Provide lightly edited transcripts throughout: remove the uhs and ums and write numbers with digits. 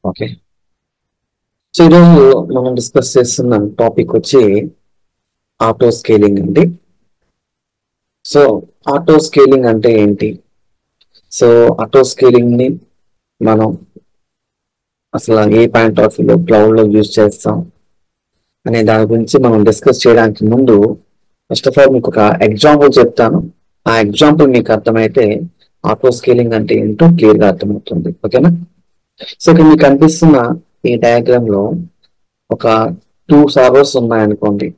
Okay. So ఈరోజు మనం discuss చేస్తున్న టాపిక్ వచ్చి ఆటో స్కేలింగ్ అండి. సో ఆటో స్కేలింగ్ అంటే ఏంటి? సో ఆటో స్కేలింగ్ ని మనం అసలు ఏ పాయింట్ ఆఫ్ వ్యూలో క్లౌడ్ లో యూజ్ చేస్తాం అనే దాని గురించి మనం డిస్కస్ చేయడానికి ముందు ఫస్ట్ ఆఫ్ ఆల్ మీకు ఒక ఎగ్జాంపుల్ చెప్తాను. ఆ ఎగ్జాంపుల్ మీకు అర్థమైతే ఆటో స్కేలింగ్ అంటే ఏంటో క్లియర్ గా అర్థమవుతుంది. ఓకేనా? సో ఇక్కడ మీకు కనిపిస్తున్న ఈ డయాగ్రామ్ లో ఒక 2 సర్వర్స్ ఉన్నాయనుకోండి.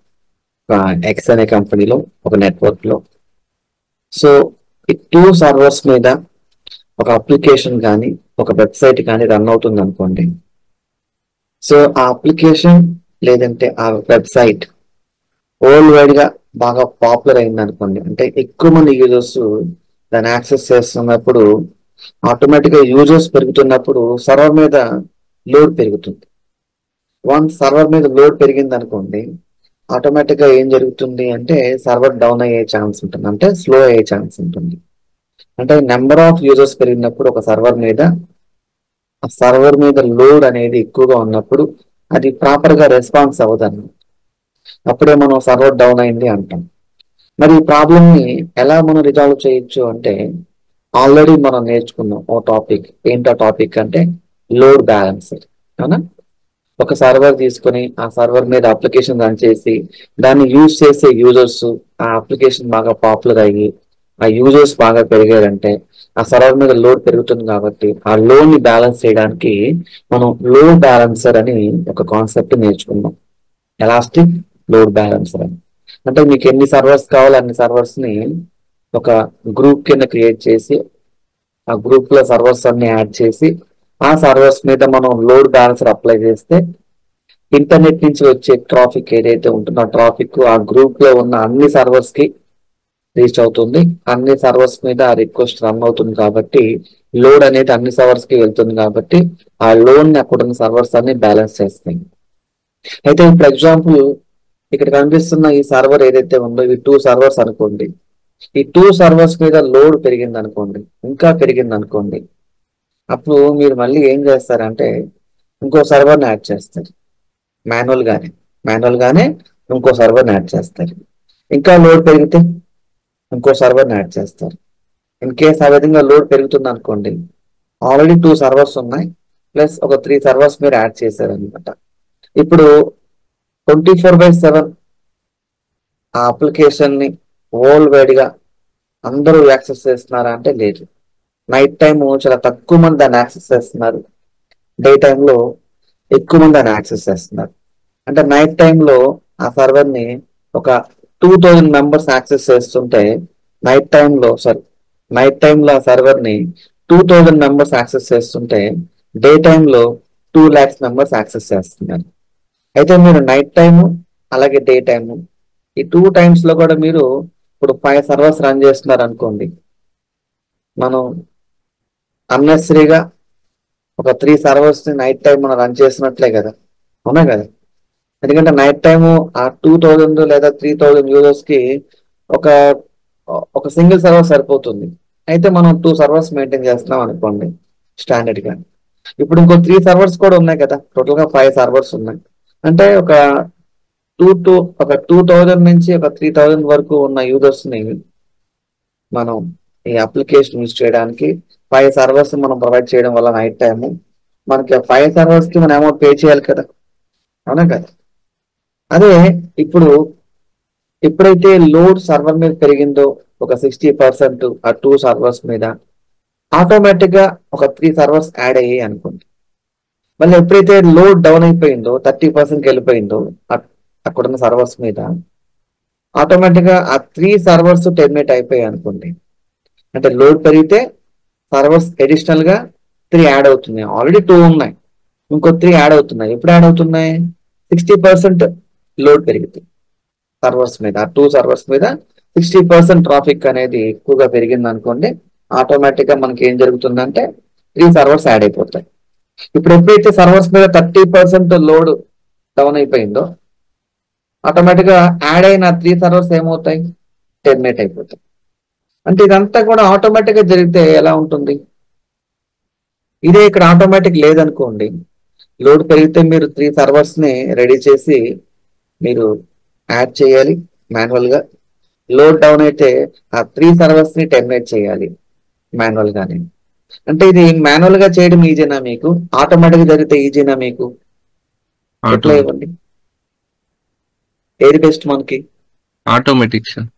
ఒక ఎక్స్ అనే కంపెనీలో ఒక నెట్వర్క్ లో. సో ఈ 2 సర్వర్స్ మీద ఒక అప్లికేషన్ కానీ ఒక వెబ్సైట్ కానీ రన్ అవుతుంది అనుకోండి. సో ఆ అప్లికేషన్ లేదంటే ఆ వెబ్సైట్ వరల్డ్ వైడ్ గా బాగా పాపులర్ అయింది అనుకోండి, అంటే ఎక్కువ మంది యూజర్స్ దాన్ని యాక్సెస్ చేస్తున్నప్పుడు ఆటోమేటిక్ గా యూజర్స్ పెరుగుతున్నప్పుడు సర్వర్ మీద లోడ్ పెరుగుతుంది. వన్ సర్వర్ మీద లోడ్ పెరిగింది అనుకోండి, ఆటోమేటిక్ గా ఏం జరుగుతుంది అంటే సర్వర్ డౌన్ అయ్యే ఛాన్స్ ఉంటుంది, అంటే స్లో అయ్యే ఛాన్స్ ఉంటుంది. అంటే నెంబర్ ఆఫ్ యూజర్స్ పెరిగినప్పుడు ఒక సర్వర్ మీద ఆ సర్వర్ మీద లోడ్ అనేది ఎక్కువగా ఉన్నప్పుడు అది ప్రాపర్ గా రెస్పాన్స్ అవ్వదు. అప్పుడే మనం సర్వర్ డౌన్ అయింది అంటాం. మరి ఈ ప్రాబ్లమ్ ని ఎలా మనం రిజాల్వ్ చేయొచ్చు అంటే ఆల్రెడీ మనం నేర్చుకున్నాం ఓ టాపిక్. ఏంటో టాపిక్ అంటే లోడ్ బ్యాలెన్సర్. అవునా? ఒక సర్వర్ తీసుకొని ఆ సర్వర్ మీద అప్లికేషన్ రన్ చేసి దాన్ని యూజ్ చేసే యూజర్స్ ఆ అప్లికేషన్ బాగా పాపులర్ అయ్యి ఆ యూజర్స్ బాగా పెరిగారంటే ఆ సర్వర్ మీద లోడ్ పెరుగుతుంది కాబట్టి ఆ లోడ్ ని బ్యాలెన్స్ చేయడానికి మనం లోడ్ బ్యాలెన్సర్ అని ఒక కాన్సెప్ట్ నేర్చుకున్నాం. ఎలాస్టిక్ లోడ్ బ్యాలెన్సర్ అని. అంటే మీకు ఎన్ని సర్వర్స్ కావాలో అన్ని సర్వర్స్ ని ఒక గ్రూప్ కింద క్రియేట్ చేసి ఆ గ్రూప్ లో సర్వర్స్ అన్ని యాడ్ చేసి ఆ సర్వర్స్ మీద మనం లోడ్ బ్యాలెన్సర్ అప్లై చేస్తే ఇంటర్నెట్ నుంచి వచ్చే ట్రాఫిక్ ఏదైతే ఉంటుందో ఆ ట్రాఫిక్ ఆ గ్రూప్ లో ఉన్న అన్ని సర్వర్స్ కి రీచ్ అవుతుంది. అన్ని సర్వర్స్ మీద ఆ రిక్వెస్ట్ రన్ అవుతుంది కాబట్టి లోడ్ అనేది అన్ని సర్వర్స్ కి వెళ్తుంది కాబట్టి ఆ లోడ్ ని అక్కడ ఉన్న సర్వర్స్ అన్ని బ్యాలెన్స్ చేస్తాయి. అయితే ఇప్పుడు ఎగ్జాంపుల్ ఇక్కడ కనిపిస్తున్న ఈ సర్వర్ ఏదైతే ఉందో ఈ 2 సర్వర్స్ అనుకోండి. ఈ 2 సర్వర్స్ మీద లోడ్ పెరిగింది అనుకోండి, ఇంకా పెరిగింది అనుకోండి, అప్పుడు మీరు మళ్ళీ ఏం చేస్తారంటే ఇంకో సర్వర్ని యాడ్ చేస్తారు. మాన్యువల్ గానే మాన్యువల్ గానే ఇంకో సర్వర్ని యాడ్ చేస్తారు. ఇంకా లోడ్ పెరిగితే ఇంకో సర్వర్ని యాడ్ చేస్తారు. ఇన్ కేస్ ఆ విధంగా లోడ్ పెరుగుతుంది అనుకోండి, ఆల్రెడీ 2 సర్వర్స్ ఉన్నాయి ప్లస్ ఒక 3 సర్వర్స్ మీరు యాడ్ చేశారు అనమాట. ఇప్పుడు 24/7 ఆ అప్లికేషన్ ని వరల్డ్ వైడ్ గా అందరూ యాక్సెస్ చేస్తున్నారా అంటే లేదు. నైట్ టైం చాలా తక్కువ మంది దాన్ని యాక్సెస్ చేస్తున్నారు. డే టైంలో ఎక్కువ మంది దాన్ని యాక్సెస్ చేస్తున్నారు. అంటే నైట్ టైంలో ఆ సర్వర్ ని ఒక 2000 మెంబర్స్ యాక్సెస్ చేస్తుంటే నైట్ టైంలో ఆ సర్వర్ ని 2000 మెంబర్స్ యాక్సెస్ చేస్తుంటే డే టైంలో 2 lakhs మెంబర్స్ యాక్సెస్ చేస్తున్నారు. అయితే మీరు నైట్ టైము అలాగే డే టైము ఈ 2 టైమ్స్ లో కూడా మీరు ఇప్పుడు 5 సర్వర్స్ రన్ చేస్తున్నారు అనుకోండి, మనం అన్నెసరీగా ఒక 3 సర్వర్స్ ని నైట్ టైం మనం రన్ చేసినట్లే కదా. అవునా కదా? ఎందుకంటే నైట్ టైము ఆ 2000 లేదా 3000 యూజర్స్ కి ఒక ఒక సింగిల్ సర్వర్ సరిపోతుంది. అయితే మనం 2 సర్వర్స్ మెయింటైన్ చేస్తున్నాం అనుకోండి స్టాండర్డ్ గా. ఇప్పుడు ఇంకో 3 సర్వర్స్ కూడా ఉన్నాయి కదా, టోటల్ గా 5 సర్వర్స్ ఉన్నాయి. అంటే ఒక టూ టు ఒక 2000 నుంచి ఒక 3000 వరకు ఉన్న యూజర్స్ ని మనం ఈ అప్లికేషన్ యూజ్ చేయడానికి 5 సర్వర్స్ మనం ప్రొవైడ్ చేయడం వల్ల నైట్ టైము మనకి 5 సర్వర్స్ కి మనం అమౌంట్ పే చేయాలి కదా. అవునా కదా? అదే ఇప్పుడు ఎప్పుడైతే లోడ్ సర్వర్ మీద పెరిగిందో ఒక 60% ఆ 2 సర్వర్స్ మీద ఆటోమేటిక్ గా ఒక 3 సర్వర్స్ యాడ్ అయ్యాయి అనుకోండి. మళ్ళీ ఎప్పుడైతే లోడ్ డౌన్ అయిపోయిందో 30%కి వెళ్ళిపోయిందో అక్కడున్న సర్వర్స్ మీద ఆటోమేటిక్ గా ఆ 3 సర్వర్స్ టెర్మినేట్ అయిపోయాయి అనుకోండి. అంటే లోడ్ పెరిగితే సర్వర్స్ అడిషనల్ గా 3 యాడ్ అవుతున్నాయి. ఆల్రెడీ 2 ఉన్నాయి, ఇంకో 3 యాడ్ అవుతున్నాయి. ఎప్పుడు యాడ్ అవుతున్నాయి? 60% లోడ్ పెరిగింది సర్వర్స్ మీద, ఆ 2 సర్వర్స్ మీద 60% ట్రాఫిక్ అనేది ఎక్కువగా పెరిగింది అనుకోండి. ఆటోమేటిక్ గా మనకి ఏం జరుగుతుందంటే 3 సర్వర్స్ యాడ్ అయిపోతాయి. ఇప్పుడు ఎప్పుడైతే సర్వర్స్ మీద 30% లోడ్ డౌన్ అయిపోయిందో ఆటోమేటిక్ గా యాడ్ అయిన 3 సర్వర్స్ ఏమవుతాయి? టెర్మినేట్ అయిపోతాయి. అంటే ఇదంతా కూడా ఆటోమేటిక్ గా జరిగితే ఎలా ఉంటుంది? ఇదే ఇక్కడ ఆటోమేటిక్ లేదనుకోండి, లోడ్ పెరిగితే మీరు 3 సర్వర్స్ ని రెడీ చేసి మీరు యాడ్ చేయాలి మాన్యువల్ గా. లోడ్ డౌన్ అయితే ఆ 3 సర్వర్స్ ని టెర్మినేట్ చేయాలి మాన్యువల్ గానే. అంటే ఇది మాన్యువల్ గా చేయడం ఈజీనా మీకు, ఆటోమేటిక్ గా జరిగితే ఈజీనా మీకు? ఎట్లా ఆటోమేటిక్. ఇవ్వండి, ఏది బెస్ట్ మనకి? Automatic sir.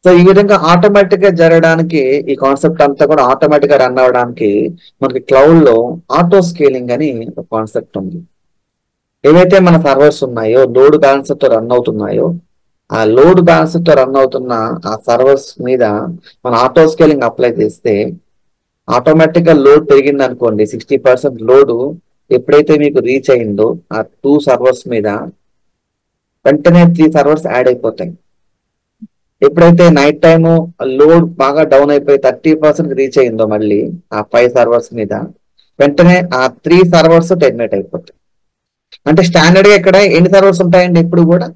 సో ఈ విధంగా ఆటోమేటిక్ గా జరగడానికి, ఈ కాన్సెప్ట్ అంతా కూడా ఆటోమేటిక్ గా రన్ అవ్వడానికి మనకి క్లౌడ్ లో ఆటో స్కేలింగ్ అని ఒక కాన్సెప్ట్ ఉంది. ఏవైతే మన సర్వర్స్ ఉన్నాయో లోడ్ బ్యాలెన్స్ తో రన్ అవుతున్నాయో, ఆ లోడ్ బ్యాలెన్స్ తో రన్ అవుతున్న ఆ సర్వర్స్ మీద మన ఆటో స్కేలింగ్ అప్లై చేస్తే ఆటోమేటిక్ గా లోడ్ పెరిగింది అనుకోండి, 60% లోడ్ ఎప్పుడైతే మీకు రీచ్ అయిందో ఆ 2 సర్వర్స్ మీద వెంటనే 3 సర్వర్స్ యాడ్ అయిపోతాయి. ఎప్పుడైతే నైట్ టైము లోడ్ బాగా డౌన్ అయిపోయి 30% రీచ్ అయిందో మళ్ళీ ఆ 5 సర్వర్స్ మీద వెంటనే ఆ 3 సర్వర్స్ టెర్మినేట్ అయిపోతాయి. అంటే స్టాండర్డ్ గా ఇక్కడ ఎన్ని సర్వర్స్ ఉంటాయండి? ఎప్పుడు కూడా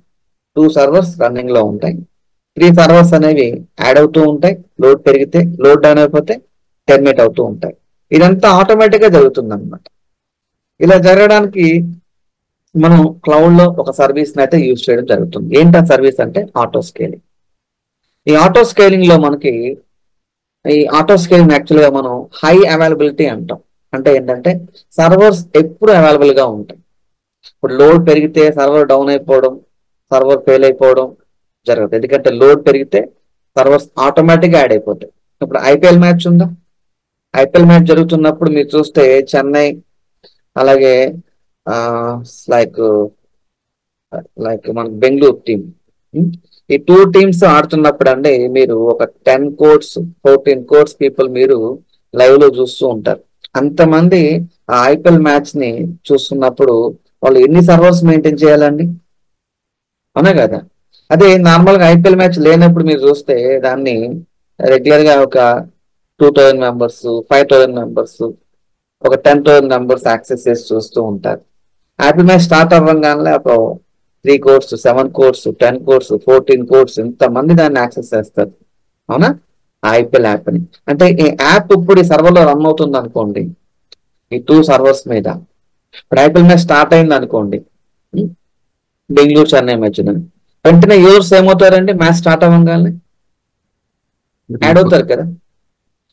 2 సర్వర్స్ రన్నింగ్ లో ఉంటాయి, 3 సర్వర్స్ అనేవి యాడ్ అవుతూ ఉంటాయి. లోడ్ పెరిగితే, లోడ్ డౌన్ అయిపోతే టెర్మినేట్ అవుతూ ఉంటాయి. ఇదంతా ఆటోమేటిక్ గా జరుగుతుంది అనమాట. ఇలా జరగడానికి మనం క్లౌడ్ లో ఒక సర్వీస్ అయితే యూజ్ చేయడం జరుగుతుంది. ఏంటి ఆ సర్వీస్ అంటే ఆటో స్కేలింగ్. ఈ ఆటో స్కేలింగ్ లో మనకి, ఈ ఆటో స్కేలింగ్ యాక్చువల్ గా మనం హై అవైలబిలిటీ అంటాం. అంటే ఏంటంటే సర్వర్స్ ఎప్పుడు అవైలబుల్ గా ఉంటాయి. ఇప్పుడు లోడ్ పెరిగితే సర్వర్ డౌన్ అయిపోవడం, సర్వర్ ఫెయిల్ అయిపోవడం జరగదు. ఎందుకంటే లోడ్ పెరిగితే సర్వర్స్ ఆటోమేటిక్ గా యాడ్ అయిపోతాయి. ఇప్పుడు ఐపీఎల్ మ్యాచ్ ఉందా? ఐపీఎల్ మ్యాచ్ జరుగుతున్నప్పుడు మీరు చూస్తే చెన్నై అలాగే లైక్ లైక్ మన బెంగళూరు టీం, ఈ 2 టీమ్స్ ఆడుతున్నప్పుడు అండి మీరు ఒక 10 కోర్స్ 14 కోర్స్ పీపుల్ మీరు లైవ్ లో చూస్తూ ఉంటారు. అంతమంది ఆ ఐపీఎల్ మ్యాచ్ ని చూస్తున్నప్పుడు వాళ్ళు ఎన్ని సర్వర్స్ మెయింటైన్ చేయాలండి? అవునా కదా? అదే నార్మల్ గా ఐపీఎల్ మ్యాచ్ లేనప్పుడు మీరు చూస్తే దాన్ని రెగ్యులర్ గా ఒక 2000 మెంబర్స్, 5000 మెంబర్స్, ఒక 10,000 మెంబర్స్ యాక్సెస్ చేసి చూస్తూ ఉంటారు. ఐపీఎల్ మ్యాచ్ స్టార్ట్ అవ్వగానే ఒక 3 కోర్స్, 7 కోర్స్, 10 కోర్స్, 14 కోర్స్ ఇంతమంది దాన్ని యాక్సెస్ చేస్తారు. అవునా? ఐపీఎల్ యాప్ అని. అంటే ఈ యాప్ ఇప్పుడు ఈ సర్వర్ లో రన్ అవుతుంది అనుకోండి, ఈ 2 సర్వర్స్ మీద. ఇప్పుడు ఐపీఎల్ మ్యాచ్ స్టార్ట్ అయింది అనుకోండి, బెంగళూరు చెన్నై మ్యాచ్, వెంటనే యూజర్స్ ఏమవుతారండి? మ్యాచ్ స్టార్ట్ అవ్వగానే యాడ్ అవుతారు కదా.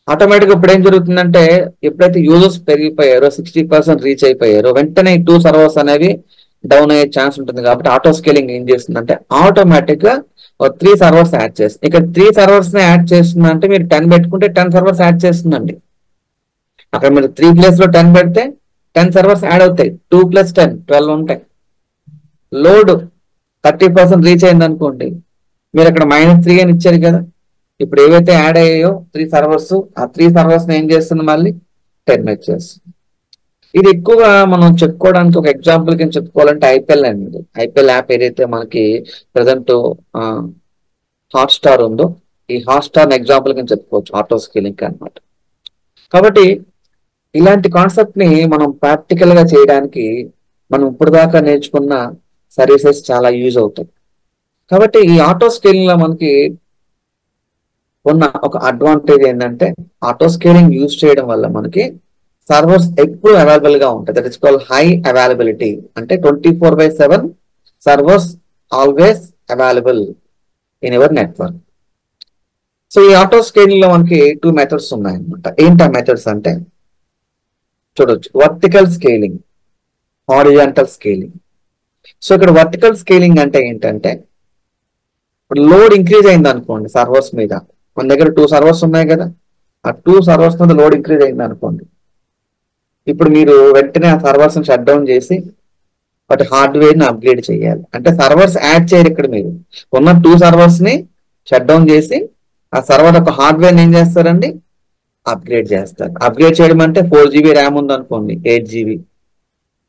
ఆటోమేటిక్ ఇప్పుడు ఏం జరుగుతుందంటే ఎప్పుడైతే యూజర్స్ పెరిగిపోయారో, 60% రీచ్ అయిపోయారో వెంటనే ఈ 2 సర్వర్స్ అనేవి డౌన్ అయ్యే ఛాన్స్ ఉంటుంది. కాబట్టి ఆటో స్కేలింగ్ ఏం చేస్తుందంటే ఆటోమేటిక్ గా 3 సర్వర్స్ యాడ్ చేస్తుంది. ఇక్కడ 3 సర్వర్స్ ని యాడ్ చేస్తుందంటే మీరు 10 పెట్టుకుంటే 10 సర్వర్స్ యాడ్ చేస్తుందండి. అక్కడ మీరు 3 ప్లేస్ లో 10 పెడితే 10 సర్వర్స్ యాడ్ అవుతాయి. 2 + 10 12 ఉంటాయి. లోడ్ 30% రీచ్ అయింది అనుకోండి, మీరు అక్కడ -3 అని ఇచ్చారు కదా. ఇప్పుడు ఏవైతే యాడ్ అయ్యాయో 3 సర్వర్స్, ఆ 3 సర్వర్స్ ఏం చేస్తుంది? మళ్ళీ టెర్మినేట్ చేస్తుంది. ఇది ఎక్కువగా మనం చెప్పుకోవడానికి ఒక ఎగ్జాంపుల్ కింద చెప్పుకోవాలంటే ఐపీఎల్ అండి. ఐపీఎల్ యాప్ ఏదైతే మనకి ప్రజెంట్ హాట్స్టార్ ఉందో, ఈ హాట్స్టార్ ఎగ్జాంపుల్ కింద చెప్పుకోవచ్చు ఆటో స్కేలింగ్ అనమాట. కాబట్టి ఇలాంటి కాన్సెప్ట్ ని మనం ప్రాక్టికల్ గా చేయడానికి మనం ఇప్పుడు దాకా నేర్చుకున్న సర్వీసెస్ చాలా యూజ్ అవుతాయి. కాబట్టి ఈ ఆటో స్కేలింగ్ లో మనకి ఉన్న ఒక అడ్వాంటేజ్ ఏంటంటే ఆటో స్కేలింగ్ యూజ్ చేయడం వల్ల మనకి సర్వర్స్ ఎప్పుడు అవైలబుల్ గా ఉంటాయి. That is call high availability. అంటే 24/7 servers always available in your network. So ఈ ఆటో స్కేలింగ్ లో మనకి 2 మెథడ్స్ ఉన్నాయన్నమాట. ఏంటి ఆ మెథడ్స్ అంటే చూడొచ్చు, vertical scaling, horizontal scaling. So ఇక్కడ వర్టికల్ స్కేలింగ్ అంటే ఏంటంటే ఇప్పుడు లోడ్ ఇంక్రీజ్ అయింది అనుకోండి సర్వర్స్ మీద, మన దగ్గర 2 సర్వర్స్ ఉన్నాయి కదా, ఆ 2 సర్వర్స్ మీద లోడ్ ఇంక్రీజ్ అయింది అనుకోండి, ఇప్పుడు మీరు వెంటనే ఆ సర్వర్స్ ని షట్ డౌన్ చేసి వాటి హార్డ్వేర్ ని అప్గ్రేడ్ చేయాలి. అంటే సర్వర్స్ యాడ్ చేయరు ఇక్కడ, మీరు ఉన్న 2 సర్వర్స్ ని షట్ డౌన్ చేసి ఆ సర్వర్ యొక్క హార్డ్వేర్ ఏం చేస్తారండి? అప్గ్రేడ్ చేస్తారు. అప్గ్రేడ్ చేయడం అంటే 4 GB ర్యామ్ ఉంది అనుకోండి, 8 GB,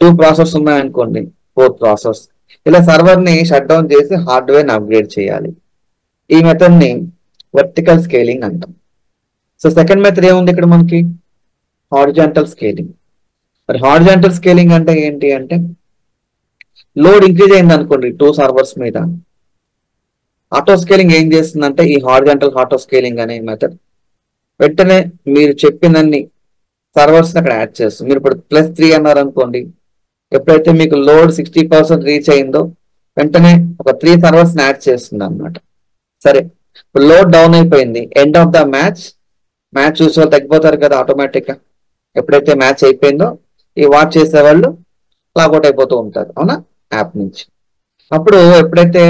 2 ప్రాసెస్ ఉన్నాయనుకోండి, 4 ప్రాసెస్. ఇలా సర్వర్ ని షట్ డౌన్ చేసి హార్డ్వేర్ ని అప్గ్రేడ్ చేయాలి. ఈ మెథడ్ ని వర్టికల్ స్కేలింగ్ అంటాం. సో సెకండ్ మెథడ్ ఏముంది ఇక్కడ మనకి? Horizontal scaling. మరి హారిజాంటల్ స్కేలింగ్ అంటే ఏంటి అంటే లోడ్ ఇంక్రీజ్ అయింది అనుకోండి 2 సర్వర్స్ మీద, ఆటో స్కేలింగ్ ఏం చేస్తుందంటే ఈ హారిజాంటల్ ఆటో స్కేలింగ్ అనే మెథడ్ వెంటనే మీరు చెప్పినన్ని సర్వర్స్ అక్కడ యాడ్ చేస్తుంది. మీరు ఇప్పుడు +3 అన్నారు అనుకోండి, ఎప్పుడైతే మీకు లోడ్ 60% రీచ్ అయిందో వెంటనే ఒక 3 సర్వర్స్ యాడ్ చేస్తుంది అనమాట. సరే, ఇప్పుడు లోడ్ డౌన్ అయిపోయింది, ఎండ్ ఆఫ్ ద మ్యాచ్ చూసే వాళ్ళు తగ్గిపోతారు కదా ఆటోమేటిక్ గా. ఎప్పుడైతే మ్యాచ్ అయిపోయిందో ఈ వాచ్ చేసే వాళ్ళు లాగౌట్ అయిపోతూ ఉంటారు, అవునా, యాప్ నుంచి. అప్పుడు ఎప్పుడైతే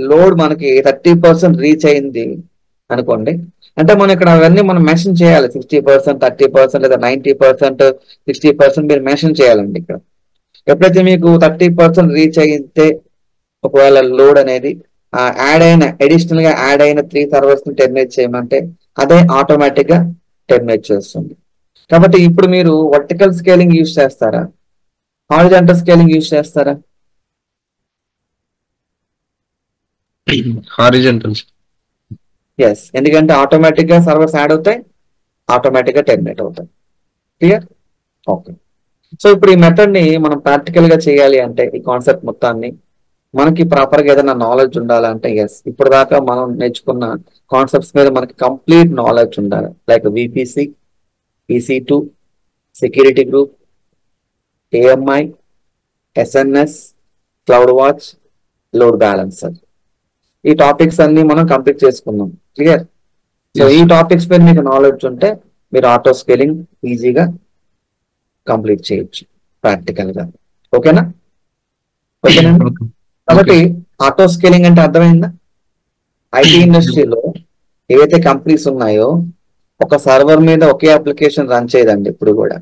లోడ్ మనకి 30% రీచ్ అయింది అనుకోండి, అంటే మనం ఇక్కడ అవన్నీ మనం మెన్షన్ చేయాలి. 60%, 30% లేదా 90%, 60% మీరు మెన్షన్ చేయాలండి ఇక్కడ. ఎప్పుడైతే మీకు 30% రీచ్ అయితే ఒకవేళ లోడ్ అనేది అడిషనల్ గా యాడ్ అయిన 3 సర్వర్స్ ని టెర్మినేట్ చేయమంటే అదే ఆటోమేటిక్ గా టెర్మినేట్ చేస్తుంది. కాబట్టి ఇప్పుడు మీరు వర్టికల్ స్కేలింగ్ యూజ్ చేస్తారా, హారిజాంటల్ స్కేలింగ్ యూజ్ చేస్తారా? హారిజంటల్స్. ఎస్, ఎందుకంటే ఆటోమేటిక్ గా సర్వర్స్ యాడ్ అవుతాయి, ఆటోమేటిక్ గా టెర్మినేట్ అవుతాయి. క్లియర్? ఓకే. సో ఇప్పుడు ఈ మెథడ్ ని మనం ప్రాక్టికల్ గా చేయాలి అంటే ఈ కాన్సెప్ట్ మొత్తాన్ని మనకి ప్రాపర్ గా ఏదైనా నాలెడ్జ్ ఉండాలంటే ఎస్, ఇప్పుడు దాకా మనం నేర్చుకున్న కాన్సెప్ట్స్ మీద మనకి కంప్లీట్ నాలెడ్జ్ ఉండాలి. Like VPC, EC2, security group, AMI, SNS, cloud watch, load balancer, ఈ టాపిక్స్ అన్ని మనం కంప్లీట్ చేసుకున్నాం. క్లియర్? సో ఈ టాపిక్స్ మీద మీకు నాలెడ్జ్ ఉంటే మీరు ఆటో స్కేలింగ్ ఈజీగా కంప్లీట్ చేయొచ్చు ప్రాక్టికల్ గా. ఓకేనా? ఓకేనండి. కాబట్టి ఆటో స్కేలింగ్ అంటే అర్థమైందా? ఐటీ ఇండస్ట్రీలో ఏవైతే కంపెనీస్ ఉన్నాయో ఒక సర్వర్ మీద ఒకే అప్లికేషన్ రన్ చేయదండి ఇప్పుడు కూడా.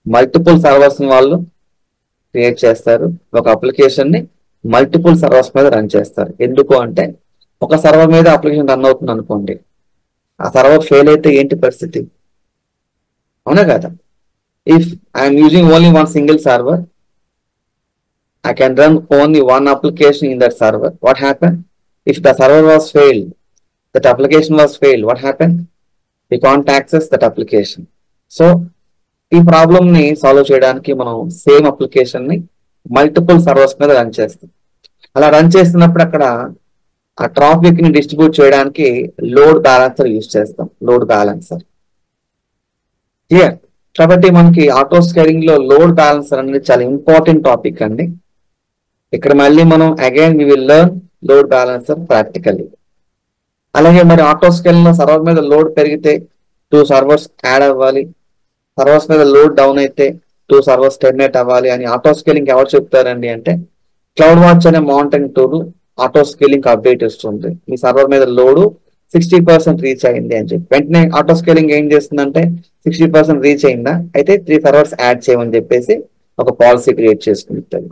మల్టిపుల్ సర్వర్స్ వాళ్ళు క్రియేట్ చేస్తారు, ఒక అప్లికేషన్ ని మల్టిపుల్ సర్వర్స్ మీద రన్ చేస్తారు. ఎందుకు అంటే ఒక సర్వర్ మీద అప్లికేషన్ రన్ అవుతుంది అనుకోండి, ఆ సర్వర్ ఫెయిల్ అయితే ఏంటి పరిస్థితి, అవునా కదా? If I'm using only one single server, I can run only one application in that server. What happened? If the server was failed, that application was failed, what happened? We can't access that application. So, ఈ problem ని solve చేయడానికి మనం same application ని multiple servers మీద run చేస్తాం. అలా run చేస్తున్నప్పుడు అక్కడ ఆ ట్రాఫిక్ ని డిస్ట్రిబ్యూట్ చేయడానికి లోడ్ బ్యాలెన్సర్ యూజ్ చేస్తాం. Load balancer. క్లియర్? కాబట్టి మనకి ఆటో స్కేలింగ్ లో లోడ్ బ్యాలెన్సర్ అనేది చాలా ఇంపార్టెంట్ టాపిక్ అండి. ఇక్కడ మళ్ళీ మనం again we will learn load balancer practically. అలాగే మరి ఆటో స్కేలింగ్ లో సర్వర్ మీద లోడ్ పెరిగితే 2 సర్వర్స్ యాడ్ అవ్వాలి, సర్వర్స్ మీద లోడ్ డౌన్ అయితే 2 సర్వర్స్ టెర్మినేట్ అవ్వాలి అని ఆటో స్కేలింగ్ ఎవరు చెప్తారండి అంటే క్లౌడ్ వాచ్ అనే monitoring tool auto scaling update ఇస్తుంది. మీ సర్వర్ మీద లోడ్ 60% రీచ్ అయింది అని చెప్పి వెంటనే ఆటో స్కేలింగ్ ఏం చేస్తుందంటే 60% రీచ్ అయిందా అయితే 3 సర్వర్స్ యాడ్ చేయమని చెప్పేసి ఒక పాలసీ క్రియేట్ చేసుకుంటుంది.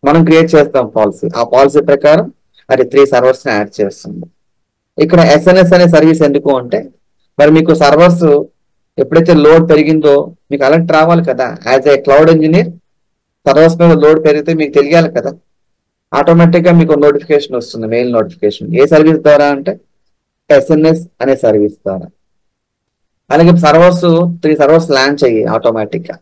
మనం క్రియేట్ చేస్తాం పాలసీ, ఆ పాలసీ ప్రకారం అది 3 సర్వర్స్ యాడ్ చేస్తుంది. ఇక్కడ SNS అనే సర్వీస్ ఎందుకు అంటే మరి మీకు సర్వర్స్ ఎప్పుడైతే లోడ్ పెరిగిందో మీకు అలర్ట్ రావాలి కదా. As a cloud engineer servers మీద లోడ్ పెరిగితే మీకు తెలియాలి కదా, ఆటోమేటిక్ గా మీకు నోటిఫికేషన్ వస్తుంది, మెయిల్ నోటిఫికేషన్. ఏ సర్వీస్ ద్వారా అంటే SNS అనే సర్వీస్ ద్వారా. అలాగే సర్వర్స్ 3 సర్వర్స్ లాంచ్ అయ్యి ఆటోమేటిక్ గా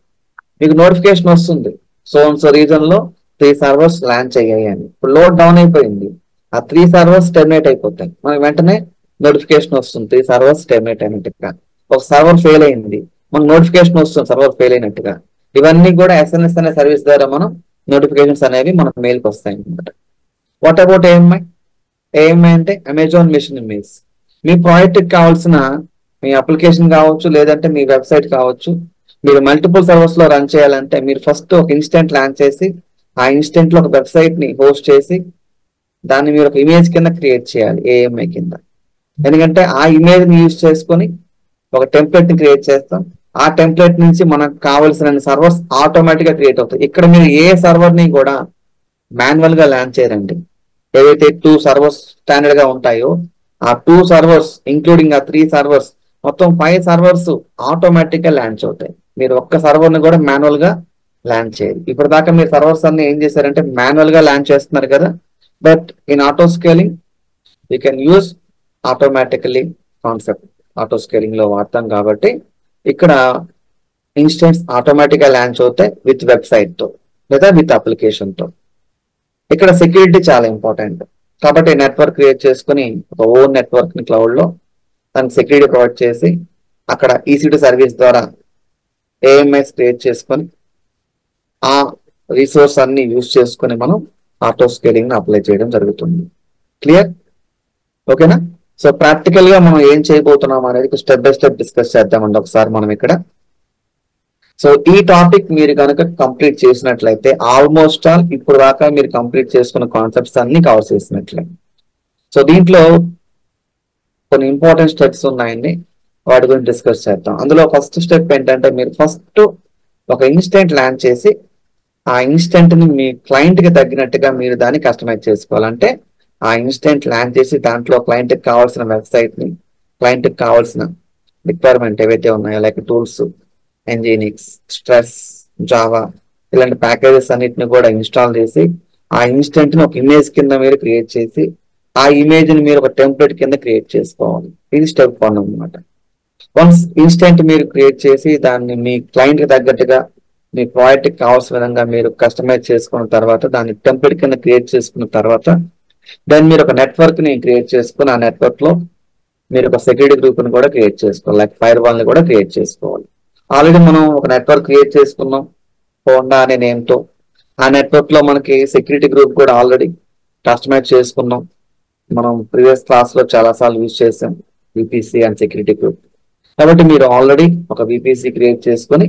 మీకు నోటిఫికేషన్ వస్తుంది, సో రీజన్ లో 3 సర్వర్స్ లాంచ్ అయ్యాయి అని. ఇప్పుడు లోడ్ డౌన్ అయిపోయింది, ఆ 3 సర్వర్స్ టెర్మినేట్ అయిపోతాయి, మనకి వెంటనే నోటిఫికేషన్ వస్తుంది 3 సర్వర్స్ టెర్మినేట్ అయినట్టుగా. ఒక సర్వర్ ఫెయిల్ అయింది, మనకు నోటిఫికేషన్ వస్తుంది సర్వర్ ఫెయిల్ అయినట్టుగా. ఇవన్నీ కూడా SNS అనే సర్వీస్ ద్వారా మనం నోటిఫికేషన్స్ అనేవి మనకు మెయిల్కి వస్తాయి అనమాట. What about AMI? AMI అంటే అమెజాన్ మిషన్ ఇమేజ్. మీ ప్రాజెక్ట్కి కావాల్సిన మీ అప్లికేషన్ కావచ్చు, లేదంటే మీ వెబ్సైట్ కావచ్చు, మీరు మల్టిపుల్ సర్వర్స్ లో రన్ చేయాలంటే మీరు ఫస్ట్ ఒక ఇన్స్టెంట్ లాంచ్ చేసి ఆ ఇన్స్టెంట్ లో ఒక వెబ్సైట్ ని హోస్ట్ చేసి దాన్ని మీరు ఒక ఇమేజ్ కింద క్రియేట్ చేయాలి AMI కింద. ఎందుకంటే ఆ ఇమేజ్ ని యూజ్ చేసుకొని ఒక టెంప్లెట్ ని క్రియేట్ చేస్తాం, ఆ టెంప్లెట్ నుంచి మనకు కావాల్సిన సర్వర్స్ ఆటోమేటిక్ గా క్రియేట్ అవుతాయి. ఇక్కడ మీరు ఏ సర్వర్ ని కూడా మాన్యువల్ గా లాంచ్ చేయరండి. ఏవైతే 2 సర్వర్స్ స్టాండర్డ్ గా ఉంటాయో ఆ 2 సర్వర్స్ ఇంక్లూడింగ్ ఆ 3 సర్వర్స్ మొత్తం 5 సర్వర్స్ ఆటోమేటిక్ గా లాంచ్ అవుతాయి. మీరు ఒక్క సర్వర్ ని కూడా మాన్యువల్ గా లాంచ్ చేయాలి. ఇప్పుడు దాకా మీరు సర్వర్స్ అన్ని ఏం చేశారంటే మాన్యువల్ గా లాంచ్ చేస్తున్నారు కదా, but in auto scaling you can use automatically concept auto scaling లో వాడతాం కాబట్టి ఇక్కడ ఇన్స్టెన్స్ ఆటోమేటిక్ గా లాంచ్ అవుతాయి విత్ వెబ్సైట్ తో లేదా విత్ అప్లికేషన్ తో. ఇక్కడ సెక్యూరిటీ చాలా ఇంపార్టెంట్ కాబట్టి నెట్వర్క్ క్రియేట్ చేసుకుని ఒక ఓన్ నెట్వర్క్ ని క్లౌడ్ లో దానికి సెక్యూరిటీ ప్రొవైడ్ చేసి అక్కడ EC2 సర్వీస్ ద్వారా AMIs క్రియేట్ చేసుకొని ఆ రిసోర్స్ అన్ని యూజ్ చేసుకొని మనం ఆటో స్కేలింగ్ ని అప్లై చేయడం జరుగుతుంది. క్లియర్? ఓకేనా? సో ప్రాక్టికల్ గా మనం ఏం చేయబోతున్నాం అనేది స్టెప్ బై స్టెప్ డిస్కస్ చేద్దామండి ఒకసారి మనం ఇక్కడ. సో ఈ టాపిక్ మీరు కనుక కంప్లీట్ చేసినట్లయితే ఆల్మోస్ట్ ఆల్ ఇప్పుడు దాకా మీరు కంప్లీట్ చేసుకున్న కాన్సెప్ట్స్ అన్ని కవర్ చేసినట్లే. సో దీంట్లో కొన్ని ఇంపార్టెంట్ స్టెప్స్ ఉన్నాయండి, వాటి గురించి డిస్కస్ చేద్దాం. అందులో ఫస్ట్ స్టెప్ ఏంటంటే మీరు ఫస్ట్ ఒక ఇన్స్టెంట్ ల్యాండ్ చేసి ఆ ఇన్స్టెంట్ ని మీ క్లయింట్ కి తగ్గినట్టుగా మీరు దాన్ని కస్టమైజ్ చేసుకోవాలంటే ఆ ఇన్స్టెంట్ ల్యాండ్ చేసి దాంట్లో క్లయింట్ కి కావాల్సిన వెబ్సైట్ ని, క్లయింట్ కి కావాల్సిన రిక్వైర్మెంట్ ఏవైతే ఉన్నాయో లైక్ టూల్స్, ఎన్జినిక్స్, స్ట్రెస్, జావా ఇలాంటి ప్యాకేజెస్ అన్నిటిని కూడా ఇన్స్టాల్ చేసి ఆ ఇన్స్టెంట్ ని ఒక ఇమేజ్ కింద మీరు క్రియేట్ చేసి ఆ ఇమేజ్ ని మీరు ఒక టెంప్లెట్ కింద క్రియేట్ చేసుకోవాలి. ఇది స్టెప్ 1 అన్నమాట. వన్స్ ఇన్స్టెంట్ మీరు క్రియేట్ చేసి దాన్ని మీ క్లయింట్ కి తగ్గట్టుగా మీ ప్రాజెక్ట్ కి కావాల్సిన విధంగా మీరు కస్టమైజ్ చేసుకున్న తర్వాత దాన్ని టెంప్లెట్ కింద క్రియేట్ చేసుకున్న తర్వాత దాన్ని మీరు ఒక నెట్వర్క్ ని క్రియేట్ చేసుకుని ఆ నెట్వర్క్ లో మీరు ఒక సెక్యూరిటీ గ్రూప్ ని కూడా క్రియేట్ చేసుకోవాలి, లైక్ ఫైర్ వాల్ ని కూడా క్రియేట్ చేసుకోవాలి. ఆల్రెడీ మనం ఒక నెట్వర్క్ క్రియేట్ చేసుకున్నాం హోండా అనే నేమ్ తో. ఆ నెట్వర్క్ లో మనకి సెక్యూరిటీ గ్రూప్ కూడా ఆల్రెడీ కస్టమైజ్ చేసుకున్నాం. మనం ప్రీవియస్ క్లాస్ లో చాలా సార్లు యూజ్ చేసాం విపిసి అండ్ సెక్యూరిటీ గ్రూప్. కాబట్టి మీరు ఆల్రెడీ ఒక విపిసి క్రియేట్ చేసుకొని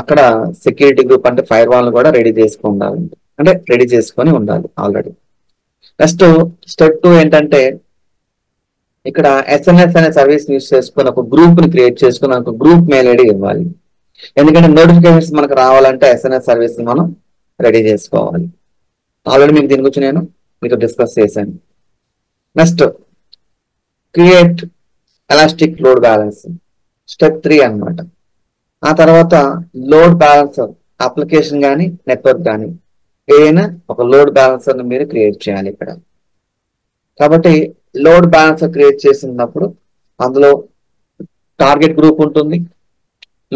అక్కడ సెక్యూరిటీ గ్రూప్ అంటే ఫైర్ వాల్ కూడా రెడీ చేసుకుని ఉండాలి, అంటే రెడీ చేసుకొని ఉండాలి ఆల్రెడీ. నెక్స్ట్ స్టెప్ 2 ఏంటంటే ఇక్కడ ఎస్ఎన్ఎస్ అనే సర్వీస్ యూజ్ చేసుకుని ఒక గ్రూప్ ని క్రియేట్ చేసుకుని ఒక గ్రూప్ మెయిల్ ఐడి ఇవ్వాలి. ఎందుకంటే నోటిఫికేషన్స్ మనకు రావాలంటే ఎస్ఎన్ఎస్ సర్వీస్ ని మనం రెడీ చేసుకోవాలి. ఆల్రెడీ మీకు దీని గురించి నేను మీతో డిస్కస్ చేశాను. Next create elastic load balance, step 3 అన్నమాట. ఆ తర్వాత లోడ్ బ్యాలెన్సర్ అప్లికేషన్ కానీ నెట్వర్క్ కానీ ఏదైనా ఒక లోడ్ బ్యాలెన్సర్ ని మీరు క్రియేట్ చేయాలి ఇక్కడ. కాబట్టి లోడ్ బ్యాలెన్సర్ క్రియేట్ చేసినప్పుడు అందులో టార్గెట్ గ్రూప్ ఉంటుంది,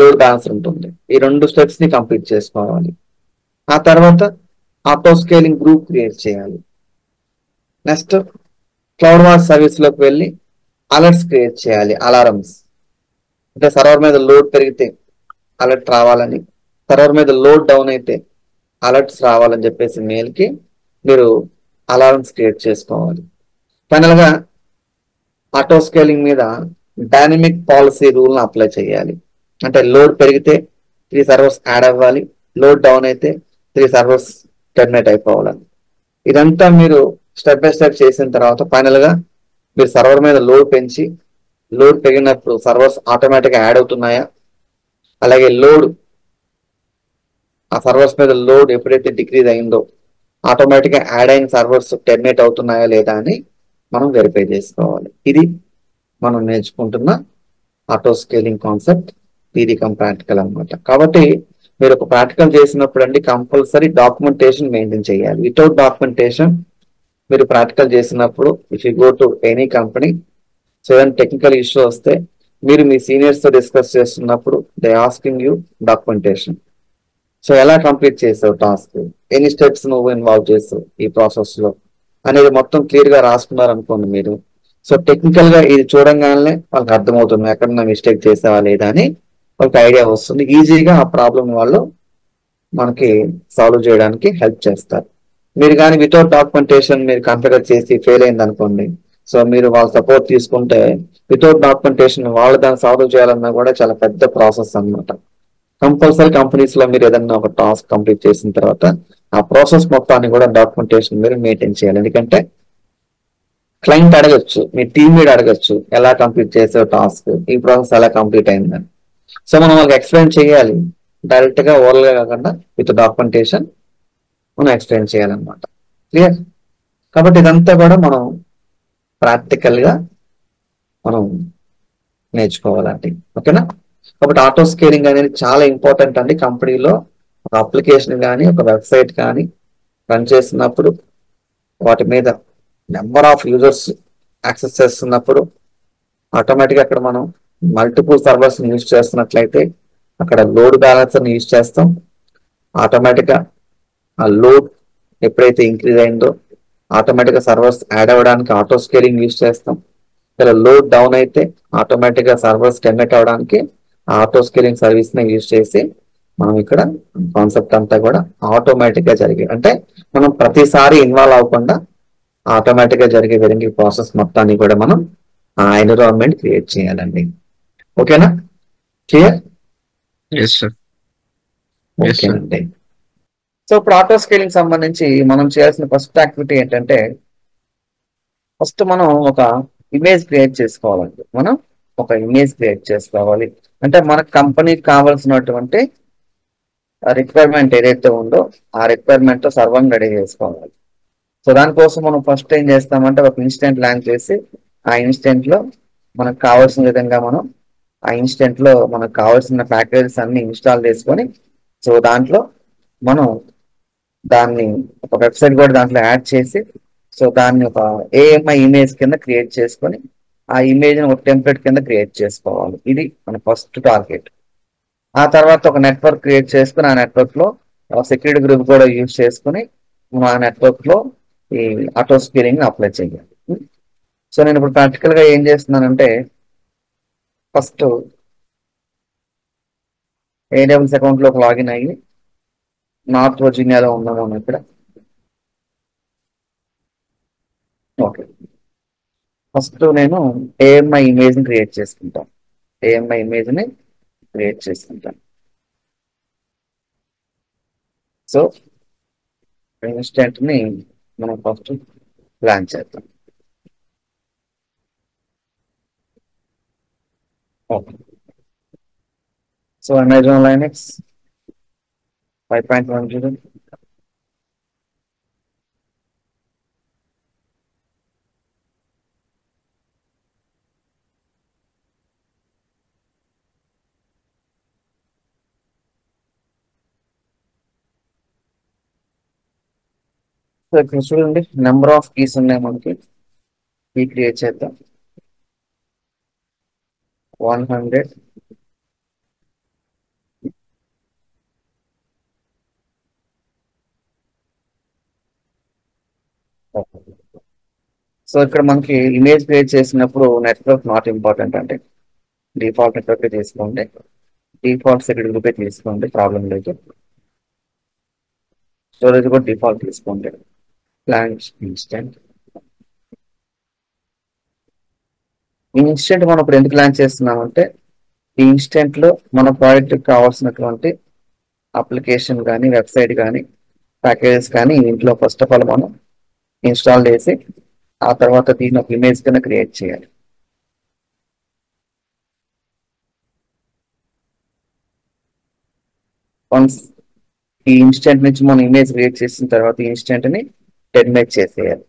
లోడ్ బ్యాలెన్సర్ ఉంటుంది. ఈ 2 స్టెప్స్ ని కంప్లీట్ చేసుకోవాలి. ఆ తర్వాత ఆటో స్కేలింగ్ గ్రూప్ క్రియేట్ చేయాలి. నెక్స్ట్ క్లౌడ్ వాచ్ సర్వీస్ లోకి వెళ్ళి అలర్ట్స్ క్రియేట్ చేయాలి. అలారమ్స్ అంటే సర్వర్ మీద లోడ్ పెరిగితే అలర్ట్ రావాలని, సర్వర్ మీద లోడ్ డౌన్ అయితే అలర్ట్స్ రావాలని చెప్పేసి మెయిల్ కి మీరు అలారమ్స్ క్రియేట్ చేసుకోవాలి. ఫైనల్ గా ఆటో స్కేలింగ్ మీద డైనమిక్ పాలసీ రూల్ ని అప్లై చేయాలి. అంటే లోడ్ పెరిగితే 3 సర్వర్స్ యాడ్ అవ్వాలి, లోడ్ డౌన్ అయితే 3 సర్వర్స్ టెర్మినేట్ అయిపోవాలని. ఇదంతా మీరు స్టెప్ బై స్టెప్ చేసిన తర్వాత ఫైనల్ గా మీరు సర్వర్ మీద లోడ్ పెంచి లోడ్ పెరిగినప్పుడు సర్వర్స్ ఆటోమేటిక్ గా యాడ్ అవుతున్నాయా, అలాగే లోడ్ ఆ సర్వర్స్ మీద లోడ్ ఎప్పుడైతే డిక్రీజ్ అయిందో ఆటోమేటిక్ గా యాడ్ అయిన సర్వర్స్ టెర్మినేట్ అవుతున్నాయా లేదా అని మనం వెరిఫై చేసుకోవాలి. ఇది మనం నేర్చుకుంటున్న auto scaling concept, theory come practical అన్నమాట. కాబట్టి మీరు ఒక ప్రాక్టికల్ చేసినప్పుడు అండి కంపల్సరీ డాక్యుమెంటేషన్ మెయింటైన్ చేయాలి. వితౌట్ డాక్యుమెంటేషన్ మీరు ప్రాక్టికల్ చేసినప్పుడు if you go to any company so ఏదైనా టెక్నికల్ ఇష్యూ వస్తే మీరు మీ సీనియర్స్ తో డిస్కస్ చేస్తున్నప్పుడు they asking you documentation. So ఎలా కంప్లీట్ చేసావు టాస్క్, ఎన్ని స్టెప్స్ నువ్వు ఇన్వాల్వ్ చేసావు ఈ ప్రాసెస్ లో అనేది మొత్తం క్లియర్ గా రాసుకున్నారు అనుకోండి మీరు. సో టెక్నికల్ గా ఇది చూడంగానే వాళ్ళకి అర్థమవుతుంది ఎక్కడన్నా మిస్టేక్ చేసావా లేదా అని వాళ్ళకి ఐడియా వస్తుంది. ఈజీగా ఆ ప్రాబ్లం వాళ్ళు మనకి సాల్వ్ చేయడానికి హెల్ప్ చేస్తారు. మీరు కానీ వితౌట్ డాక్యుమెంటేషన్ మీరు కాన్ఫిగర్ చేసి ఫెయిల్ అయింది అనుకోండి, సో మీరు వాళ్ళ సపోర్ట్ తీసుకుంటే వితౌట్ డాక్యుమెంటేషన్ వాళ్ళు దాన్ని సాల్వ్ చేయాలన్నా కూడా చాలా పెద్ద ప్రాసెస్ అన్నమాట. కంపల్సరీ కంపెనీస్ లో మీరు ఏదన్నా ఒక టాస్క్ కంప్లీట్ చేసిన తర్వాత ఆ ప్రాసెస్ మొత్తాన్ని కూడా డాక్యుమెంటేషన్ మీరు మెయింటైన్ చేయాలి. ఎందుకంటే క్లయింట్ అడగచ్చు, మీ టీమ్ లీడ్ అడగచ్చు ఎలా కంప్లీట్ చేసే టాస్క్, ఈ ప్రాసెస్ ఎలా కంప్లీట్ అయిందని. సో మనం వాళ్ళకి ఎక్స్ప్లెయిన్ చేయాలి, డైరెక్ట్ గా ఓవర్ గా కాకుండా విత్ డాక్యుమెంటేషన్ మనం ఎక్స్ప్లెయిన్ చేయాలన్నమాట. క్లియర్? కాబట్టి ఇదంతా కూడా మనం ప్రాక్టికల్ గా మనం నేర్చుకోవాలండి. ఓకేనా? కాబట్టి ఆటో స్కేలింగ్ అనేది చాలా ఇంపార్టెంట్ అండి. కంపెనీలో ఒక అప్లికేషన్ కానీ ఒక వెబ్సైట్ కానీ రన్ చేస్తున్నప్పుడు వాటి మీద నెంబర్ ఆఫ్ యూజర్స్ యాక్సెస్ చేస్తున్నప్పుడు ఆటోమేటిక్గా అక్కడ మనం మల్టిపుల్ సర్వర్స్ యూజ్ చేస్తున్నట్లయితే అక్కడ లోడ్ బ్యాలెన్సర్ని యూజ్ చేస్తాం. ఆటోమేటిక్గా ఆ లోడ్ ఎప్పుడైతే ఇంక్రీజ్ అయిందో ఆటోమేటిక్గా సర్వర్స్ యాడ్ అవ్వడానికి ఆటో స్కేలింగ్ యూజ్ చేస్తాం. ఇలా లోడ్ డౌన్ అయితే ఆటోమేటిక్గా సర్వర్స్ టెర్మినేట్ అవ్వడానికి ఆటో స్కేలింగ్ సర్వీస్ ని యూజ్ చేసి మనం ఇక్కడ కాన్సెప్ట్ అంతా కూడా ఆటోమేటిక్ గా జరిగే, అంటే మనం ప్రతిసారి ఇన్వాల్వ్ అవ్వకుండా ఆటోమేటిక్ గా జరిగే విధంగా ఈ ప్రాసెస్ మొత్తాన్ని కూడా మనం ఆ ఎన్విరాన్మెంట్ క్రియేట్ చేయాలండి. ఓకేనా? Clear? Yes sir. Yes sir. ఓకేనండి. సో ఇప్పుడు ఆటో స్కేలింగ్ సంబంధించి మనం చేయాల్సిన ఫస్ట్ యాక్టివిటీ ఏంటంటే, ఫస్ట్ మనం ఒక ఇమేజ్ క్రియేట్ చేసుకోవాలండి. మనం ఒక ఇమేజ్ క్రియేట్ చేసుకోవాలి. అంటే మన కంపెనీకి కావాల్సినటువంటి రిక్వైర్మెంట్ ఏదైతే ఉందో ఆ రిక్వైర్మెంట్ సర్వం రెడీ చేసుకోవాలి. సో దానికోసం మనం ఫస్ట్ ఏం చేస్తామంటే ఒక ఇన్స్టెంట్ లాంచ్ చేసి ఆ ఇన్స్టెంట్ లో మనకు కావాల్సిన విధంగా మనం ఆ ఇన్స్టెంట్ లో మనకు కావాల్సిన ప్యాకేజెస్ అన్ని ఇన్స్టాల్ చేసుకొని, సో దాంట్లో మనం దాన్ని ఒక వెబ్సైట్ కూడా దాంట్లో యాడ్ చేసి, సో దాన్ని ఒక ఏఎంఐ ఇమేజ్ కింద క్రియేట్ చేసుకొని ఆ ఇమేజ్ ని ఒక టెంప్లెట్ కింద క్రియేట్ చేసుకోవాలి. ఇది మన ఫస్ట్ టార్గెట్. ఆ తర్వాత ఒక నెట్వర్క్ క్రియేట్ చేసుకుని ఆ నెట్వర్క్ లో సెక్యూరిటీ గ్రూప్ కూడా యూజ్ చేసుకుని మనం ఆ నెట్వర్క్ లో ఈ ఆటో స్కేలింగ్ అప్లై చేయాలి. సో నేను ఇప్పుడు ప్రాక్టికల్ గా ఏం చేస్తున్నానంటే, ఫస్ట్ ఏడబ్ల్యూఎస్ అకౌంట్ లోకి లాగిన్ అయ్యి నార్త్ వర్జీనియాలో ఉన్నాము మనం ఇక్కడ. ఓకే, ఫస్ట్ నేను ఏఎంఐ ఇమేజ్ ని క్రియేట్ చేసుకుంటాను. ఏఎంఐ ఇమేజ్ ని క్రియేట్ చేసుకుంటాను. సో ఇన్స్టెంట్ ని మనం ఫస్ట్ ప్లాన్ చేద్దాం. Okay, so Amazon Linux 5.10. So ఇక్కడ చూడండి నెంబర్ ఆఫ్ కీస్ ఉన్నాయి మనకి. కీ క్రియేట్ చేద్దాం 100. సో ఇక్కడ మనకి ఇమేజ్ క్రియేట్ చేసినప్పుడు నెట్వర్క్ నాట్ ఇంపార్టెంట్, అంటే డిఫాల్ట్ నెట్వర్క్ తీసుకోండి, డిఫాల్ట్ సెక్యూరిటీ గ్రూపే తీసుకోండి, ప్రాబ్లం లేదు. స్టోరేజ్ కూడా డిఫాల్ట్ తీసుకోండి. Plans instant. ఈ ఇన్స్టెంట్ మనం ఇప్పుడు ఎందుకు లాంచ్ చేస్తున్నామంటే, ఈ ఇన్స్టెంట్ లో మన ప్రాజెక్ట్ కావాల్సినటువంటి అప్లికేషన్ కానీ వెబ్సైట్ కానీ ప్యాకేజెస్ కానీ ఇంట్లో ఫస్ట్ ఆఫ్ ఆల్ మనం ఇన్స్టాల్ చేసి ఆ తర్వాత దీన్ని ఒక ఇమేజ్ కింద క్రియేట్ చేయాలి. వన్స్ ఈ ఇన్స్టెంట్ నుంచి మనం ఇమేజ్ క్రియేట్ చేసిన తర్వాత ఈ ఇన్స్టెంట్ ని టెర్మినేట్ చేసేయాలి.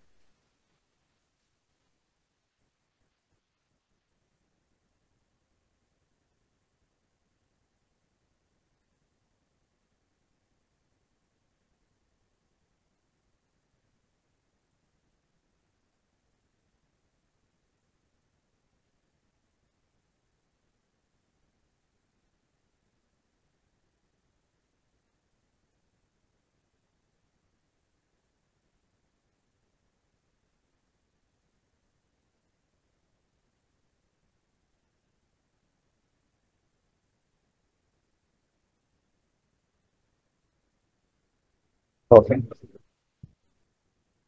ఓకే,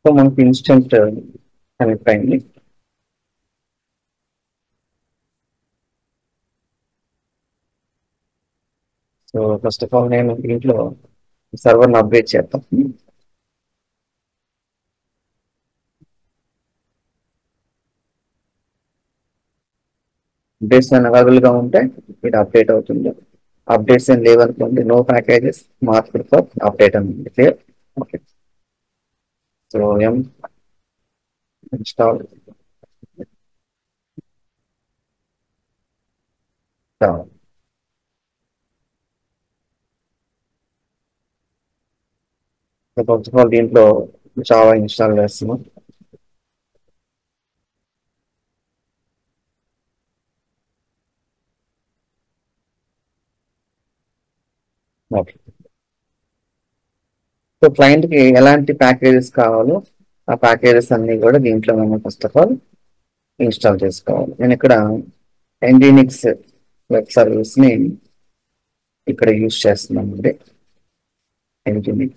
సో మనకి ఇన్స్టెంట్ కనెక్ట్ అయింది. సో ఫస్ట్ ఆఫ్ ఆల్ నేను దీంట్లో సర్వర్ని అప్డేట్ చేద్దాం. అప్డేట్స్ అవైలబుల్ గా ఉంటే ఇది అప్డేట్ అవుతుంది. అప్డేట్స్ ఏం లేవనుకోండి, no packages market for update అని ఉంది. క్లియర్? ఓకే, సో ఎం ఇన్స్టాల్ ఫస్ట్ ఆఫ్ ఆల్ దీంట్లో జావా ఇన్స్టాల్ చేస్తున్నాం. ఓకే, సో క్లయింట్ కి ఎలాంటి ప్యాకేజెస్ కావాలో ఆ ప్యాకేజెస్ అన్ని కూడా దీంట్లో మనం ఫస్ట్ ఆఫ్ ఆల్ ఇన్స్టాల్ చేసుకోవాలి. నేను ఇక్కడ ఎన్జినిక్స్ వెబ్ సర్వీస్ ని ఇక్కడ యూజ్ చేస్తున్నామండి Nginx.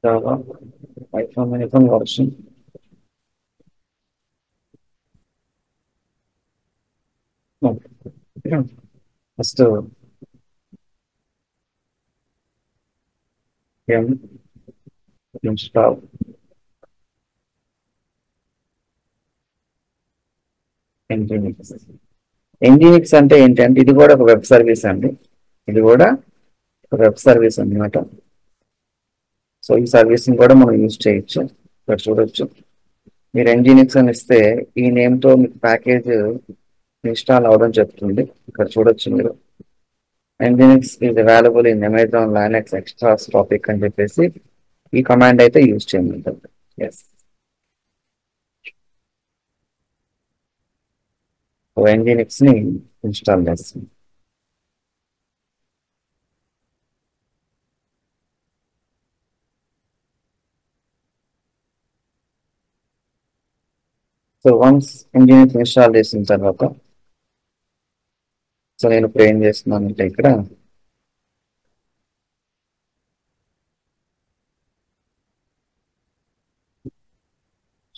Java Python version. No. First yum install Nginx. Nginx అంటే ఏంటంటే ఇది కూడా ఒక వెబ్ సర్వీస్ అండి. ఇది కూడా ఒక వెబ్ సర్వీస్ అన్నమాట. సో ఈ సర్వీస్ ని కూడా మనం యూజ్ చేయొచ్చు. ఇక్కడ చూడొచ్చు. మీరు Nginx అని ఇస్తే ఈ నేమ్ తో మీకు ప్యాకేజ్ ఇన్స్టాల్ అవడం చెప్తుంది. ఇక్కడ చూడొచ్చు మీరు. Nginx is available in Amazon Linux extras topic అని చెప్పేసి ఈ కమాండ్ అయితే యూజ్ చేయమంటుంది. ఎస్. Nginx ని ఇన్స్టాల్ చేస్తాం. సో వన్స్ Nginx ఇన్స్టాల్ చేసిన తర్వాత సో నేను ఇప్పుడు ఏం చేస్తున్నానంటే ఇక్కడ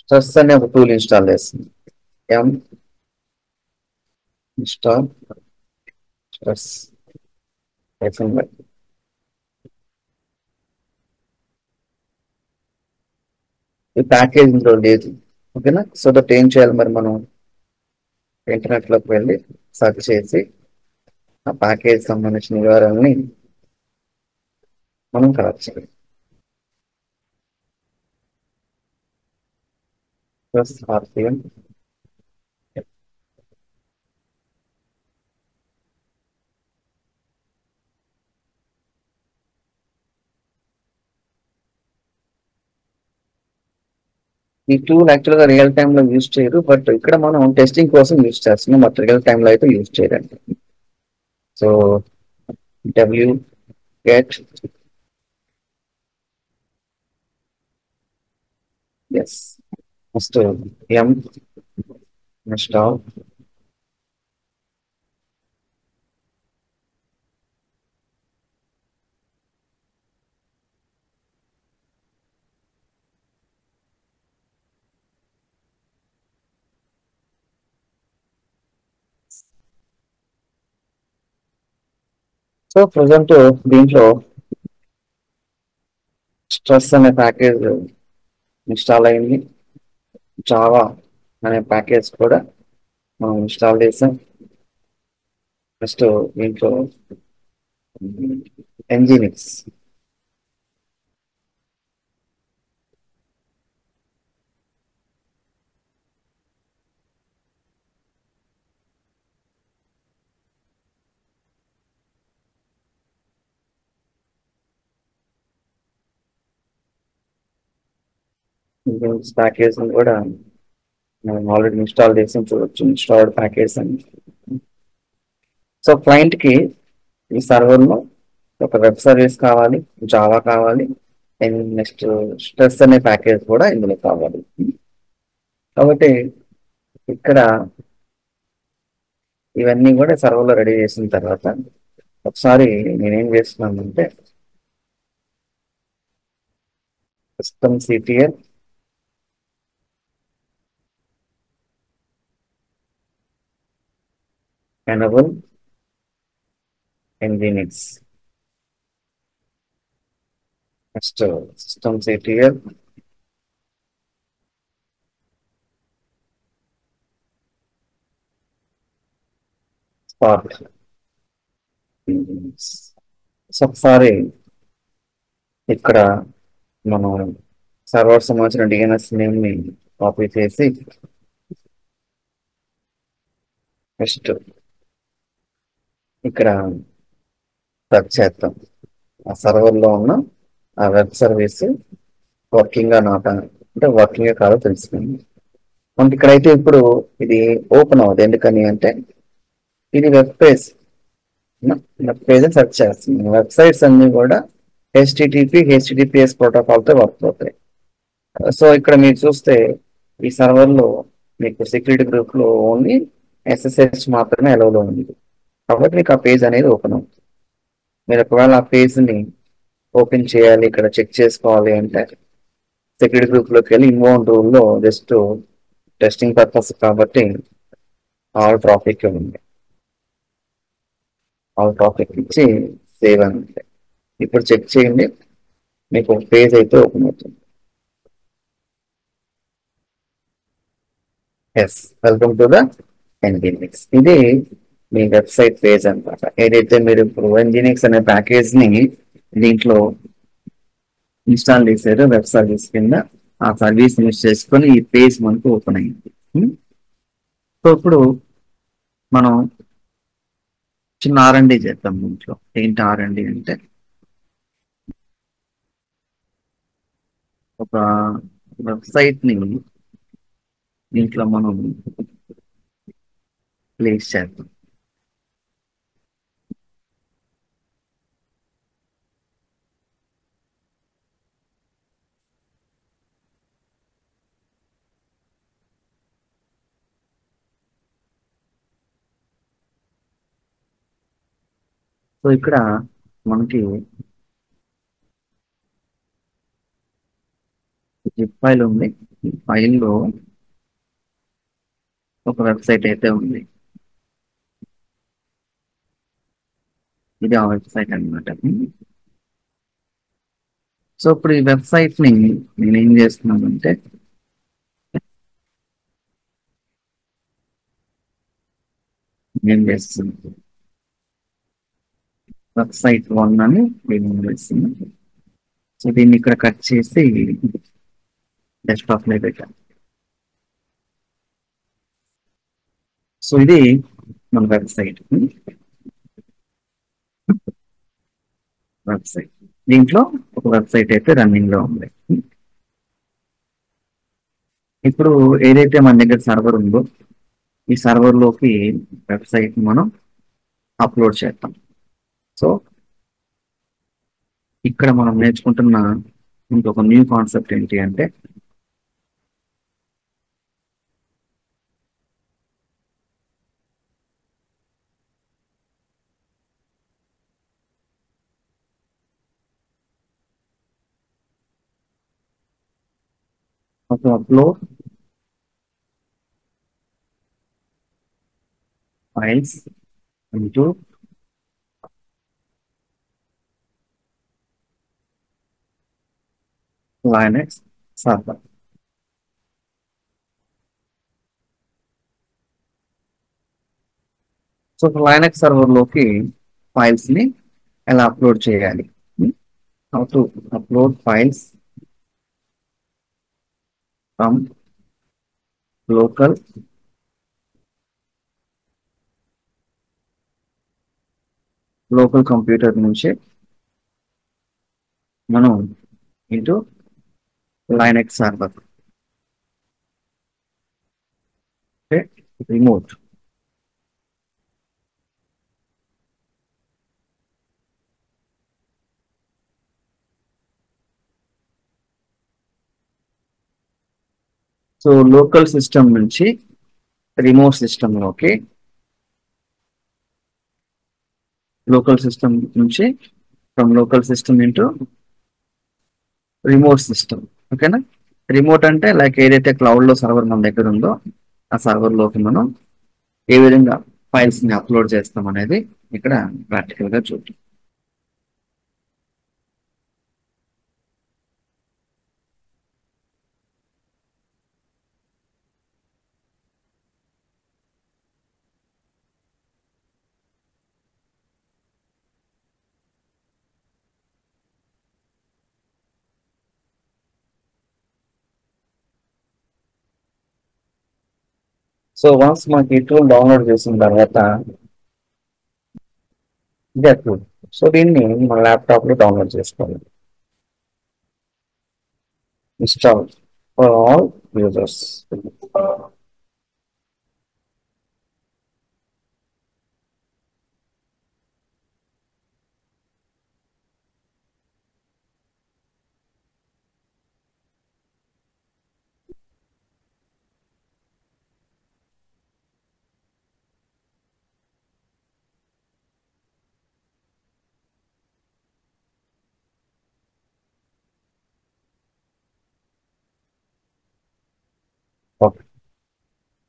స్ట్రెస్ అనే ఒక టూల్ ఇన్స్టాల్ చేస్తుంది. m install stress -y. ఈ ప్యాకేజ్ ఇందులో లేదు. ఓకేనా. సో దట్ ఏం చేయాలి మరి మనం ఇంటర్నెట్ లోకి వెళ్ళి సెర్చ్ చేసి ఆ ప్యాకేజ్ సంబంధించిన వివరాలని మనం కలెక్ట్ చేయాలి. ప్లస్ RPM ఈ టూల్ యాక్చువల్గా రియల్ టైమ్ లో యూజ్ చేయరు, బట్ ఇక్కడ మనం టెస్టింగ్ కోసం యూజ్ చేస్తున్నాం, బట్ రియల్ టైమ్ లో అయితే యూజ్ చేయరండి. So wget S first m install so present దీంట్లో స్ట్రెస్ అనే ప్యాకేజ్ ఇన్స్టాల్ అయింది. జావా అనే ప్యాకేజ్ కూడా మనం ఇన్స్టాల్ చేసాం. నెక్స్ట్ దీంట్లో Nginx ప్యాకేజ్ కూడా మనం ఆల్రెడీ ఇన్స్టాల్ చేసాం. చూడొచ్చు ఇన్స్టాల్డ్ ప్యాకేజ్ అని. సో క్లయింట్ కి ఈ సర్వర్ లో ఒక వెబ్ సర్వీస్ కావాలి, జావా కావాలి, అండ్ నెక్స్ట్ స్ట్రెస్ అనే ప్యాకేజ్ కూడా ఇందులో కావాలి. కాబట్టి ఇక్కడ ఇవన్నీ కూడా సర్వర్ లో రెడీ చేసిన తర్వాత ఒకసారి నేనేం చేస్తున్నానంటే systemctl enable Nginx. Next systemctl start Nginx. So ఒకసారి ఇక్కడ మనం సర్వర్ సంబంధించిన DNS నేమ్ ని కాపీ చేసి నెక్స్ట్ ఇక్కడ సెర్చ్ చేద్దాం. ఆ సర్వర్ లో ఉన్న ఆ వెబ్ సర్వీస్ వర్కింగ్ గా నాట్ అంటే వర్కింగ్ కాదో తెలుసుకుంది. మనకి ఇక్కడైతే ఇప్పుడు ఇది ఓపెన్ అవ్వదు. ఎందుకని అంటే ఇది వెబ్ పేజ్ అని సెర్చ్ చేస్తుంది. వెబ్సైట్స్ అన్ని కూడా HTTPS ప్రోటోకాల్ తో వర్క్ అవుతాయి. సో ఇక్కడ మీరు చూస్తే ఈ సర్వర్లో మీకు సెక్యూరిటీ గ్రూప్లో ఓన్లీ ఎస్ఎస్హెచ్ మాత్రమే అలౌలో ఉంది. కాబట్టి మీకు ఆ పేజ్ అనేది ఓపెన్ అవుతుంది. మీరు ఒకవేళ ఆ పేజ్ని ఓపెన్ చేయాలి, ఇక్కడ చెక్ చేసుకోవాలి అంటే సెక్యూరిటీ గ్రూప్లోకి వెళ్ళి ఇన్బౌండ్ రూల్లో జస్ట్ టెస్టింగ్ పర్పస్ కాబట్టి ఆల్ ట్రాఫిక్ ఉంది. ఆల్ ట్రాఫిక్ ఇచ్చి సేవ్ అని ఉంది. ఇప్పుడు చెక్ చేయండి, మీకు పేజ్ అయితే ఓపెన్ అవుతుంది. Yes, welcome to the nginx. ఇది మీ వెబ్సైట్ పేజ్ అనమాట. ఏదైతే మీరు ఇప్పుడు ఎన్జినిక్స్ అనే ప్యాకేజ్ ని దీంట్లో ఇన్స్టాల్ చేశారో వెబ్ సర్వీస్ కింద, ఆ సర్వీస్ యూస్ చేసుకొని ఈ పేజ్ మనకు ఓపెన్ అయింది. సో ఇప్పుడు మనం చిన్న R&D చేద్దాం దీంట్లో. ఏంటి R&D అంటే ఒక వెబ్సైట్ ని దీంట్లో మనం ప్లేస్ చేద్దాం. సో ఇక్కడ మనకి జిప్ ఫైల్ ఉంది. ఈ ఫైల్లో ఒక వెబ్సైట్ అయితే ఉంది. ఇది ఆ వెబ్సైట్ అనమాట. సో ఇప్పుడు ఈ వెబ్సైట్ ని నేను ఏం చేస్తున్నానంటే నేను చేస్తున్నాను వెబ్సైట్ 1 అని నేను చేస్తున్నాను. సో దీన్ని ఇక్కడ కట్ చేసి డెస్క్టాప్ లో పెట్టాను. సో ఇది మన వెబ్సైట్ దీంట్లో ఒక వెబ్సైట్ అయితే రన్నింగ్ లో ఉంది. ఇప్పుడు ఏదైతే మన దగ్గర సర్వర్ ఉందో ఈ సర్వర్ లోకి వెబ్సైట్ మనం అప్లోడ్ చేద్దాం. సో ఇక్కడ మనం నేర్చుకుంటున్న ఇంకొక న్యూ కాన్సెప్ట్ ఏంటి అంటే ఒక upload files into Linux server. So Linux server లోకి ఫైల్స్ ని ఎలా అప్లోడ్ చేయాలి, how to upload files from local computer నుంచి మనం into Linux server remote. So local system నుంచి రిమోట్ సిస్టమ్ లోకి, లోకల్ సిస్టమ్ నుంచి from local system into remote system. ఓకేనా? రిమోట్ అంటే లైక్ ఏదైతే క్లౌడ్ లో సర్వర్ మన దగ్గర ఉందో ఆ సర్వర్ లోకి మనం ఏ విధంగా ఫైల్స్ ని అప్లోడ్ చేస్తాం అనేది ఇక్కడ ప్రాక్టికల్ గా చూద్దాం. సో వన్స్ మనకి ఈ టూల్ డౌన్లోడ్ చేసిన తర్వాత ఇదే టూల్. సో దీన్ని మన ల్యాప్టాప్ లో డౌన్లోడ్ చేసుకోవాలి. Install for all users.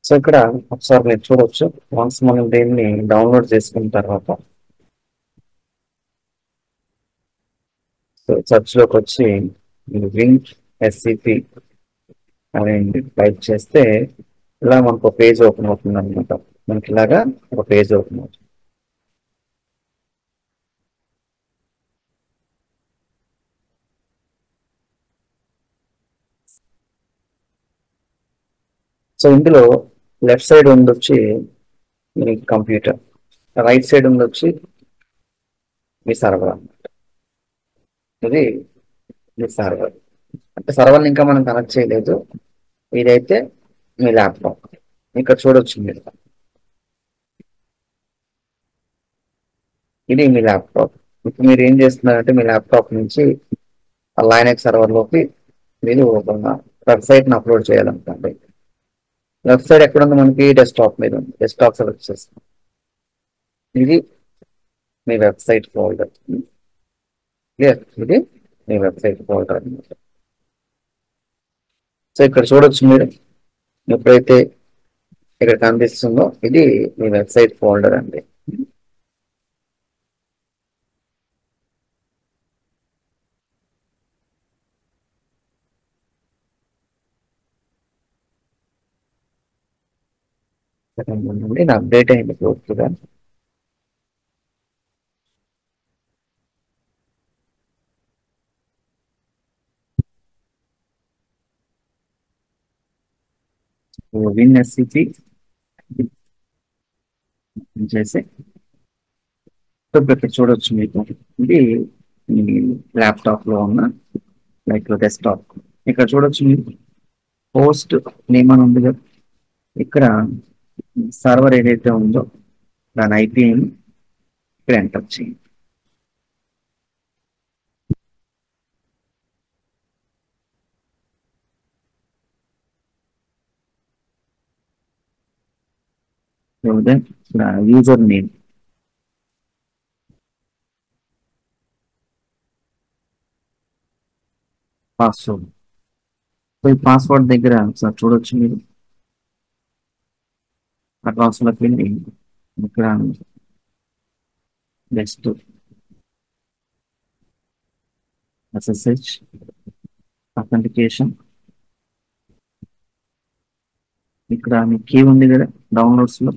So ఇక్కడ ఒకసారి మీరు చూడొచ్చు. వన్స్ మనం దీన్ని డౌన్లోడ్ చేసుకున్న తర్వాత సెర్చ్ లోకి వచ్చి వింగ్ ఎస్సిపి అని టైప్ చేస్తే ఇలా మనకు ఒక పేజ్ ఓపెన్ అవుతుంది అనమాట. మనకి ఇలాగా ఒక పేజ్ ఓపెన్ అవుతుంది. సో ఇందులో లెఫ్ట్ సైడ్ ఉండొచ్చి మీ కంప్యూటర్, రైట్ సైడ్ ఉండొచ్చి మీ సర్వర్ అన్నమాట. ఇది మీ సర్వర్ అంటే సర్వర్ని ఇంకా మనం కనెక్ట్ చేయలేదు. ఇదైతే మీ ల్యాప్టాప్. ఇక్కడ చూడొచ్చు మీరు, ఇది మీ ల్యాప్టాప్. ఇప్పుడు మీరు ఏం చేస్తున్నారంటే మీ ల్యాప్టాప్ నుంచి లైనక్స్ సర్వర్లోకి మీరు ఒక వెబ్సైట్ని అప్లోడ్ చేయాలనుకోండి. వెబ్సైట్ ఎక్కడ ఉంది? మనకి డెస్క్టాప్ మీద ఉంది. డెస్క్టాప్ సెలెక్ట్ చేస్తాం. ఇది మీ వెబ్సైట్ ఫోల్డర్. క్లియర్? ఇది మీ వెబ్సైట్ ఫోల్డర్ అనమాట. సో ఇక్కడ చూడొచ్చు మీరు, ఎప్పుడైతే ఇక్కడ కనిపిస్తుందో ఇది మీ వెబ్సైట్ ఫోల్డర్ అండి. ఇది అప్డేట్ అయింది పూర్తిగా. విన్ ఎస్సిపి చేసి ఇక్కడ చూడొచ్చు మీకు, ఇది మీ ల్యాప్టాప్ లో ఉన్న లైక్ డెస్క్టాప్. ఇక్కడ చూడొచ్చు మీరు పోస్ట్ నేమ్ అని ఉంది కదా. ఇక్కడ సర్వర్ ఏదైతే ఉందో దాని ఐపీని ఇక్కడ ఎంటర్ చేయండి. User name, password. సో ఈ పాస్వర్డ్ దగ్గర ఒకసారి చూడొచ్చు మీరు, అడ్వాన్స్లోకి వెళ్ళి ఇక్కడ నెక్స్ట్ ఎస్ఎస్హెచ్ అథెంటికేషన్. ఇక్కడ మీ కీ ఉంది కదా డౌన్లోడ్స్ లో.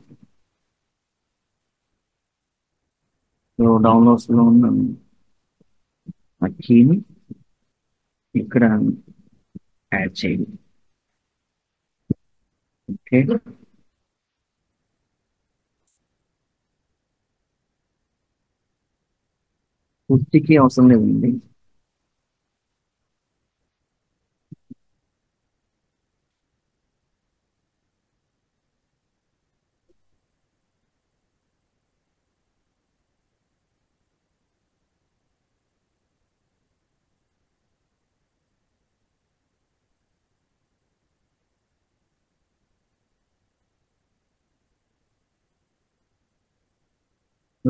సో డౌన్లోడ్స్ లో ఉన్న ఆ కీని ఇక్కడ యాడ్ చేయండి. ఓకే, పూర్తికి అవసరం లేదండి.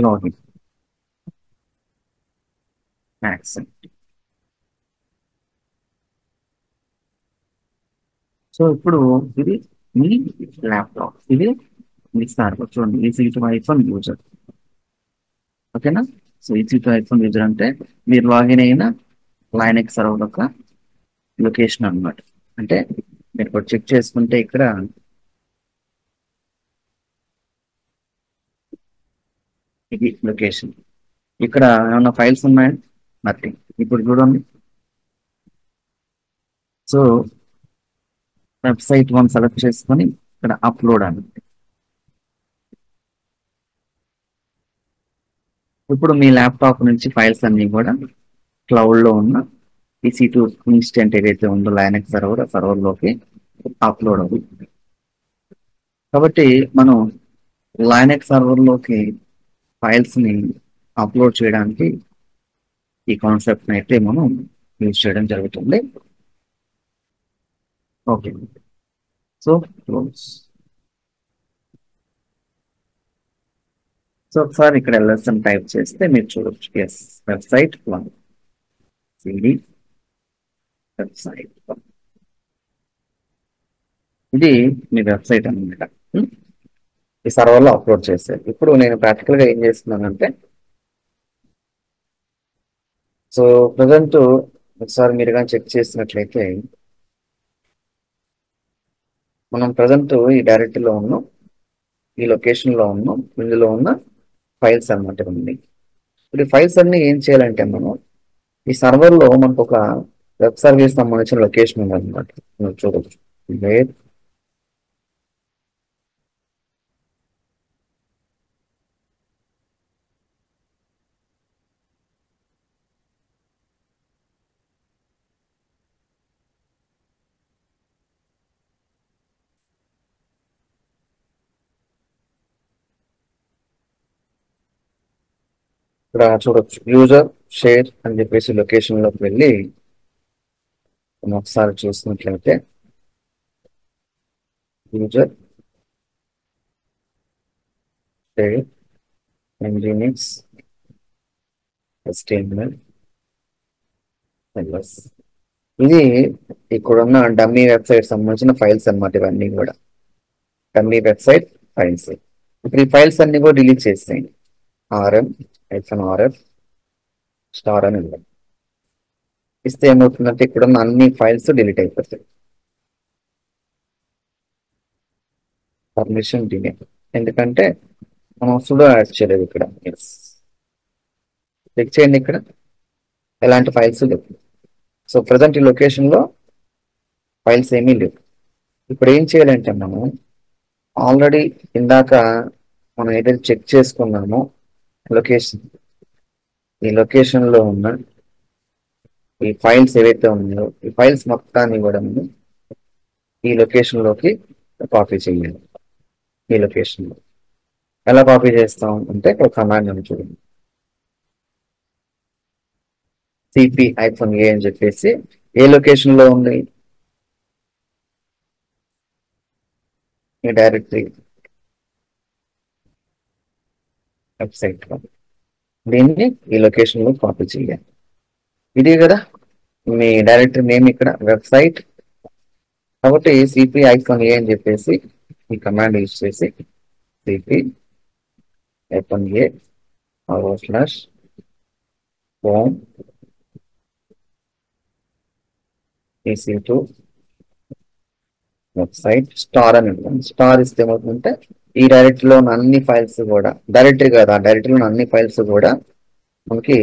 Login accept. సో ఇప్పుడు ఇది మీ ల్యాప్టాప్, ఇది మీ సర్వర్. చూడండి EC2 యూజర్. ఓకేనా? సో EC2 యూజర్ అంటే మీరు లాగిన్ అయిన లైనక్స్ సర్వర్ యొక్క లొకేషన్ అన్నమాట. అంటే మీరు ఇప్పుడు చెక్ చేసుకుంటే ఇక్కడ ఇది లొకేషన్. ఇక్కడ ఏమైనా ఫైల్స్ ఉన్నాయా? నథింగ్. ఇప్పుడు చూడండి. సో వెబ్సైట్ 1 సెలెక్ట్ చేసుకొని ఇక్కడ అప్లోడ్ అని. ఇప్పుడు మీ ల్యాప్టాప్ నుంచి ఫైల్స్ అన్ని కూడా క్లౌడ్ లో ఉన్న EC2 ఇన్స్టెంట్ ఏదైతే ఉందో లైనక్స్ సర్వర్, ఆ సర్వర్ లోకి అప్లోడ్ అవుతుంది. కాబట్టి మనం లైనక్స్ సర్వర్ లోకి ఫైల్స్ ని అప్లోడ్ చేయడానికి ఈ కాన్సెప్ట్ అయితే మనం యూజ్ చేయడం జరుగుతుంది. Okay, so close. సో ఒకసారి ఇక్కడ LSN టైప్ చేస్తే మీరు చూడొచ్చు. Yes, website 1 CD website 1. ఇది మీ వెబ్సైట్ అన్నమాట. ఈ సర్వర్లో అప్లోడ్ చేశారు. ఇప్పుడు నేను ప్రాక్టికల్గా ఏం చేస్తున్నానంటే, సో ప్రజెంట్ ఒకసారి మీరు కానీ చెక్ చేసినట్లయితే మనం ప్రజెంట్ ఈ డైరెక్టరీలో ఉన్నాం, ఈ లొకేషన్లో ఉన్నాం, ఇందులో ఉన్న ఫైల్స్ అన్నమాట ఇవన్నీ. ఇప్పుడు ఈ ఫైల్స్ అన్ని ఏం చేయాలంటే మనం ఈ సర్వర్లో మనకు ఒక వెబ్ సర్వీస్ సంబంధించిన లొకేషన్ ఉందన్నమాట. మీరు చూడవచ్చు. ఇక్కడ చూడొచ్చు యూజర్ షేర్ అని చెప్పేసి లొకేషన్ లోకి వెళ్ళి మనం ఒకసారి చూసినట్లయితే యూజర్ షేర్ నginx HTML LS ఇది ఇక్కడున్న డమ్మీ వెబ్సైట్ సంబంధించిన ఫైల్స్ అన్నమాట. ఇవన్నీ కూడా డమ్మీ వెబ్సైట్ ఫైల్స్. ఇప్పుడు ఈ ఫైల్స్ అన్ని కూడా డిలీట్ చేసేయండి. rm-rf స్టార్ అని ఇవ్వండి. ఇస్తే ఏమవుతుందంటే ఇక్కడున్న అన్ని ఫైల్స్ డిలీట్ అయిపోతాయి. పర్మిషన్ డిలే, ఎందుకంటే మనం సుడో యాడ్ చేయలేదు ఇక్కడ. చెక్ చేయండి, ఇక్కడ ఎలాంటి ఫైల్స్ లేవు. సో ప్రజెంట్ ఈ లొకేషన్లో ఫైల్స్ ఏమీ లేవు. ఇప్పుడు ఏం చేయాలంటే మనం ఆల్రెడీ ఇందాక మనం ఏదైతే చెక్ చేసుకున్నామో లొకేషన్, ఈ లొకేషన్లో ఉన్న ఈ ఫైల్స్ ఏవైతే ఉన్నాయో ఈ ఫైల్స్ మొత్తాన్ని కూడా మనం ఈ లొకేషన్లోకి కాపీ చేయాలి. ఈ లొకేషన్లో ఎలా కాపీ చేస్తాం అంటే ఒక కమాండ్ అని చూడండి, cp-a అని చెప్పేసి ఏ లొకేషన్లో ఉంది ఈ డైరెక్టరీ వెబ్సైట్ లో, దీన్ని ఈ లొకేషన్లో కాపీ చేయాలి. ఇది కదా మీ డైరెక్టరీ నేమ్ ఇక్కడ వెబ్సైట్. కాబట్టి cp-a అని చెప్పేసి ఈ కమాండ్ యూజ్ చేసి cp-a/home EC2 వెబ్సైట్ స్టార్ అని ఉంటుంది. స్టార్ ఇస్తే ఏమవుతుందంటే ఈ డైరెక్టరీలో ఉన్న అన్ని ఫైల్స్ కూడా, డైరెక్టరీ కదా డైరెక్టరీలో ఉన్న అన్ని ఫైల్స్ కూడా మనకి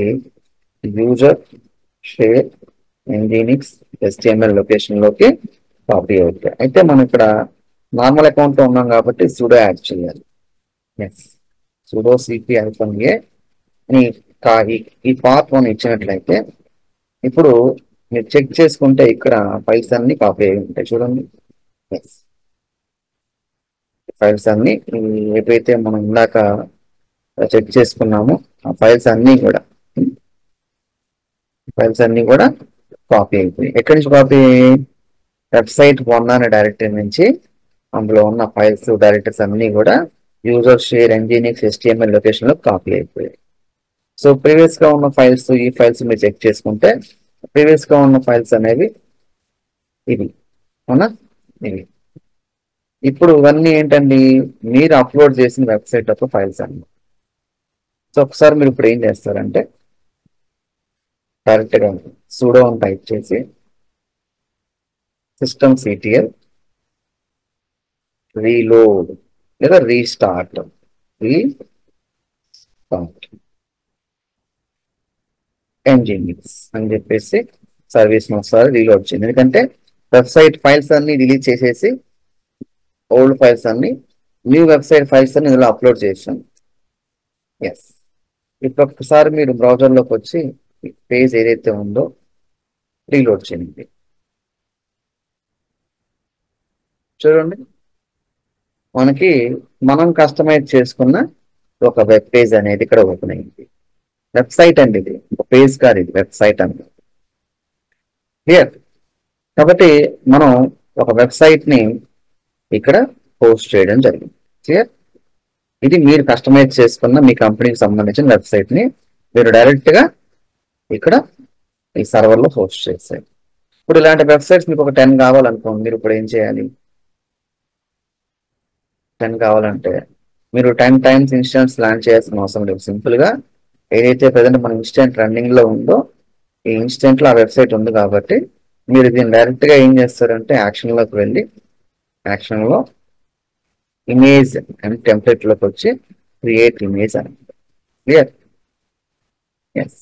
యూజర్ షేర్ nginx HTML లొకేషన్లోకి కాపీ అవుతాయి. అయితే మనం ఇక్కడ నార్మల్ అకౌంట్లో ఉన్నాం కాబట్టి సుడో యాడ్ చేయాలి. సుడో cp-a అని ఈ పార్ట్ 1 ఇచ్చినట్లయితే ఇప్పుడు మీరు చెక్ చేసుకుంటే ఇక్కడ ఫైల్స్ అన్ని కాపీ అయి ఉంటాయి. చూడండి, ఫైల్స్ అన్ని ఏవైతే మనం ఇందాక చెక్ చేసుకున్నామో ఆ ఫైల్స్ అన్ని కూడా కాపీ అయిపోయి. ఎక్కడి నుంచి కాపీ అయ్యాయి? వెబ్సైట్ 1 అనే డైరెక్టరీ నుంచి అందులో ఉన్న ఫైల్స్ డైరెక్టరీస్ అన్ని కూడా యూజర్ షేర్ nginx HTML లొకేషన్లో కాపీ అయిపోయాయి. సో ప్రీవియస్ గా ఉన్న ఫైల్స్, ఈ ఫైల్స్ మీరు చెక్ చేసుకుంటే ప్రీవియస్ గా ఉన్న ఫైల్స్ అనేవి ఇవి, అవునా? ఇవి ఇప్పుడు ఇవన్నీ ఏంటండి, మీరు అప్లోడ్ చేసిన వెబ్సైట్ యొక్క ఫైల్స్ అన్ని. సో ఒకసారి మీరు ఇప్పుడు ఏం చేస్తారంటే డైరెక్ట్గా sudo అని టైప్ చేసి systemctl రీలోడ్ లేదా రీస్టార్ట్ nginx అని చెప్పేసి సర్వీస్ ఒకసారి రీలోడ్ చేయండి. ఎందుకంటే వెబ్సైట్ ఫైల్స్ అన్ని డిలీట్ చేసేసి ఓల్డ్ ఫైల్స్ అన్ని, న్యూ వెబ్సైట్ ఫైల్స్ అన్ని ఇందులో అప్లోడ్ చేసాం. ఇప్పుడు ఒకసారి మీరు బ్రౌజర్లోకి వచ్చి పేజ్ ఏదైతే ఉందో రీలోడ్ చేయండి. చూడండి, మనకి మనం కస్టమైజ్ చేసుకున్న ఒక వెబ్ పేజ్ అనేది ఇక్కడ ఓపెన్ అయింది. వెబ్సైట్ అండి, ఇది ఒక పేజ్ కాదు, ఇది వెబ్సైట్ అండి. క్లియర్? కాబట్టి మనం ఒక వెబ్సైట్ ని ఇక్కడ పోస్ట్ చేయడం జరిగింది. క్లియర్? ఇది మీరు కస్టమైజ్ చేసుకున్న మీ కంపెనీకి సంబంధించిన వెబ్సైట్ ని మీరు డైరెక్ట్ గా ఇక్కడ ఈ సర్వర్ లో పోస్ట్ చేస్తారు. ఇప్పుడు ఇలాంటి వెబ్సైట్స్ మీకు ఒక 10 కావాలనుకోండి, మీరు ఇప్పుడు ఏం చేయాలి? 10 కావాలంటే మీరు 10 టైమ్స్ ఇన్స్టెంట్స్ లాంచ్ చేయాల్సిన అవసరం లేదు. సింపుల్ గా ఏదైతే ప్రజెంట్ మన ఇన్స్టెంట్ రన్నింగ్ లో ఉందో ఈ ఇన్స్టెంట్ లో ఆ వెబ్సైట్ ఉంది కాబట్టి మీరు దీన్ని డైరెక్ట్ గా ఏం చేస్తారంటే యాక్షన్ లోకి వెళ్ళి యాక్షన్ లో ఇమేజ్ అండ్ టెంప్లెట్ లోకి వచ్చి క్రియేట్ ఇమేజ్ అని clear. Yes.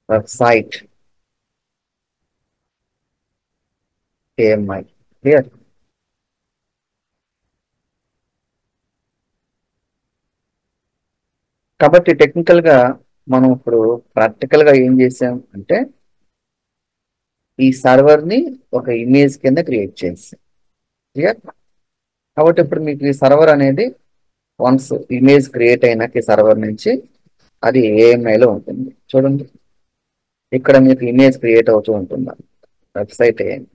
Website AMI clear. కాబట్టి టెక్నికల్ గా మనం ఇప్పుడు ప్రాక్టికల్ గా ఏం చేసాం అంటే ఈ సర్వర్ ని ఒక ఇమేజ్ కింద క్రియేట్ చేసాం. క్లియర్. కాబట్టి ఇప్పుడు మీకు ఈ సర్వర్ అనేది వన్స్ ఇమేజ్ క్రియేట్ అయినాక ఈ సర్వర్ నుంచి అది ఏఎంఐ లో ఉంటుంది. చూడండి ఇక్కడ మీకు ఇమేజ్ క్రియేట్ అవుతూ ఉంటుంది వెబ్సైట్ ఏఎంఐ.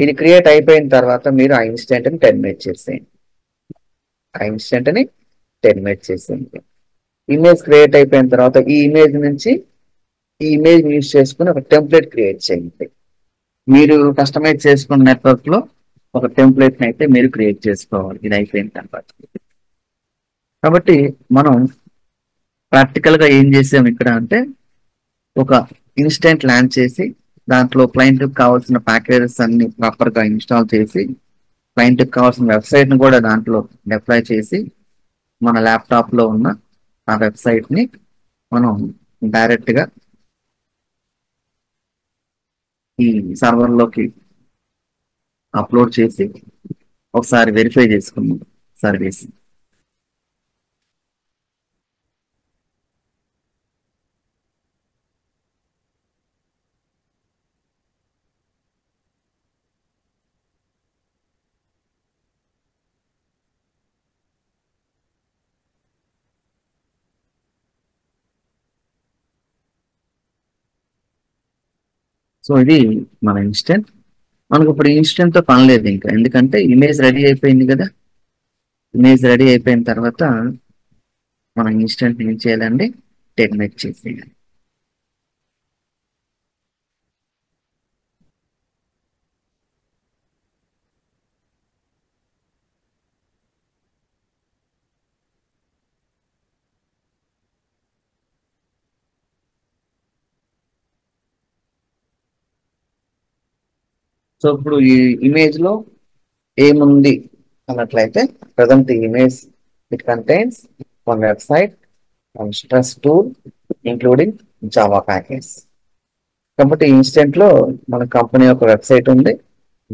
ఇది క్రియేట్ అయిపోయిన తర్వాత మీరు ఆ ఇన్స్టెంట్ ని టెర్మినేట్ చేసేయండి. ఆ ఇన్స్టెంట్ ని టెర్మినేట్ చేసేయండి. ఇమేజ్ క్రియేట్ అయిపోయిన తర్వాత ఈ ఇమేజ్ నుంచి ఈ ఇమేజ్ యూజ్ చేసుకుని ఒక టెంప్లెట్ క్రియేట్ చేయండి. మీరు కస్టమైజ్ చేసుకున్న నెట్వర్క్ లో ఒక టెంప్లెట్ ని అయితే మీరు క్రియేట్ చేసుకోవాలి ఇది అయిపోయిన తర్వాత. కాబట్టి మనం ప్రాక్టికల్ గా ఏం చేసాం ఇక్కడ అంటే ఒక ఇన్స్టెంట్ లాంచ్ చేసి దాంట్లో క్లయింట్ కావాల్సిన ప్యాకేజెస్ అన్ని ప్రాపర్ గా ఇన్స్టాల్ చేసి క్లయింట్ కావాల్సిన వెబ్సైట్ ని కూడా దాంట్లో డిప్లాయ్ చేసి మన ల్యాప్టాప్ లో ఉన్న ఆ వెబ్సైట్ ని మనం డైరెక్ట్ గా ఈ సర్వర్ లోకి అప్లోడ్ చేసి ఒకసారి వెరిఫై చేసుకున్నాం సర్వీస్. సో ఇది మన ఇన్స్టెంట్. మనకు ఇప్పుడు ఇన్స్టెంట్ తో పని లేదు ఇంకా, ఎందుకంటే ఇమేజ్ రెడీ అయిపోయింది కదా. ఇమేజ్ రెడీ అయిపోయిన తర్వాత మనం ఇన్స్టెంట్ ఏం చేయాలండి, టెర్మినేట్ చేసేయాలి. సో ఇప్పుడు ఈ ఇమేజ్ లో ఏముంది అన్నట్లయితే present image it contains one website, one stress tool including Java package. కాబట్టి ఇన్స్టెంట్ లో మన కంపెనీ యొక్క వెబ్సైట్ ఉంది,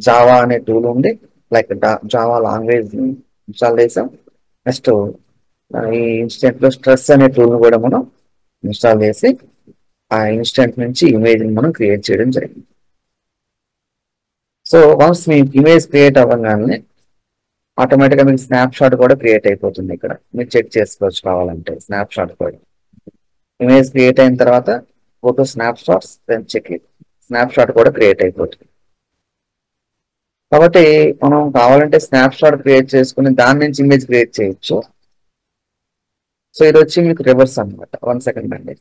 జావా అనే టూల్ ఉంది, లైక్ జావా లాంగ్వేజ్ ఇన్స్టాల్ చేసాం. నెక్స్ట్ ఈ ఇన్స్టెంట్ లో స్ట్రెస్ అనే టూల్ కూడా మనం ఇన్స్టాల్ చేసి ఆ ఇన్స్టెంట్ నుంచి ఇమేజ్ మనం క్రియేట్ చేయడం జరిగింది. సో వన్స్ మీ ఇమేజ్ క్రియేట్ అవ్వగానే ఆటోమేటిక్గా మీకు స్నాప్ షాట్ కూడా క్రియేట్ అయిపోతుంది. ఇక్కడ మీరు చెక్ చేసుకోవచ్చు కావాలంటే స్నాప్ షాట్ కూడా. ఇమేజ్ క్రియేట్ అయిన తర్వాత photo snapshots then check it, snapshot కూడా క్రియేట్ అయిపోతుంది. కాబట్టి మనం కావాలంటే స్నాప్ షాట్ క్రియేట్ చేసుకుని దాని నుంచి ఇమేజ్ క్రియేట్ చేయొచ్చు. సో ఇది వచ్చి మీకు రివర్స్ అనమాట. 1 సెకండ్ అండి.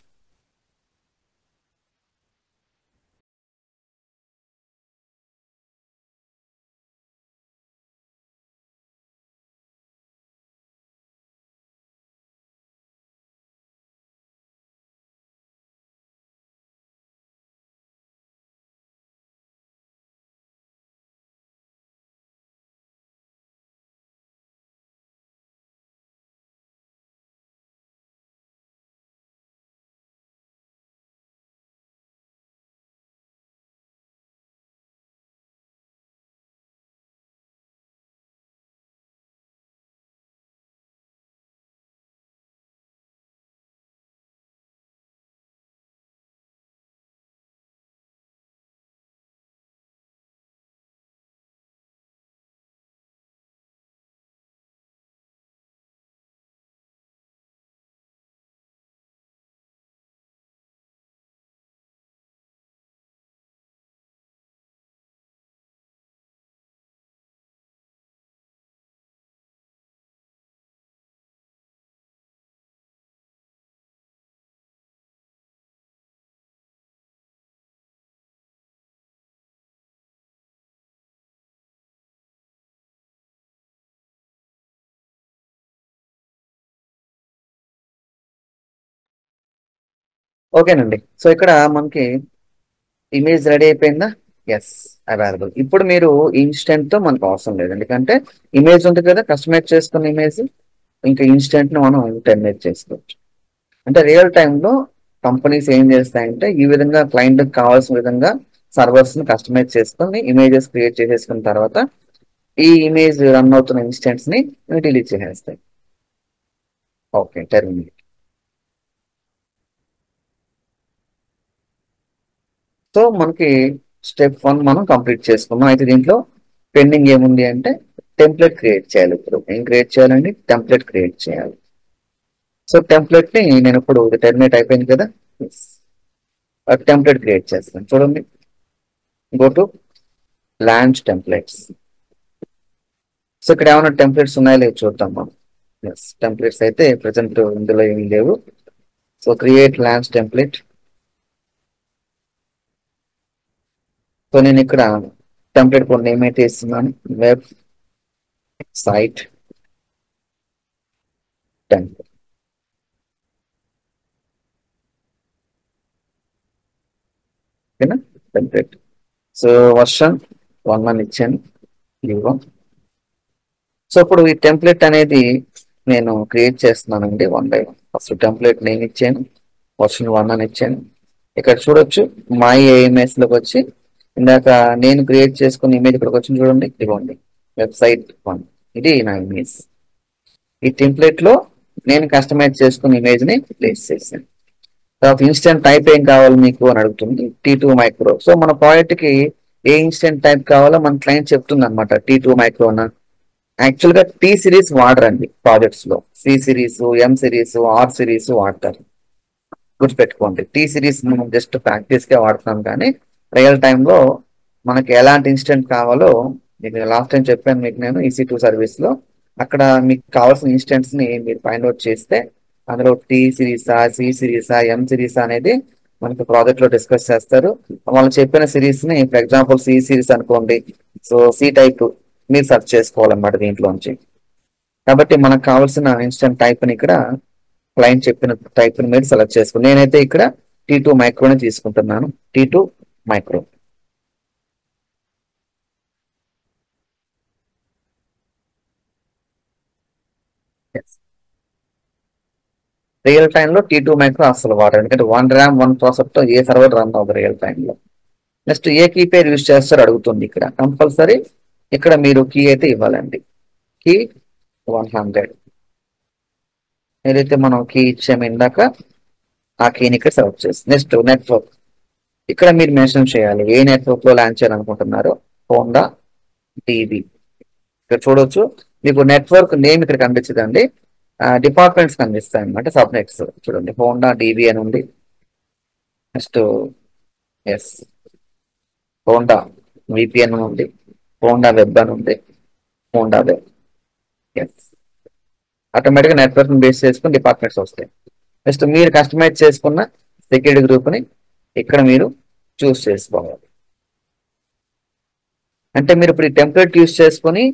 ఓకేనండి. సో ఇక్కడ మనకి ఇమేజ్ రెడీ అయిపోయిందా? Yes, available. ఇప్పుడు మీరు ఇన్స్టెంట్ తో మనకు అవసరం లేదు, ఎందుకంటే ఇమేజ్ ఉంది కదా, కస్టమైజ్ చేసుకున్న ఇమేజ్, ఇంకా ఇన్స్టెంట్ ని మనం టెర్మినేట్ చేసుకోవచ్చు. అంటే రియల్ టైంలో కంపెనీస్ ఏం చేస్తాయంటే ఈ విధంగా క్లయింట్ కావాల్సిన విధంగా సర్వర్స్ ని కస్టమైజ్ చేసుకొని ఇమేజెస్ క్రియేట్ చేసేసుకున్న తర్వాత ఈ ఇమేజ్ రన్ అవుతున్న ఇన్స్టెంట్స్ ని డిలీట్ చేసేస్తాయి. Okay, terminate. సో మనకి స్టెప్ 1 మనం కంప్లీట్ చేసుకున్నాం. అయితే దీంట్లో పెండింగ్ ఏముంది అంటే టెంప్లెట్ క్రియేట్ చేయాలి. ఇప్పుడు ఏం క్రియేట్ చేయాలండి? టెంప్లెట్ క్రియేట్ చేయాలి. సో టెంప్లెట్ ని నేను ఇప్పుడు టెర్మినేట్ అయిపోయింది కదా, టెంప్లెట్ క్రియేట్ చేస్తాను. చూడండి, go to launch templates. So ఇక్కడ ఏమైనా టెంప్లెట్స్ ఉన్నాయో లేదో చూద్దాం మనం. ఎస్, టెంప్లెట్స్ అయితే ప్రజెంట్ ఇందులో ఏమీ లేవు. So create launch template. So నేను ఇక్కడ టెంప్లెట్ కొన్ని నేమ్ అయితే ఇస్తున్నాను, వెబ్ సైట్ టెంప్లెట్. ఓకేనా, టెంప్లెట్. సో వర్షన్ 1 అని ఇచ్చాను, ఇదిగో. సో ఇప్పుడు ఈ టెంప్లెట్ అనేది నేను క్రియేట్ చేస్తున్నానండి 1 by 1. ఫస్ట్ టెంప్లెట్ నేను ఇచ్చాను, వర్షన్ 1 అని ఇచ్చాను. ఇక్కడ చూడొచ్చు మై ఏఎంఎస్ లోకి వచ్చి ఇందాక నేను క్రియేట్ చేసుకున్న ఇమేజ్ ఇక్కడికి వచ్చింది చూడండి, ఇదిగోండి వెబ్సైట్ 1. ఇది నా ఇమేజ్. ఈ టెంప్లెట్ లో నేను కస్టమైజ్ చేసుకున్న ఇమేజ్ ని ప్లేస్ చేశాను. తర్వాత ఇన్స్టెంట్ టైప్ ఏం కావాలి మీకు అని అడుగుతుంది, T2 మైక్రో. సో మన ప్రాజెక్ట్ కి ఏ ఇన్స్టెంట్ టైప్ కావాలో మన క్లయింట్ చెప్తుంది అనమాట. T2 మైక్రోనా. యాక్చువల్ గా T సిరీస్ వాడరండి ప్రాజెక్ట్స్ లో, C series, M series, R series వాడతారు. గుర్తుపెట్టుకోండి, T సిరీస్ మనం జస్ట్ ప్రాక్టీస్ కే వాడుతున్నాం, కానీ రియల్ టైంలో మనకి ఎలాంటి ఇన్స్టెంట్ కావాలో మీకు లాస్ట్ టైం చెప్పాను మీకు నేను EC2 సర్వీస్ లో. అక్కడ మీకు కావాల్సిన ఇన్స్టెంట్స్ ని మీరు ఫైండ్ అవుట్ చేస్తే అందులో T సిరీసా, C సిరీసా, M సిరీసా అనేది మనకి ప్రాజెక్ట్ లో డిస్కస్ చేస్తారు. వాళ్ళు చెప్పిన సిరీస్ ని, ఫర్ ఎగ్జాంపుల్ C సిరీస్ అనుకోండి, సో C టైప్ మీరు సెర్చ్ చేసుకోవాలన్నమాట దీంట్లోంచి. కాబట్టి మనకు కావాల్సిన ఇన్స్టెంట్ టైప్ ని ఇక్కడ క్లయింట్ చెప్పిన టైప్ ని మీరు సెలెక్ట్ చేసుకోండి. నేనైతే ఇక్కడ T2 మైక్రోని తీసుకుంటున్నాను, T2 మైక్రో. రియల్ టైంలో T2 మైక్రో అసలు వాడరు, ఎందుకంటే 1 RAM 1 ప్రాసెసర్ తో ఏ సర్వర్ రన్ అవ్వదు రియల్ టైంలో. నెక్స్ట్ ఏ కీ పేరు యూజ్ చేస్తారు అడుగుతుంది ఇక్కడ. కంపల్సరీ ఇక్కడ మీరు కీ అయితే ఇవ్వాలండి, కీ 100. ఏదైతే మనం కీ ఇచ్చాము ఇందాక ఆ కీని ఇక్కడ సెలెక్ట్ చేస్తాం. నెక్స్ట్ నెట్వర్క్, ఇక్కడ మీరు మెన్షన్ చేయాలి ఏ నెట్వర్క్ లో లాంచ్ చేయాలనుకుంటున్నారో. Honda DB. ఇక్కడ చూడొచ్చు మీకు నెట్వర్క్ నేమ్ ఇక్కడ కనిపించదండి, డిపార్ట్మెంట్స్ కనిపిస్తాయి అనమాట, సబ్ నెట్స్. చూడండి హోండా DB అని ఉంది. నెక్స్ట్ ఎస్, హోండా VPN అని ఉంది, హోండా వెబ్ అని ఉంది, హోండా వెబ్. ఎస్, ఆటోమేటిక్గా నెట్వర్క్ బేస్ చేసుకుని డిపార్ట్మెంట్స్ వస్తాయి. నెక్స్ట్ మీరు కస్టమైజ్ చేసుకున్న సెక్యూరిటీ గ్రూప్ ని ఇక్కడ మీరు చూస్ చేసుకోవాలి. అంటే మీరు ఇప్పుడు ఈ టెంప్లెట్ యూస్ చేసుకొని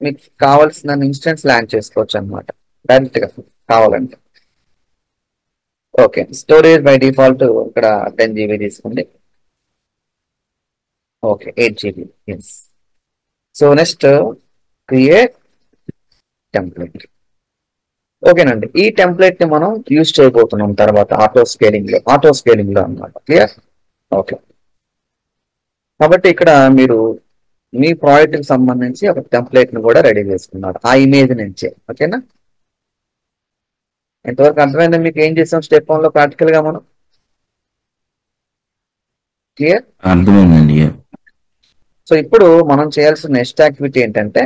మీకు కావాల్సిన ఇన్స్టెన్స్ లాంచ్ చేసుకోవచ్చు అనమాట డైరెక్ట్ గా కావాలంటే. ఓకే, స్టోరేజ్ బై డిఫాల్ట్ ఇక్కడ 10 GB తీసుకోండి. Okay, 8 GB. Yes. So next create template. ఓకేనండి, ఈ టెంప్లెట్ ని మనం యూజ్ చేయబోతున్నాం తర్వాత ఆటో స్కేలింగ్ లో అన్నమాట. క్లియర్? ఓకే. కాబట్టి ఇక్కడ మీరు మీ ప్రాజెక్ట్ కి సంబంధించి ఒక టెంప్లెట్ ని కూడా రెడీ చేసుకున్నారు ఆ ఇమేజ్ నుంచే. ఓకేనా? ఎంతవరకు అర్థమైందా మీకు ఏం చేసాం స్టెప్ 1 లో ప్రాక్టికల్ గా మనం? క్లియర్? అర్థమైందండి. సో ఇప్పుడు మనం చేయాల్సిన నెక్స్ట్ యాక్టివిటీ ఏంటంటే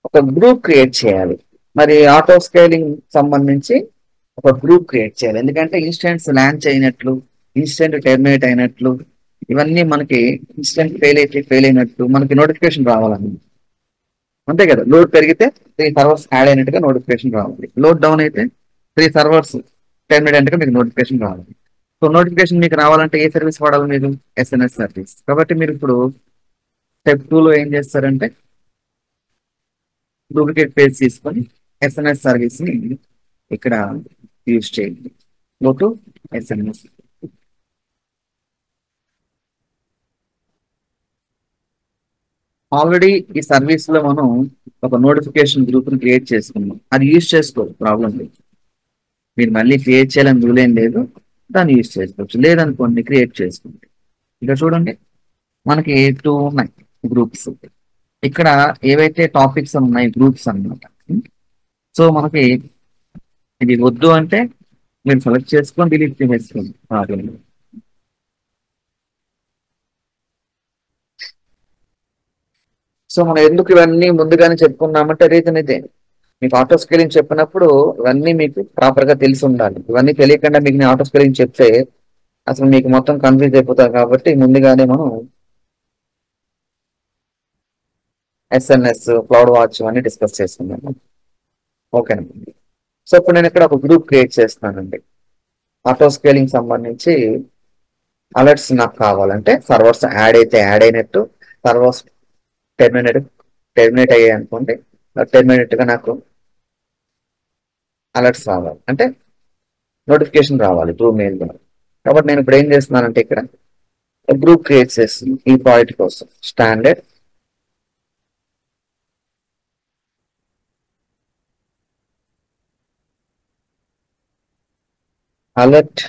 ఒక గ్రూప్ క్రియేట్ చేయాలి. మరి ఆటో స్కేలింగ్ సంబంధించి ఒక గ్రూప్ క్రియేట్ చేయాలి, ఎందుకంటే ఇన్స్టెంట్స్ లాంచ్ అయినట్లు, ఇన్స్టెంట్ టెర్మినేట్ అయినట్లు, ఇవన్నీ మనకి ఇన్స్టెంట్ ఫెయిల్ అయినట్టు మనకి నోటిఫికేషన్ రావాలండి. అంతే కదా, లోడ్ పెరిగితే 3 సర్వర్స్ యాడ్ అయినట్టుగా నోటిఫికేషన్ రావాలి, లోడ్ డౌన్ అయితే 3 సర్వర్స్ టెర్మినేట్ అయినట్టుగా మీకు నోటిఫికేషన్ రావాలి. సో నోటిఫికేషన్ మీకు రావాలంటే ఏ సర్వీస్ వాడాలి మీరు? SMS service. కాబట్టి మీరు ఇప్పుడు స్టెప్ 2 లో ఏం చేస్తారంటే డూప్లికేట్ పేజ్ తీసుకొని SMS సర్వీస్ ని ఇక్కడ యూజ్ చేయండి. Go to SMS. ఆల్రెడీ ఈ సర్వీస్ లో మనం ఒక నోటిఫికేషన్ గ్రూప్ ని క్రియేట్ చేసుకున్నాం. అది యూజ్ చేసుకోవచ్చు, ప్రాబ్లం లేదు. మీరు మళ్ళీ క్రియేట్ చేయాలని రూల్ ఏం లేదు, దాన్ని యూజ్ చేసుకోవచ్చు. లేదనుకోండి క్రియేట్ చేసుకోండి. ఇక్కడ చూడండి, మనకి 2 ఉన్నాయి గ్రూప్స్. ఇక్కడ ఏవైతే టాపిక్స్ ఉన్నాయి గ్రూప్స్ అన్నమాట. సో మనకి ఇది వద్దు అంటే మీరు సెలెక్ట్ చేసుకొని డిలీట్ చేసేసుకోండి. సో మనం ఎందుకు ఇవన్నీ ముందుగానే చెప్పుకున్నామంటే రీజన్ ఇదే. మీకు ఆటో స్కేలింగ్ చెప్పినప్పుడు ఇవన్నీ మీకు ప్రాపర్ గా తెలిసి ఉండాలి. ఇవన్నీ తెలియకుండా మీకు నేను ఆటో స్కేలింగ్ చెప్తే అసలు మీకు మొత్తం కన్ఫ్యూజ్ అయిపోతారు. కాబట్టి ముందుగానే మనం ఎస్ఎన్ఎస్, క్లౌడ్ వాచ్ అన్ని డిస్కస్ చేసుకున్నాము. ఓకేనండి. సో ఇప్పుడు నేను ఇక్కడ ఒక గ్రూప్ క్రియేట్ చేస్తున్నానండి. ఆటో స్కేలింగ్ సంబంధించి అలర్ట్స్ నాకు కావాలంటే సర్వర్స్ యాడ్ అయితే యాడ్ అయినట్టు, సర్వర్స్ టెర్మినేట్ అయ్యాయి అనుకోండి, టెర్మినేట్ గా నాకు అలర్ట్స్ రావాలి, అంటే నోటిఫికేషన్ రావాలి త్రూ మెయిల్ ద్వారా. కాబట్టి నేను ఇప్పుడు ఏం చేస్తున్నానంటే ఇక్కడ గ్రూప్ క్రియేట్ చేస్తుంది ఈ ప్రాజెక్ట్ కోసం. Standard alert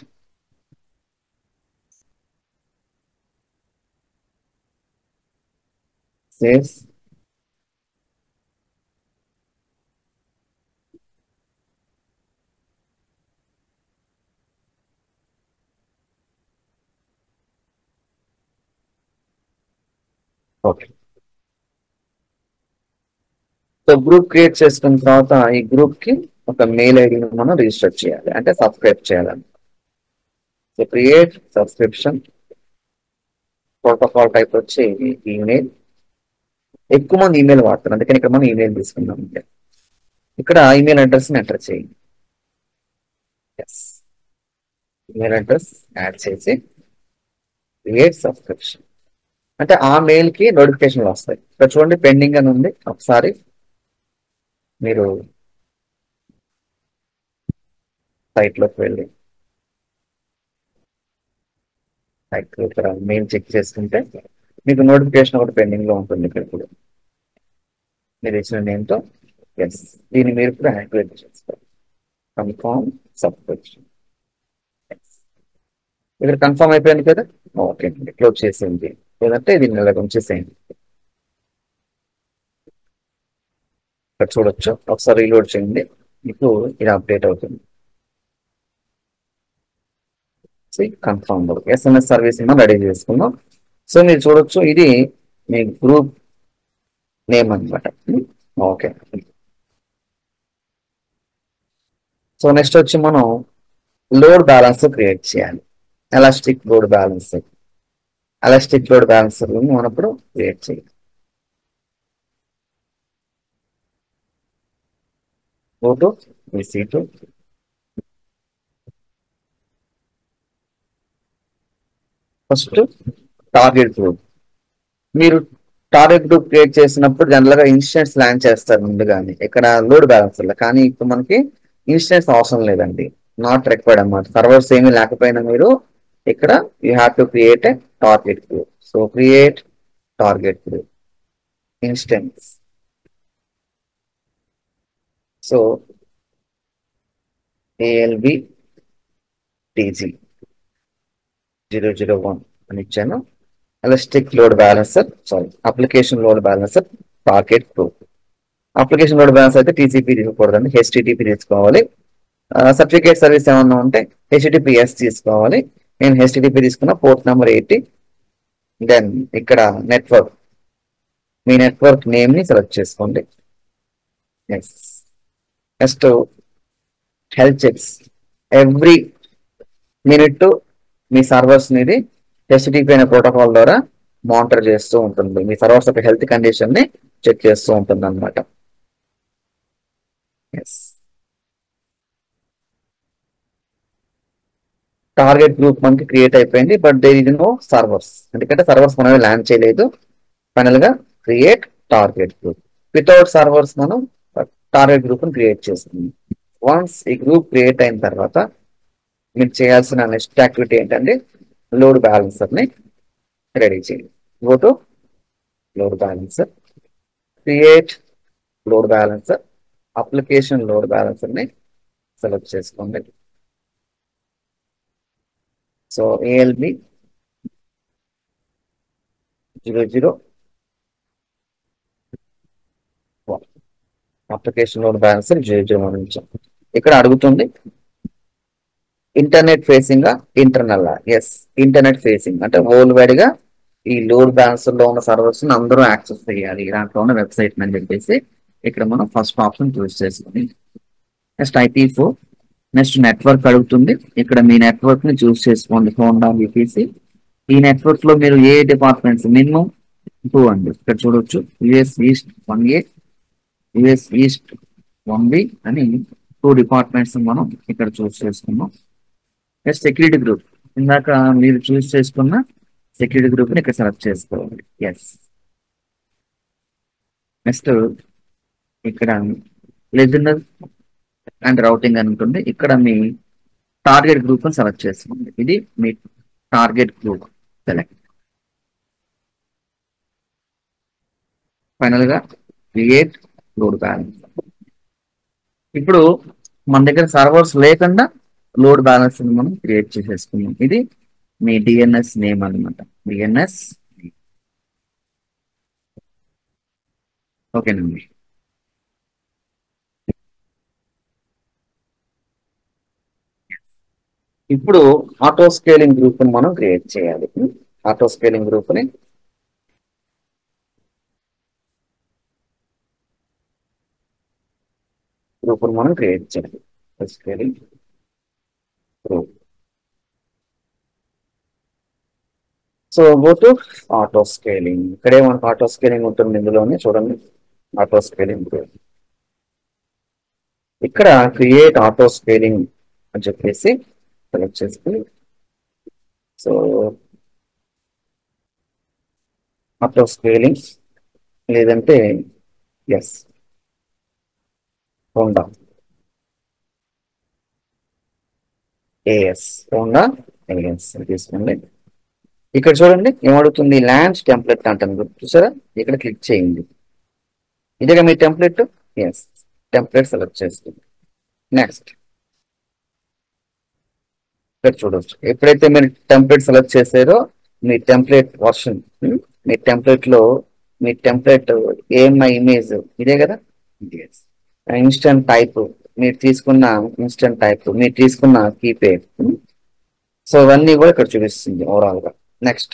saves okay. So group create చేసుకున్న తర్వాత ఈ గ్రూప్ కి ఒక మెయిల్ ఐడిని మనం రిజిస్టర్ చేయాలి, అంటే సబ్స్క్రైబ్ చేయాలని. So create subscription, protocol type వచ్చి ఈమెయిల్. ఎక్కువ మంది ఈమెయిల్ వాడతారు, అందుకని ఇక్కడ మనం ఈమెయిల్ తీసుకుందాం. ఇక్కడ ఈమెయిల్ అడ్రస్ ని ఎంటర్ చేయండి. ఎస్, ఈమెయిల్ అడ్రస్ యాడ్ చేసి క్రియేట్ సబ్స్క్రిప్షన్ అంటే ఆ మెయిల్ కి నోటిఫికేషన్లు వస్తాయి. ఇక్కడ చూడండి పెండింగ్ అని ఉంది. ఒకసారి మీరు సైట్ లోకి వెళ్ళి ఇక్కడ మెయిల్ చెక్ చేసుకుంటే మీకు నోటిఫికేషన్ ఒకటి పెండింగ్ లో ఉంటుంది. ఇక్కడ కూడా మీరు ఇచ్చిన నేమ్తో. ఎస్, దీన్ని మీరు కూడా యాక్టివేట్ చేస్తారు. Confirm subscription. ఇక్కడ కన్ఫర్మ్ అయిపోయింది కదా. ఓకే అండి, క్లోజ్ చేసేయండి. లేదంటే దీన్ని ఇలా ఉంచేసేయండి. ఇక్కడ చూడొచ్చు, ఒకసారి రీలోడ్ చేయండి, మీకు ఇది అప్డేట్ అవుతుంది. కన్ఫర్మ్ ఎస్ఎంఎస్ సర్వీస్ మనం రెడీ చేసుకుందాం. సో మీరు చూడొచ్చు, ఇది మీ గ్రూప్ నేమ్ అనమాట. ఓకే. సో నెక్స్ట్ వచ్చి మనం లోడ్ బ్యాలెన్స్ క్రియేట్ చేయాలి. ఎలాస్టిక్ లోడ్ బ్యాలెన్స్ మనం ఇప్పుడు క్రియేట్ చేయాలి. Go to EC2. First target group. మీరు టార్గెట్ గ్రూప్ క్రియేట్ చేసినప్పుడు జనరల్ గా ఇన్స్టెంట్స్ లాంచ్ చేస్తారు ముందుగానే ఇక్కడ లోడ్ బ్యాలెన్సర్ లో. కానీ ఇప్పుడు మనకి ఇన్స్టెంట్స్ అవసరం లేదండి, నాట్ రిక్వైర్డ్ అన్నమాట. సర్వర్స్ ఏమీ లేకపోయినా మీరు ఇక్కడ you have to create a target group. So create target group instances. So ALB TG 001 అని ఇచ్చాను. Elastic load balancer, application load balancer target group. Application load balance అయితే TCP తీసుకోకూడదండి, HTTP తీసుకోవాలి. సర్టిఫికేట్ సర్వీస్ ఏమన్నా ఉంటే HTTPS తీసుకోవాలి. నేను HTTP తీసుకున్న, పోర్ట్ నెంబర్ 80. దెన్ ఇక్కడ నెట్వర్క్, మీ నెట్వర్క్ నేమ్ ని సెలెక్ట్ చేసుకోండి. Next health checks. Every minute మీ సర్వర్స్ అనేది HTTP అనే ప్రోటోకాల్ ద్వారా మానిటర్ చేస్తూ ఉంటుంది. మీ సర్వర్స్ యొక్క హెల్త్ కండిషన్ ని చెక్ చేస్తూ ఉంటుంది అనమాట. టార్గెట్ గ్రూప్ మనకి క్రియేట్ అయిపోయింది, but there is no servers. ఎందుకంటే సర్వర్స్ మనమే ల్యాండ్ చేయలేదు. ఫైనల్ గా create target group. Without servers మనం టార్గెట్ గ్రూప్ ని క్రియేట్ చేస్తుంది. వన్స్ ఈ గ్రూప్ క్రియేట్ అయిన తర్వాత మీరు చేయాల్సిన నెక్స్ట్ యాక్టివిటీ ఏంటంటే లోడ్ బ్యాలెన్సర్ని రెడీ చేయండి. Go to load balancer, create load balancer, application load బ్యాలెన్సర్ని సెలెక్ట్ చేసుకోండి. So ALB 001 application load balancer 001 ఇచ్చాం. ఇక్కడ అడుగుతుంది internet facing internal. Yes, internet facing అంటే వరల్డ్ వైడ్ గా ఈ లోడ్ బ్యాలెన్సర్ లో ఉన్న సర్వర్స్ అందరూ యాక్సెస్ చేయాలి దాంట్లో ఉన్న వెబ్సైట్ అని చెప్పేసి ఇక్కడ మనం ఫస్ట్ ఆప్షన్ చూస్ చేసుకుని నెక్స్ట్ IP4, నెక్స్ట్ నెట్వర్క్ అడుగుతుంది. ఇక్కడ మీ నెట్వర్క్ ని చూస్ చేసుకోండి. Honda VPC. ఈ నెట్వర్క్ లో మీరు ఏ డిపార్ట్మెంట్స్ మినిమం 2 అండి. ఇక్కడ చూడొచ్చు US East 1A, US East 1B అని 2 డిపార్ట్మెంట్స్ మనం ఇక్కడ చూస్ చేసుకున్నాం. నెక్స్ట్ సెక్యూరిటీ గ్రూప్, ఇందాక మీరు చూస్ చేసుకున్న సెక్యూరిటీ గ్రూప్ ని ఇక్కడ సెలెక్ట్ చేసుకోవాలి. ఎస్. నెక్స్ట్ ఇక్కడ లెజెండర్ అండ్ రౌటింగ్ అని ఉంటుంది. ఇక్కడ మీ టార్గెట్ గ్రూప్ ని సెలెక్ట్ చేసుకోండి. ఇది మీ టార్గెట్ గ్రూప్ సెలెక్ట్. ఫైనల్ గా క్రియేట్ లోడ్ బ్యాలెన్స్. ఇప్పుడు మన దగ్గర సర్వర్స్ లేకుండా లోడ్ బ్యాలెన్స్ మనం క్రియేట్ చేసేసుకున్నాం. ఇది మీ DNS నేమ్ అనమాట. DNS ఓకేనండి. ఇప్పుడు ఆటో స్కేలింగ్ గ్రూప్ ని మనం క్రియేట్ చేయాలి. ఆటో స్కేలింగ్ గ్రూప్ ని మనం క్రియేట్ చేయాలి. Scaling group. So go to auto scaling. ఇక్కడే మనకు ఆటో స్కేలింగ్ ఉంటుంది. ఇందులోనే చూడండి ఆటో స్కేలింగ్ గ్రూప్. ఇక్కడ క్రియేట్ ఆటో స్కేలింగ్ అని చెప్పేసి సెలెక్ట్ చేసుకుని సో ఆటో స్కేలింగ్ లేదంటే yes Honda AS Honda AS తీసుకోండి. ఇక్కడ చూడండి ఏమడుగుతుంది, ల్యాండ్ టెంప్లెట్ అంటాను చూసారా, ఇక్కడ క్లిక్ చేయండి. ఇదిగా మీ టెంప్లెట్. ఎస్, టెంప్లెట్ సెలెక్ట్ చేసుకోండి. నెక్స్ట్ ఇక్కడ చూడవచ్చు ఎప్పుడైతే మీరు టెంప్లెట్ సెలెక్ట్ చేసారో మీ టెంప్లెట్ వర్షన్, మీ టెంప్లెట్ లో మీ టెంప్లెట్ ఏమై ఇమేజ్ ఇదే కదా. ఇన్స్టెంట్ టైప్ మీరు తీసుకున్న ఇన్స్టెంట్ టైప్, మీరు తీసుకున్న కీపేడ్. సో ఇవన్నీ కూడా ఇక్కడ చూపిస్తుంది ఓవరాల్ గా. నెక్స్ట్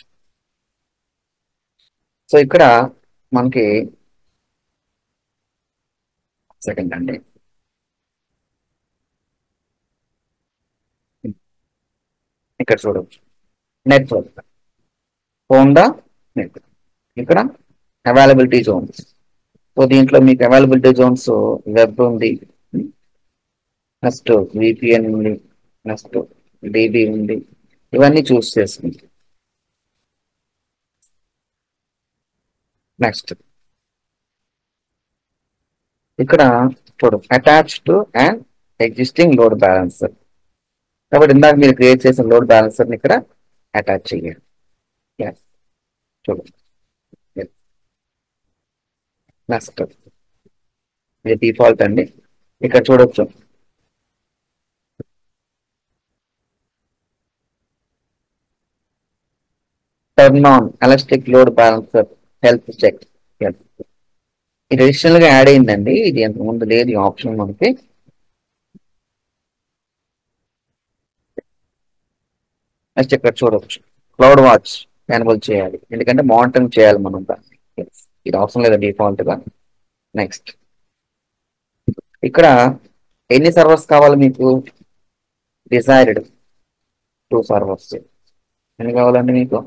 సో ఇక్కడ మనకి సెకండ్ అండి, ఇక్కడ చూడవచ్చు నెట్వర్క్ హోండా నెట్వర్క్. ఇక్కడ అవైలబిలిటీ జోన్స్. సో దీంట్లో మీకు అవైలబిలిటీ జోన్స్ వెబ్ ఉంది, నెక్స్ట్ VPN ఉంది, నెక్స్ట్ DB ఉంది. ఇవన్నీ చూస్ చేసుకుంది. నెక్స్ట్ ఇక్కడ చూడు attach to and existing load balancer. కాబట్టి ఇందాక మీరు క్రియేట్ చేసిన లోడ్ బ్యాలెన్సర్ని ఇక్కడ అటాచ్ చేయాలి. చూడు నెక్స్ట్ ఇది డిఫాల్ట్ అండి. ఇక్కడ చూడొచ్చు turn on elastic load balancer health check. ఇది అడిషనల్ గా యాడ్ అయిందండి, ఇది అంత ముందు లేదు ఈ ఆప్షన్ మనకి. నెక్స్ట్ ఇక్కడ చూడవచ్చు క్లౌడ్ వాచ్ ఎనేబుల్ చేయాలి, ఎందుకంటే మానిటరింగ్ చేయాలి మనం దాన్ని. ఇది అవసరం లేదు డిఫాల్ట్ గా. నెక్స్ట్ ఇక్కడ ఎన్ని సర్వర్స్ కావాలి మీకు, డిజైర్డ్ 2 సర్వర్స్. ఎన్ని కావాలండి మీకు,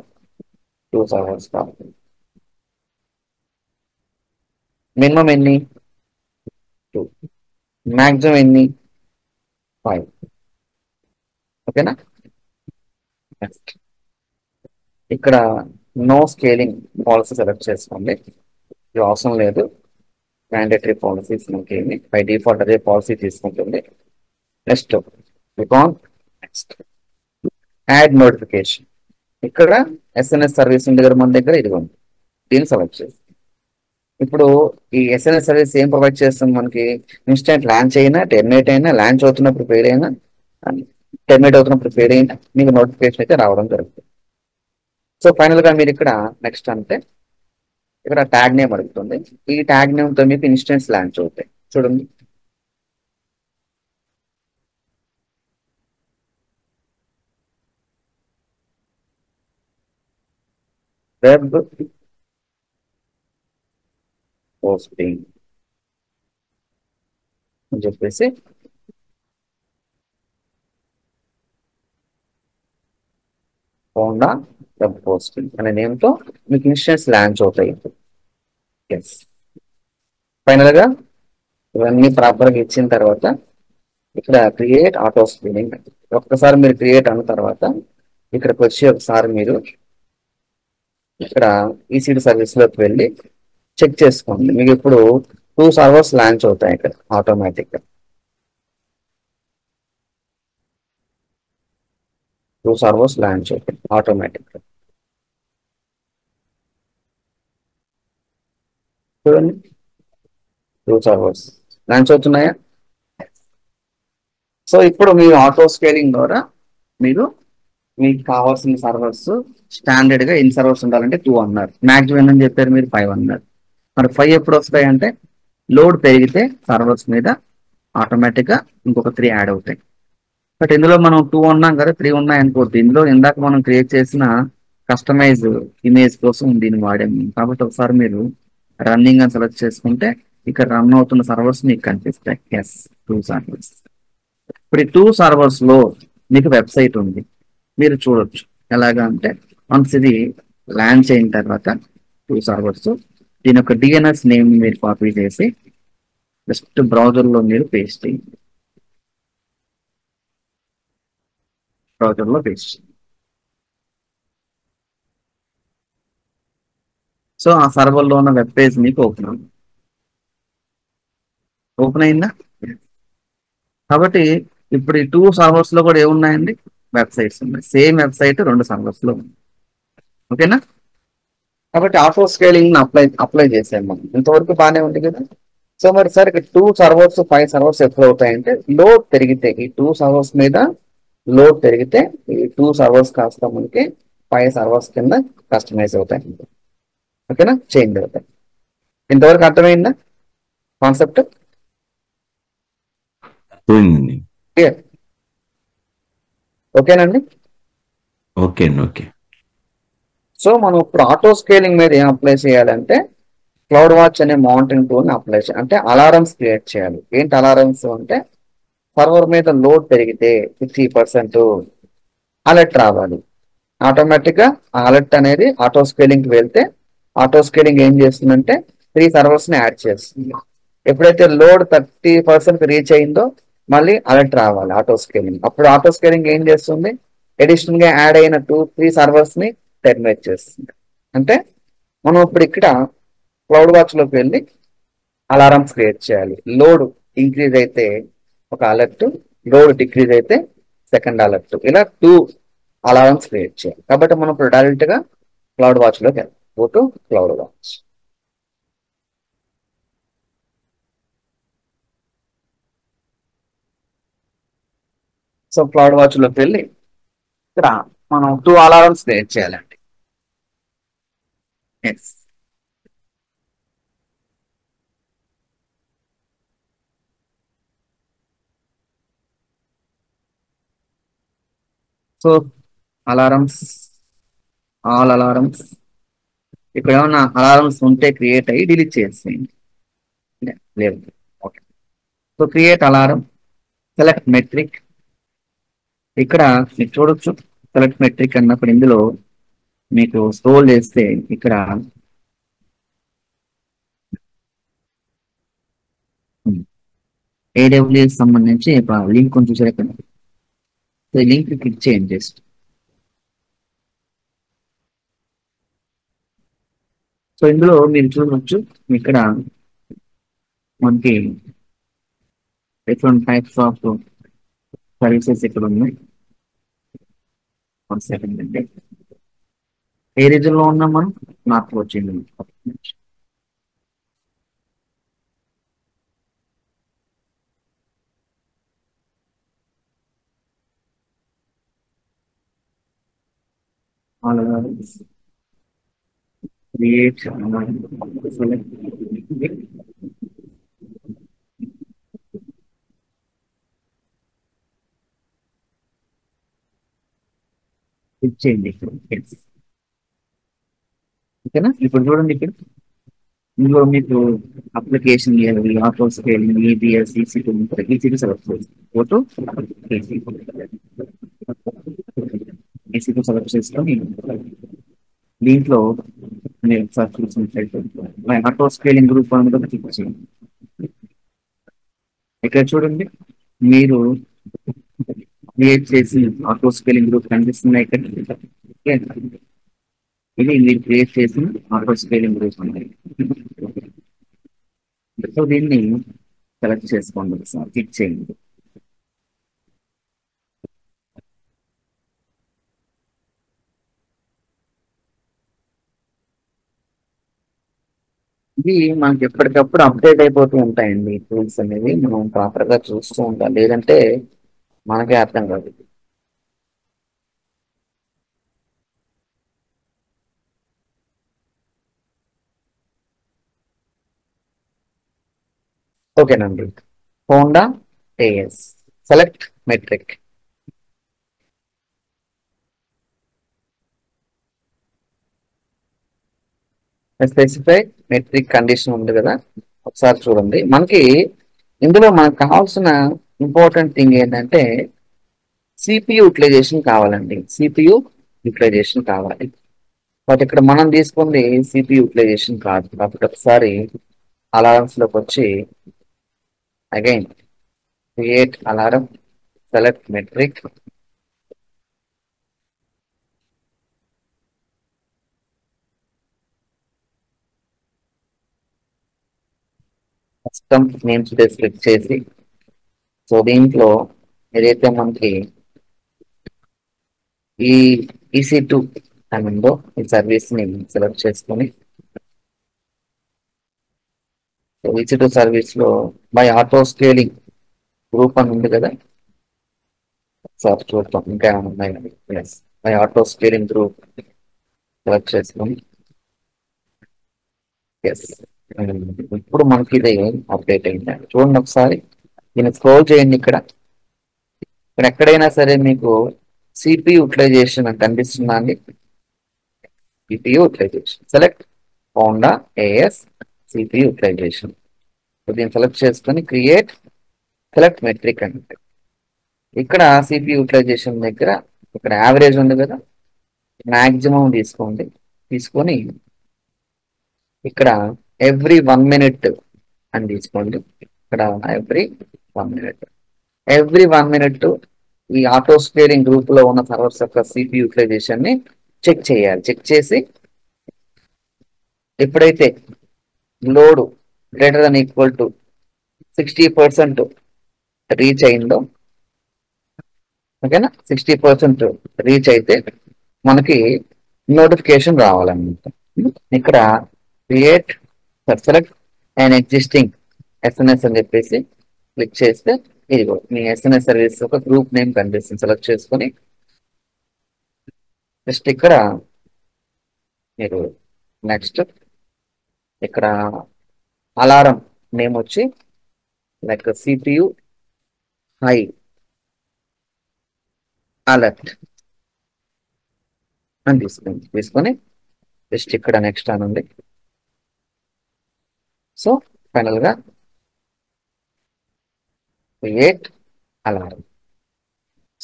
2 సర్వర్స్ కావాలి. మినిమం ఎన్ని, 2. మ్యాక్సిమం ఎన్ని, 5. ఓకేనా. నెక్స్ట్ ఇక్కడ నో స్కేలింగ్ పాలసీ సెలెక్ట్ చేసుకోండి, ఇది అవసరం లేదు. మ్యాండేటరీ పాలసీస్ మనకి బై డిఫాల్ట్ అదే పాలసీ తీసుకుంటుంది. Next click on next add notification. ఇక్కడ ఎస్ఎన్ఎస్ సర్వీస్ ఉంది కదా మన దగ్గర, ఇది ఉంది, దీన్ని సెలెక్ట్ చేసి ఇప్పుడు ఈ ఎస్ఎన్ఎస్ సర్వీస్ ఏం ప్రొవైడ్ చేస్తుంది మనకి? ఇన్స్టెంట్ లాంచ్ అయినా, టెర్మినేట్ అయినా, లాంచ్ అవుతున్నప్పుడు ఫెయిల్ అయినా, టెర్మినేట్ అవుతున్నప్పుడు ఫెయిల్ అయినా మీకు నోటిఫికేషన్ అయితే రావడం జరుగుతుంది. సో ఫైనల్ గా మీరు ఇక్కడ నెక్స్ట్ అంటే ఇక్కడ ట్యాగ్ నేమ్ అడుగుతుంది. ఈ ట్యాగ్ నేమ్ తో మీకు ఇన్స్టెంట్స్ లాంచ్ అవుతాయి. చూడండి, వెబ్ పోస్టింగ్ అని చెప్పేసి హోండా వెబ్ పోస్టింగ్ అనే నేమ్ తో మీకు ఇన్స్టెంట్స్ లాంచ్ అవుతాయి. ఎస్, ఫైనల్ గా ఇవన్నీ ప్రాపర్ గా ఇచ్చిన తర్వాత ఇక్కడ క్రియేట్ ఆటో స్క్రీనింగ్. ఒక్కసారి మీరు క్రియేట్ అన్న తర్వాత ఇక్కడికి వచ్చి ఒకసారి మీరు ఇక్కడ ఈసీడి సర్వీస్ లోకి వెళ్ళి చెక్ చేసుకోండి. మీకు ఇప్పుడు 2 సర్వర్స్ లాంచ్ అవుతాయి ఇక్కడ ఆటోమేటిక్ గా. 2 సర్వర్స్ లాంచ్ అవుతాయి ఆటోమేటిక్ గా. చూడండి, 2 సర్వర్స్ లాంచ్ అవుతున్నాయా? సో ఇప్పుడు మీరు ఆటో స్కేలింగ్ ద్వారా మీరు మీకు కావాల్సిన సర్వర్స్ స్టాండర్డ్ గా ఎన్ని సర్వర్స్ ఉండాలంటే 2 అన్నారు, మాక్సిమం అని చెప్పారు మీరు 5 అన్నారు. మరి 5 ఎప్పుడు వస్తాయి అంటే లోడ్ పెరిగితే సర్వర్స్ మీద ఆటోమేటిక్ గా ఇంకొక 3 యాడ్ అవుతాయి. బట్ ఇందులో మనం 2 ఉన్నాం కదా, 3 ఉన్నాయి అనుకోవద్దు. ఇందులో ఇందాక మనం క్రియేట్ చేసిన కస్టమైజ్ ఇమేజ్ కోసం దీన్ని వాడాము కాబట్టి ఒకసారి మీరు రన్నింగ్ అని సెలెక్ట్ చేసుకుంటే ఇక్కడ రన్ అవుతున్న సర్వర్స్ మీకు కనిపిస్తాయి. Yes, 2 servers. ఇప్పుడు ఈ 2 సర్వర్స్ లో మీకు వెబ్సైట్ ఉంది, మీరు చూడొచ్చు. ఎలాగా అంటే వన్స్ ఇది లాంచ్ అయిన తర్వాత 2 సర్వర్స్ దీని యొక్క డిఎన్ఎస్ నేమ్ మీరు కాపీ చేసి జస్ట్ బ్రౌజర్ లో మీరు పేస్ట్ చేయండి. బ్రౌజర్ లో పేస్ట్ చేయండి. సో ఆ సర్వర్ లో ఉన్న వెబ్ పేజ్ మీకు ఓపెన్ అయిందా? కాబట్టి ఇప్పుడు ఈ 2 సర్వర్స్ లో కూడా ఏమున్నాయండి? వెబ్సైట్స్ ఉన్నాయి. సేమ్ వెబ్సైట్ 2 సర్వర్స్ లో ఉంది. ఓకేనా? కాబట్టి ఆటో స్కేలింగ్ అప్లై చేసాం మనం. ఇంతవరకు బాగానే ఉంది కదా. సో మరి సార్ ఇక్కడ 2 సర్వర్స్ 5 సర్వర్స్ ఎప్పుడు అవుతాయంటే లోడ్ పెరిగితే, ఈ 2 సర్వర్స్ మీద లోడ్ పెరిగితే ఈ 2 సర్వర్స్ కాస్త మనకి 5 సర్వర్స్ కింద కస్టమైజ్ అవుతాయి. ఓకేనా? చేంజ్ అవుతాయి. ఇంతవరకు అర్థమైందా కాన్సెప్ట్? పోయిందండి. క్లియర్? ఓకేనండి. ఓకే అండి. ఓకే. సో మనం ఇప్పుడు ఆటో స్కేలింగ్ మీద ఏం అప్లై చేయాలంటే క్లౌడ్ వాచ్ అనే మానిటరింగ్ టూల్ ని అప్లై చేయాలి. అంటే అలారమ్స్ క్రియేట్ చేయాలి. ఏంటి అలారమ్స్ అంటే సర్వర్ మీద లోడ్ పెరిగితే 50% అలర్ట్ రావాలి. ఆటోమేటిక్ గా ఆ అలర్ట్ అనేది ఆటో స్కేలింగ్ కి వెళ్తే ఆటో స్కేలింగ్ ఏం చేస్తుందంటే 3 సర్వర్స్ ని యాడ్ చేస్తుంది. ఎప్పుడైతే లోడ్ 30% రీచ్ అయిందో మళ్ళీ అలర్ట్ రావాలి ఆటో స్కేలింగ్. అప్పుడు ఆటో స్కేలింగ్ ఏం చేస్తుంది? అడిషనల్ గా యాడ్ అయిన 2-3 సర్వర్స్ ని టెర్మినేట్ చేస్తుంది. అంటే మనం ఇప్పుడు ఇక్కడ క్లౌడ్ వాచ్ లోకి వెళ్ళి అలారమ్స్ క్రియేట్ చేయాలి. లోడ్ ఇంక్రీజ్ అయితే ఒక అలర్ట్, లోడ్ డిక్రీజ్ అయితే సెకండ్ అలర్ట్, ఇలా 2 అలారమ్స్ క్రియేట్ చేయాలి. కాబట్టి మనం ఇప్పుడు డైరెక్ట్ గా క్లౌడ్ వాచ్ లోకి వెళ్ళాలి. Go to cloud watch. So cloud watch లోకి వెళ్ళి ఇక్కడ మనం 2 అలారమ్స్ క్రియేట్ చేయాలండి. Yes, so alarms, all alarms, ఇక్కడ ఏమన్నా అలారమ్స్ ఉంటే క్రియేట్ అయ్యి డిలీట్ చేసేయండి. లేదు, okay. So create alarm, select metric. ఇక్కడ మీరు చూడొచ్చు సెలెక్ట్ మెట్రిక్ అన్నప్పుడు ఇందులో మీకు స్క్రోల్ చేస్తే ఇక్కడ ఏడబ్ల్యూఎస్ సంబంధించి లింక్ కొంచెం చూసారు ఇక్కడ. లింక్ క్లిక్ చేయండి జస్ట్. సో ఇందులో మీరు చూడవచ్చు ఇక్కడ మనకి డిఫరెంట్ టైప్స్ ఆఫ్ సర్వీసెస్ ఇక్కడ ఉన్నాయి. 1 సెకండ్ అండి. ఏ రీజన్ లో ఉన్నాం మనం? నార్త్ వచ్చింది. క్రియేట్ ఇచ్చేయండి ఇక్కడ. ఓకేనా? ఇప్పుడు చూడండి ఇక్కడ ఇందులో మీకు అప్లికేషన్ ఆటో స్కేలింగ్, ఈబిఎస్, ఈసీ2 ఉంటాయి. ఈసీ2 సెలెక్ట్ చేసి ఫోటో ఈసీ2 సెలెక్ట్ చేసుకొని దీంట్లో మీరు ఒకసారి చూసినట్లయితే ఆటో స్కేలింగ్ గ్రూప్ అని కూడా క్లిక్ చేయండి. ఇక్కడ చూడండి మీరు క్రియేట్ చేసి ఆటో స్కేలింగ్ గ్రూప్ కనిపిస్తున్నాయి ఇక్కడ. ఇది మీరు క్రియేట్ చేసిన ఆటో స్కేలింగ్ గ్రూప్ అనేది. సో దీన్ని సెలెక్ట్ చేసుకోండి, ఒకసారి క్లిక్ చేయండి. ఇది మనకి ఎప్పటికప్పుడు అప్డేట్ అయిపోతూ ఉంటాయండి. టూల్స్ అనేవి మనం ప్రాపర్ గా చూస్తూ ఉండాలి, లేదంటే మనకే అర్థం కాదు. ఓకేనండి. Honda AS select metric. Specify metric condition ఉంది కదా, ఒకసారి చూడండి. మనకి ఇందులో మనకు కావాల్సిన ఇంపార్టెంట్ థింగ్ ఏంటంటే సిపియు యూటిలైజేషన్ కావాలండి. సిపియు యూటిలైజేషన్ కావాలి. బట్ ఇక్కడ మనం తీసుకుంది సిపియు యూటిలైజేషన్ కాదు. కాబట్టి ఒకసారి అలారమ్స్ లోకి వచ్చి again create alarm, select metric, custom name space click చేసి సో దీంట్లో ఏదైతే మనకి ఈ ఈసీ2 అని ఉందో ఈ సర్వీస్ ని సెలెక్ట్ చేసుకొని ఈసీ2 సర్వీస్ లో బై ఆటో స్కేలింగ్ గ్రూప్ అని ఉంది కదా, ఒకసారి చూద్దాం ఇంకా ఏమైనా ఉన్నాయండి. Yes, by auto scaling group select చేసుకొని ఎస్, ఇప్పుడు మనకి ఇది అప్డేట్ అయిందండి. చూడండి ఒకసారి దీన్ని స్క్రోల్ చేయండి. ఇక్కడ ఇక్కడ ఎక్కడైనా సరే మీకు సిపియు యూటిలైజేషన్ అని కనిపిస్తుందా అండి? CPU utilization select Honda AS CPU utilization. దీన్ని సెలెక్ట్ చేసుకొని క్రియేట్ సెలెక్ట్ మెట్రిక్ అంటే ఇక్కడ సిపియు యూటిలైజేషన్ దగ్గర ఇక్కడ యావరేజ్ ఉంది కదా, మాక్సిమం తీసుకోండి. తీసుకొని ఇక్కడ ఎవ్రీ 1 మినిట్ అని తీసుకోండి. ఇక్కడ ఎవ్రీ 1 మినిట్ ఈ ఆటో స్కేలింగ్ గ్రూప్ లో ఉన్న సర్వర్స్ యొక్క సిపి యూటిలైజేషన్ ని చెక్ చేయాలి. చెక్ చేసి ఎప్పుడైతే load greater than equal to 60% reach అయిందో, ఓకేనా, 60% రీచ్ అయితే మనకి నోటిఫికేషన్ రావాలన్నమాట. ఇక్కడ create select and existing SNS అని చెప్పేసి క్లిక్ చేస్తే ఇదిగో మీ ఎస్ఎన్ఎస్ సర్వీస్ ఒక గ్రూప్ నేమ్ కనిపిస్తుంది. సెలెక్ట్ చేసుకొని జస్ట్ ఇక్కడ మీరు నెక్స్ట్ ఇక్కడ అలారం నేమ్ వచ్చి లైక్ సిపియు హై అలర్ట్ అని తీసుకొని జస్ట్ ఇక్కడ నెక్స్ట్ అని ఉంది. సో ఫైనల్ గా క్రియేట్ అలారం.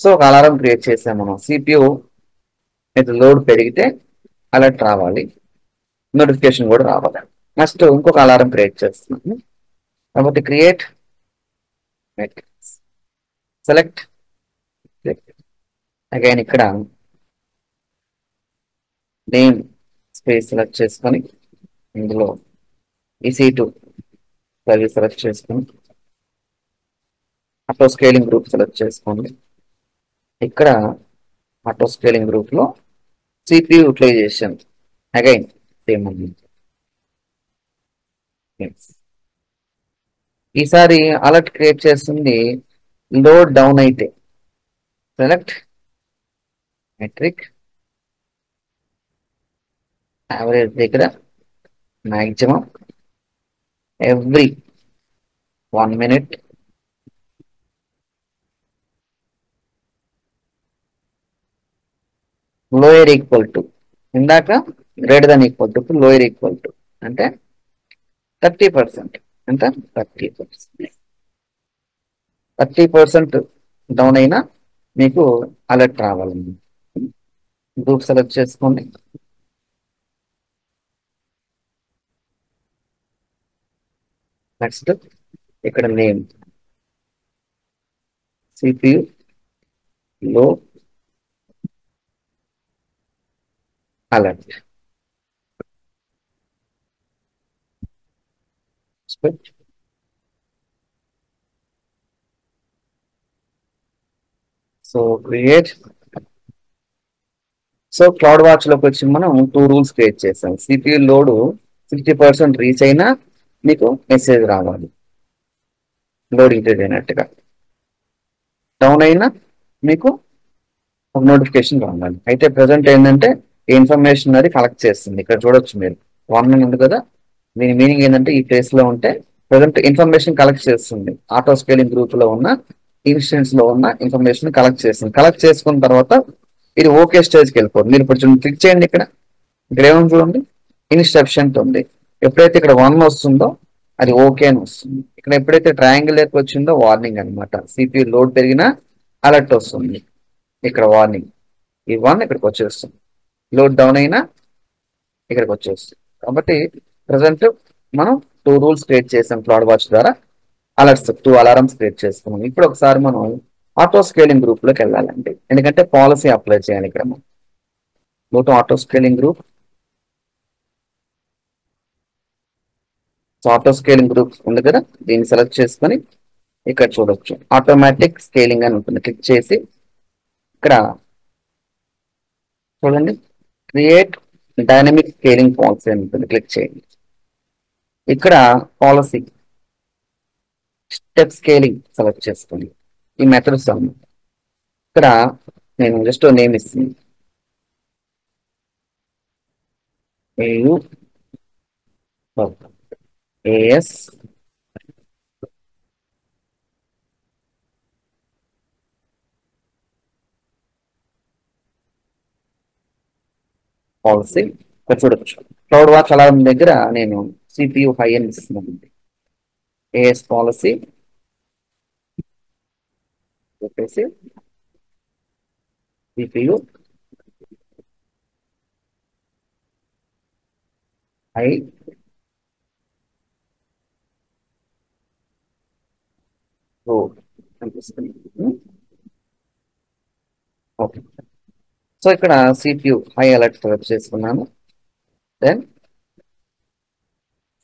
సో ఒక అలారం క్రియేట్ చేసాం మనం. సిపియు అయితే లోడ్ పెరిగితే అలర్ట్ రావాలి, నోటిఫికేషన్ కూడా రావాలి. నెక్స్ట్ ఇంకొక అలారం క్రియేట్ చేస్తున్నాను. కాబట్టి క్రియేట్ మెట్రిక్స్ సెలెక్ట్ అగైన్ ఇక్కడ నేమ్ స్పేస్ సెలెక్ట్ చేసుకొని ఇందులో ఈసీ2 సర్వీస్ సెలెక్ట్ చేసుకొని ఆటో స్కేలింగ్ గ్రూప్ సెలెక్ట్ చేసుకోండి. ఇక్కడ ఆటో స్కేలింగ్ గ్రూప్ లో సిపియు యూటిలైజేషన్ అగైన్ సేమ్ ఉంది. ఈసారి అలర్ట్ క్రియేట్ చేస్తుంది లోడ్ డౌన్ అయితే సెలెక్ట్ మెట్రిక్ యావరేజ్ దగ్గర maximum every 1 minute lower equal to ఇందాక greater than equal to lower equal to అంటే 30%. ఎంత 30% డౌన్ అయినా మీకు అలర్ట్ రావాలండి. గ్రూప్ సెలెక్ట్ చేసుకోండి. నెక్స్ట్ ఇక్కడ నేమ్ సిపియు లో alert so create. So cloud watch లోకి వచ్చి మనం 2 రూల్స్ క్రియేట్ చేసాం. సిపియు లోడ్ 60% రీచ్ అయినా మీకు మెసేజ్ రావాలి లోడ్ ఇంక్రీజ్ అయినట్టుగా, డౌన్ అయినా మీకు ఒక నోటిఫికేషన్ రావాలి. అయితే ప్రజెంట్ ఏంటంటే ఈ ఇన్ఫర్మేషన్ అది కలెక్ట్ చేస్తుంది. ఇక్కడ చూడొచ్చు మీరు 1 ఉంది కదా, దీని మీనింగ్ ఏంటంటే ఈ ప్లేస్ లో ఉంటే ప్రజెంట్ ఇన్ఫర్మేషన్ కలెక్ట్ చేస్తుంది. ఆటో స్కేలింగ్ గ్రూప్ లో ఉన్న ఇన్స్టెన్స్ లో ఉన్న ఇన్ఫర్మేషన్ కలెక్ట్ చేస్తుంది. కలెక్ట్ చేసుకున్న తర్వాత ఇది ఓకే స్టేజ్కి వెళ్ళిపోతుంది. మీరు ఇప్పుడు క్లిక్ చేయండి. ఇక్కడ ఏముంది చూడండి, ఇన్స్ట్రక్షన్ ఉంది. ఎప్పుడైతే ఇక్కడ 1 వస్తుందో అది ఓకే అని వస్తుంది. ఇక్కడ ఎప్పుడైతే ట్రయాంగిల్ లెక్క వచ్చిందో వార్నింగ్ అనమాట. సిపియు లోడ్ పెరిగినా అలర్ట్ వస్తుంది. ఇక్కడ వార్నింగ్ ఈ 1 ఇక్కడికి వచ్చేస్తుంది. లోడ్ డౌన్ అయినా ఇక్కడికి వచ్చేస్తుంది. కాబట్టి ప్రజెంట్ మనం 2 రూల్స్ క్రియేట్ చేసాం క్లౌడ్ వాచ్ ద్వారా. అలర్ట్స్ 2 అలారమ్స్ క్రియేట్ చేసుకున్నాం. ఇప్పుడు ఒకసారి మనం ఆటో స్కేలింగ్ గ్రూప్ లోకి వెళ్ళాలండి, ఎందుకంటే పాలసీ అప్లై చేయాలి. ఇక్కడ మనం go to auto scaling group. So auto scaling group ఉంది కదా, దీన్ని సెలెక్ట్ చేసుకొని ఇక్కడ చూడొచ్చు ఆటోమేటిక్ స్కేలింగ్ అని ఉంటుంది. క్లిక్ చేసి ఇక్కడ చూడండి క్రియేట్ డైనమిక్ స్కేలింగ్ పాలసీ అని ఉంటుంది. క్లిక్ చేయండి. ఇక్కడ పాలసీ స్టెప్ స్కేలింగ్ సెలెక్ట్ చేసుకోండి. ఈ మెథడ్స్ అన్నమాట. ఇక్కడ నేను జస్ట్ నేమ్ ఇస్తుంది ఏఎస్ పాలసీ. ఇక్కడ చూడొచ్చు క్లౌడ్ వాచ్ అలారం దగ్గర నేను సిపియు హై అని ఇస్తున్నాను. ఏఎస్ పాలసీ చెప్పేసి సిపియు హై అనిపిస్తుంది. ఓకే. సో ఇక్కడ సిపియు హై అలర్ట్ సెలెక్ట్ చేసుకున్నాను. దెన్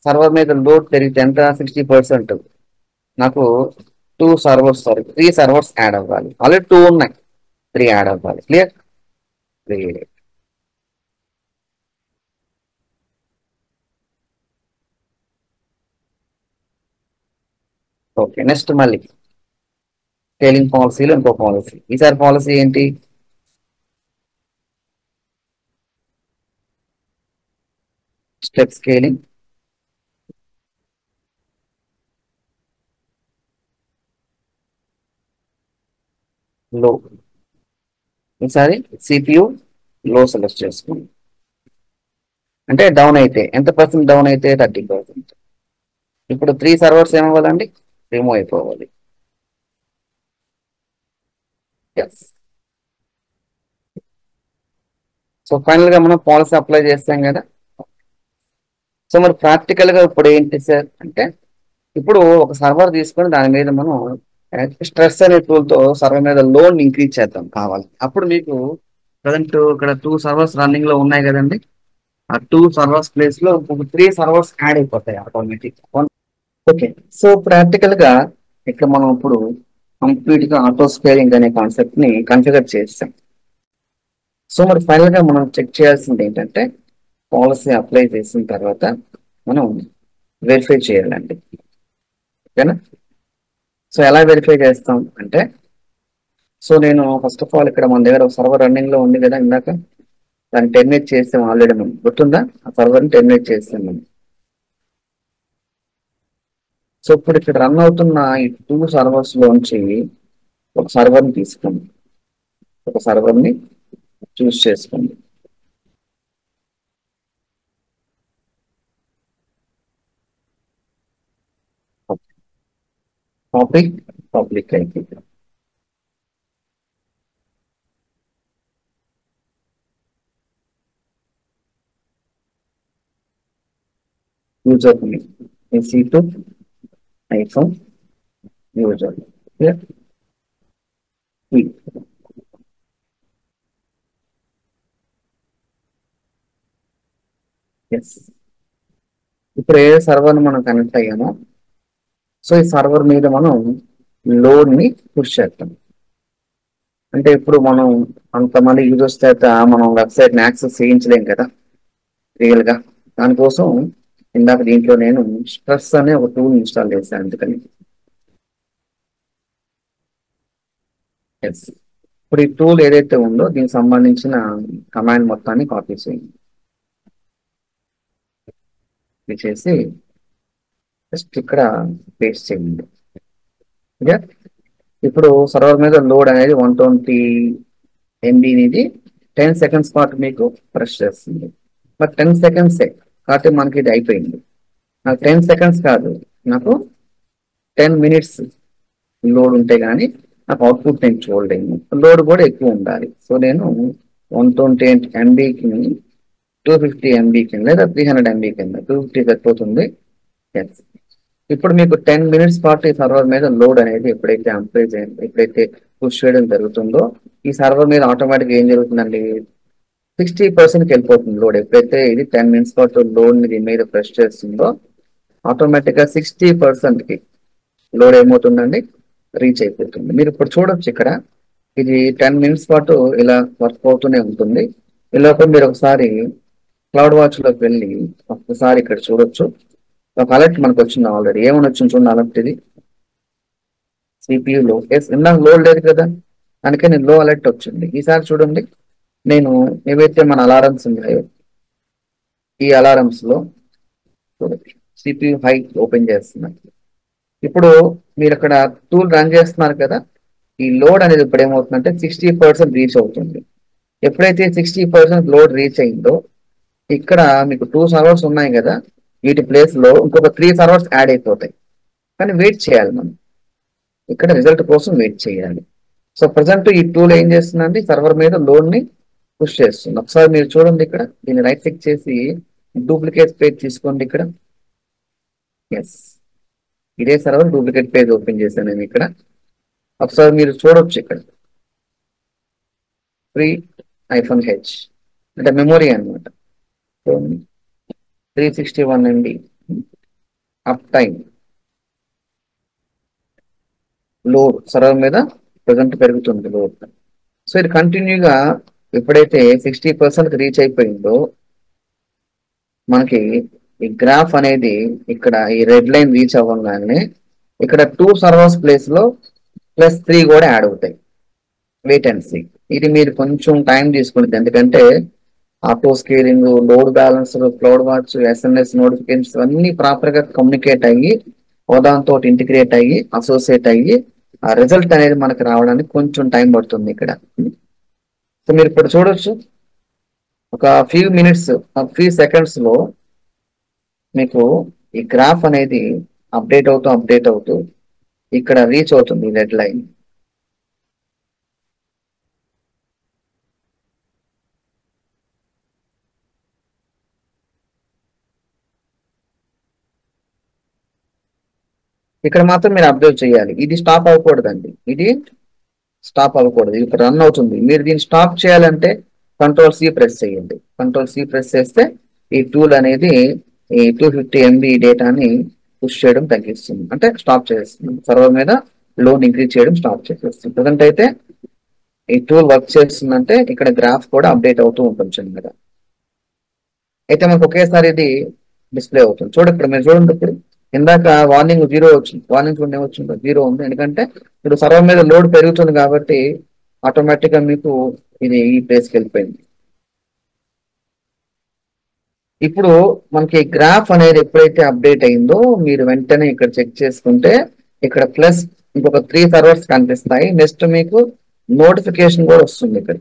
సర్వర్ మీద లోడ్ పెరిగితే ఎంత 60%. నాకు 3 సర్వర్స్ యాడ్ అవ్వాలి. ఆల్రెడీ 2 ఉన్నాయి, 3 యాడ్ అవ్వాలి. క్లియర్. ఓకే. నెక్స్ట్ మళ్ళీ స్కేలింగ్ పాలసీలో ఇంకో పాలసీ. ఈసారి పాలసీ ఏంటి, స్టెప్ స్కేలింగ్ లో. ఈసారి సిపియు లో సెలెక్ట్ చేసుకోండి. అంటే డౌన్ అయితే ఎంత పర్సెంట్ డౌన్ అయితే 30%. ఇప్పుడు 3 సర్వర్స్ ఏమవ్వాలండి, రిమూవ్ అయిపోవాలి. ఎస్. సో ఫైనల్ గా మనం పాలసీ అప్లై చేస్తాం కదా. సో మరి ప్రాక్టికల్ గా ఇప్పుడు ఏంటి సార్ అంటే, ఇప్పుడు ఒక సర్వర్ తీసుకొని దాని మీద మనం స్ట్రెస్ అనే టూల్ తో సర్వర్ మీద లోడ్ ఇంక్రీజ్ చేద్దాం కావాలి. అప్పుడు మీకు ప్రజెంట్ ఇక్కడ 2 సర్వర్స్ రన్నింగ్ లో ఉన్నాయి కదండి. ఆ 2 సర్వర్స్ ప్లేస్ లో 3 సర్వర్స్ యాడ్ అయిపోతాయి ఆటోమేటిక్. ఓకే. సో ప్రాక్టికల్ గా ఇక్కడ మనం ఇప్పుడు కంప్లీట్ గా ఆటో స్కేలింగ్ అనే కాన్సెప్ట్ ని కన్ఫిగర్ చేస్తాం. సో మరి ఫైనల్ గా మనం చెక్ చేయాల్సింది ఏంటంటే పాలసీ అప్లై చేసిన తర్వాత మనం వెరిఫై చేయాలండి. ఓకేనా? సో ఎలా వెరిఫై చేస్తాం అంటే, సో నేను ఫస్ట్ ఆఫ్ ఆల్ ఇక్కడ మన దగ్గర ఒక సర్వర్ రన్నింగ్ లో ఉంది కదా, ఇందాక దాన్ని టెర్మినేట్ చేస్తాం ఆల్రెడీ. మనం గుర్తుందా? ఆ సర్వర్ని టెర్మినేట్ చేస్తాం మనం. సో ఇప్పుడు ఇక్కడ రన్ అవుతున్న ఈ 2 సర్వర్స్ లోంచి ఒక సర్వర్ని తీసుకోండి, ఒక సర్వర్ని చూస్ చేసుకోండి. టాపిక్ పబ్లిక్ అయితే user name EC2 iPhone user. Yes, ఇప్పుడు ఏ సర్వర్ మనం కనెక్ట్ అయ్యామో, సో ఈ సర్వర్ మీద మనం లోడ్ ని పుష్ చేస్తాం. అంటే ఇప్పుడు మనం అంతమంది యూజర్స్ చేత మనం వెబ్సైట్ ని యాక్సెస్ చేయించలేం కదా రియల్ గా. దానికోసం ఇందాక దీంట్లో నేను స్ట్రెస్ అనే ఒక టూల్ ఇన్స్టాల్ చేశాను. అందుకని ఎస్, ఇప్పుడు ఈ టూల్ ఏదైతే ఉందో దీనికి సంబంధించిన కమాండ్ మొత్తాన్ని కాపీ చేయండి. ఇది చేసి జస్ట్ ఇక్కడ పేస్ట్ చేయండి. ఓకే, ఇప్పుడు సర్వర్ మీద లోడ్ అనేది 120 MB అనేది 10 సెకండ్స్ పాటు మీకు ప్రెస్ చేస్తుంది. బట్ 10 సెకండ్సే కాబట్టి మనకి ఇది అయిపోయింది. నాకు 10 సెకండ్స్ కాదు, నాకు 10 మినిట్స్ లోడ్ ఉంటే కానీ నాకు అవుట్పుట్ నేను చూడలేను. లోడ్ కూడా ఎక్కువ ఉండాలి. సో నేను 120 MBకి 250 MBకి లేదా 300 MB కింద 250 సరిపోతుంది. ఎస్, ఇప్పుడు మీకు 10 మినిట్స్ పాటు ఈ సర్వర్ మీద లోడ్ అనేది ఎప్పుడైతే పుష్ చేయడం జరుగుతుందో ఈ సర్వర్ మీద ఆటోమేటిక్ ఏం జరుగుతుందండి, 60%కి వెళ్ళిపోతుంది లోడ్. ఎప్పుడైతే ఇది 10 మినిట్స్ పాటు లోడ్ ని దీని మీద ప్రెస్ చేస్తుందో ఆటోమేటిక్ గా 60%కి లోడ్ ఏమవుతుందండి, రీచ్ అయిపోతుంది. మీరు ఇప్పుడు చూడొచ్చు ఇక్కడ ఇది 10 మినిట్స్ పాటు ఇలా వర్క్ అవుతూనే ఉంటుంది. ఈ లోపల మీరు ఒకసారి క్లౌడ్ వాచ్ లోకి వెళ్ళి ఒకసారి ఇక్కడ చూడొచ్చు. ఒక అలర్ట్ మనకు వచ్చింది ఆల్రెడీ. ఏమని వచ్చింది చూడండి అలర్ట్. ఇది CPU లో. ఎస్, ఇందాక లోడ్ లేదు కదా, అందుకే నేను లో అలర్ట్ వచ్చింది. ఈసారి చూడండి, నేను ఏవైతే మన అలారమ్స్ ఉన్నాయో ఈ అలారమ్స్ లో చూడండి CPU హై ఓపెన్ చేస్తున్నాను. ఇప్పుడు మీరు అక్కడ టూల్ రన్ చేస్తున్నారు కదా, ఈ లోడ్ అనేది ఇప్పుడు ఏమవుతుందంటే 60% రీచ్ అవుతుంది. ఎప్పుడైతే 60% లోడ్ రీచ్ అయిందో ఇక్కడ మీకు 2 సర్వర్స్ ఉన్నాయి కదా, వీటి ప్లేస్ లో ఇంకొక 3 సర్వర్స్ యాడ్ అయిపోతాయి. కానీ వెయిట్ చేయాలి మనం, ఇక్కడ రిజల్ట్ కోసం వెయిట్ చేయాలి. సో ప్రజెంట్ ఈ టూల్ ఏం చేస్తుందండి, సర్వర్ మీద లోడ్ ని పుష్ చేస్తుంది. ఒకసారి మీరు చూడండి, ఇక్కడ దీన్ని రైట్ క్లిక్ చేసి డూప్లికేట్ పేజ్ తీసుకోండి. ఇక్కడ ఎస్, ఇదే సర్వర్ డూప్లికేట్ పేజ్ ఓపెన్ చేశాను నేను ఇక్కడ. ఒకసారి మీరు చూడొచ్చు ఇక్కడ ఫ్రీ iPhone H అంటే మెమొరీ అనమాట. 361 MB up time load server మీద ప్రజెంట్ పెరుగుతుంది లోడ్. సో ఇది కంటిన్యూగా ఎప్పుడైతే 60% రీచ్ అయిపోయిందో మనకి ఈ గ్రాఫ్ అనేది ఇక్కడ ఈ రెడ్ లైన్ రీచ్ అవ్వగానే ఇక్కడ 2 సర్వర్స్ ప్లేస్ లో +3 కూడా యాడ్ అవుతాయి. Wait and see. ఇది మీరు కొంచెం టైం తీసుకుంటుంది, ఎందుకంటే auto scaling, load balance, cloud watch, SMS notifications అన్ని ప్రాపర్ గా కమ్యూనికేట్ అయ్యి దాంతో ఇంటిగ్రేట్ అయ్యి అసోసియేట్ అయ్యి ఆ రిజల్ట్ అనేది మనకి రావడానికి కొంచెం టైం పడుతుంది ఇక్కడ. సో మీరు ఇప్పుడు చూడొచ్చు, ఒక ఫ్యూ సెకండ్స్ లో మీకు ఈ గ్రాఫ్ అనేది అప్డేట్ అవుతూ ఇక్కడ రీచ్ అవుతుంది రెడ్ లైన్. ఇక్కడ మాత్రం మీరు అబ్జర్వ్ చేయాలి, ఇది స్టాప్ అవ్వకూడదండి, ఇది స్టాప్ అవ్వకూడదు, ఇక్కడ రన్ అవుతుంది. మీరు దీన్ని స్టాప్ చేయాలంటే Ctrl+C ప్రెస్ చేయండి. Ctrl+C ప్రెస్ చేస్తే ఈ టూల్ అనేది ఈ 250 MB డేటాని పుష్ చేయడం తగ్గిస్తుంది, అంటే స్టాప్ చేస్తుంది. సర్వర్ మీద లోన్ ఇంక్రీజ్ చేయడం స్టార్ట్ చేసేస్తుంది. ప్రజెంట్ అయితే ఈ టూల్ వర్క్ చేస్తుందంటే ఇక్కడ గ్రాఫ్ కూడా అప్డేట్ అవుతూ ఉంటుంది చిన్నగా. అయితే మనకు ఒకేసారి ఇది డిస్ప్లే అవుతుంది. చూడండి ఇక్కడ మీరు చూడండి, ఇప్పుడు ఇందాక వార్నింగ్ 0 వచ్చింది, వార్నింగ్ చూడండి ఏమొచ్చిందో 0 ఉంది. ఎందుకంటే ఇప్పుడు సర్వర్ మీద లోడ్ పెరుగుతుంది కాబట్టి ఆటోమేటిక్ గా మీకు ఇది ఈ ప్లేస్కి వెళ్ళిపోయింది. ఇప్పుడు మనకి గ్రాఫ్ అనేది ఎప్పుడైతే అప్డేట్ అయిందో మీరు వెంటనే ఇక్కడ చెక్ చేసుకుంటే ఇక్కడ ప్లస్ ఇంకొక 3 సర్వర్స్ కనిపిస్తాయి. నెక్స్ట్ మీకు నోటిఫికేషన్ కూడా వస్తుంది. ఇక్కడ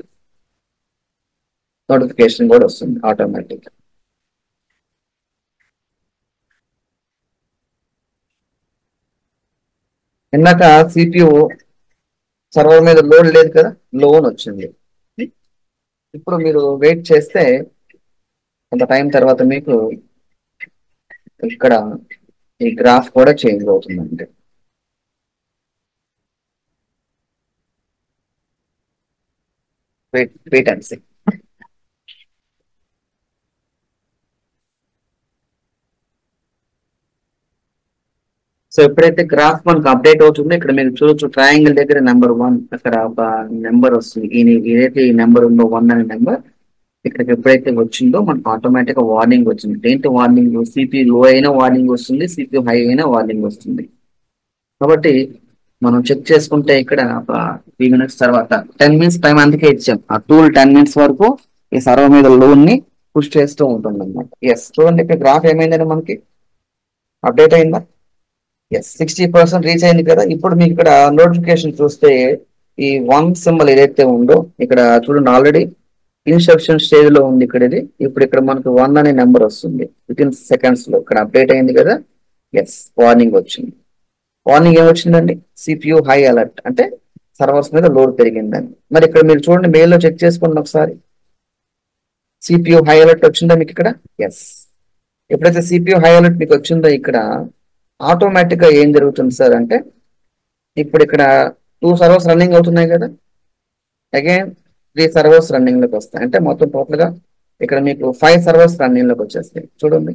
నోటిఫికేషన్ కూడా వస్తుంది ఆటోమేటిక్. ఇందాక సిపియు సర్వర్ మీద లోడ్ లేదు కదా, లోన్ వచ్చింది. ఇప్పుడు మీరు వెయిట్ చేస్తే కొంత టైం తర్వాత మీకు ఇక్కడ ఈ గ్రాఫ్ కూడా చేంజ్ అవుతుందండి. Wait wait and see. So ఎప్పుడైతే గ్రాఫ్ మనకు అప్డేట్ అవుతుందో ఇక్కడ మీరు చూడొచ్చు, ట్రయాంగిల్ దగ్గర నెంబర్ 1 అక్కడ ఒక నెంబర్ వస్తుంది. ఏదైతే ఈ నెంబర్ ఉందో 1 అనే నెంబర్ ఇక్కడికి ఎప్పుడైతే వచ్చిందో మనకు ఆటోమేటిక్ గా వార్నింగ్ వచ్చింది. ఏంటి వార్నింగ్? సిపి లో అయినా వార్నింగ్ వస్తుంది, సిపి హై అయినా వార్నింగ్ వస్తుంది. కాబట్టి మనం చెక్ చేసుకుంటే ఇక్కడ ఒక 3 మినిట్స్ తర్వాత 10 మినిట్స్ టైం అందుకే ఇచ్చాం. ఆ టూల్ 10 మినిట్స్ వరకు ఈ సర్వర్ మీద లోన్ ని పుష్ చేస్తూ ఉంటుంది అనమాట. ఎస్, చూడండి ఇక్కడ గ్రాఫ్ ఏమైందని మనకి అప్డేట్ అయిందా? ఎస్, 60% రీచ్ అయింది కదా. ఇప్పుడు మీకు ఇక్కడ నోటిఫికేషన్ చూస్తే ఈ 1 సింబల్ ఏదైతే ఉందో ఇక్కడ చూడండి, ఆల్రెడీ ఇన్స్ట్రక్షన్ స్టేజ్ లో ఉంది ఇక్కడ ఇది. ఇప్పుడు ఇక్కడ మనకు 1 అనే నెంబర్ వస్తుంది. విత్ ఇన్ సెకండ్స్ లో ఇక్కడ అప్డేట్ అయింది కదా. ఎస్, వార్నింగ్ వచ్చింది. వార్నింగ్ ఏమొచ్చిందండి? సిపియు హై అలర్ట్, అంటే సర్వర్స్ మీద లోడ్ పెరిగిందని. మరి ఇక్కడ మీరు చూడండి, మెయిల్లో చెక్ చేసుకోండి ఒకసారి, సిపియు హై అలర్ట్ వచ్చిందా మీకు ఇక్కడ? ఎస్. ఎప్పుడైతే సిపియు హై అలర్ట్ మీకు వచ్చిందో ఇక్కడ ఆటోమేటిక్ గా ఏం జరుగుతుంది సార్ అంటే, ఇప్పుడు ఇక్కడ 2 సర్వర్స్ రన్నింగ్ అవుతున్నాయి కదా, అగైన్ 3 సర్వర్స్ రన్నింగ్ లోకి వస్తాయి. అంటే మొత్తం టోటల్ గా ఇక్కడ మీకు 5 సర్వర్స్ రన్నింగ్ లోకి వచ్చేస్తాయి. చూడండి,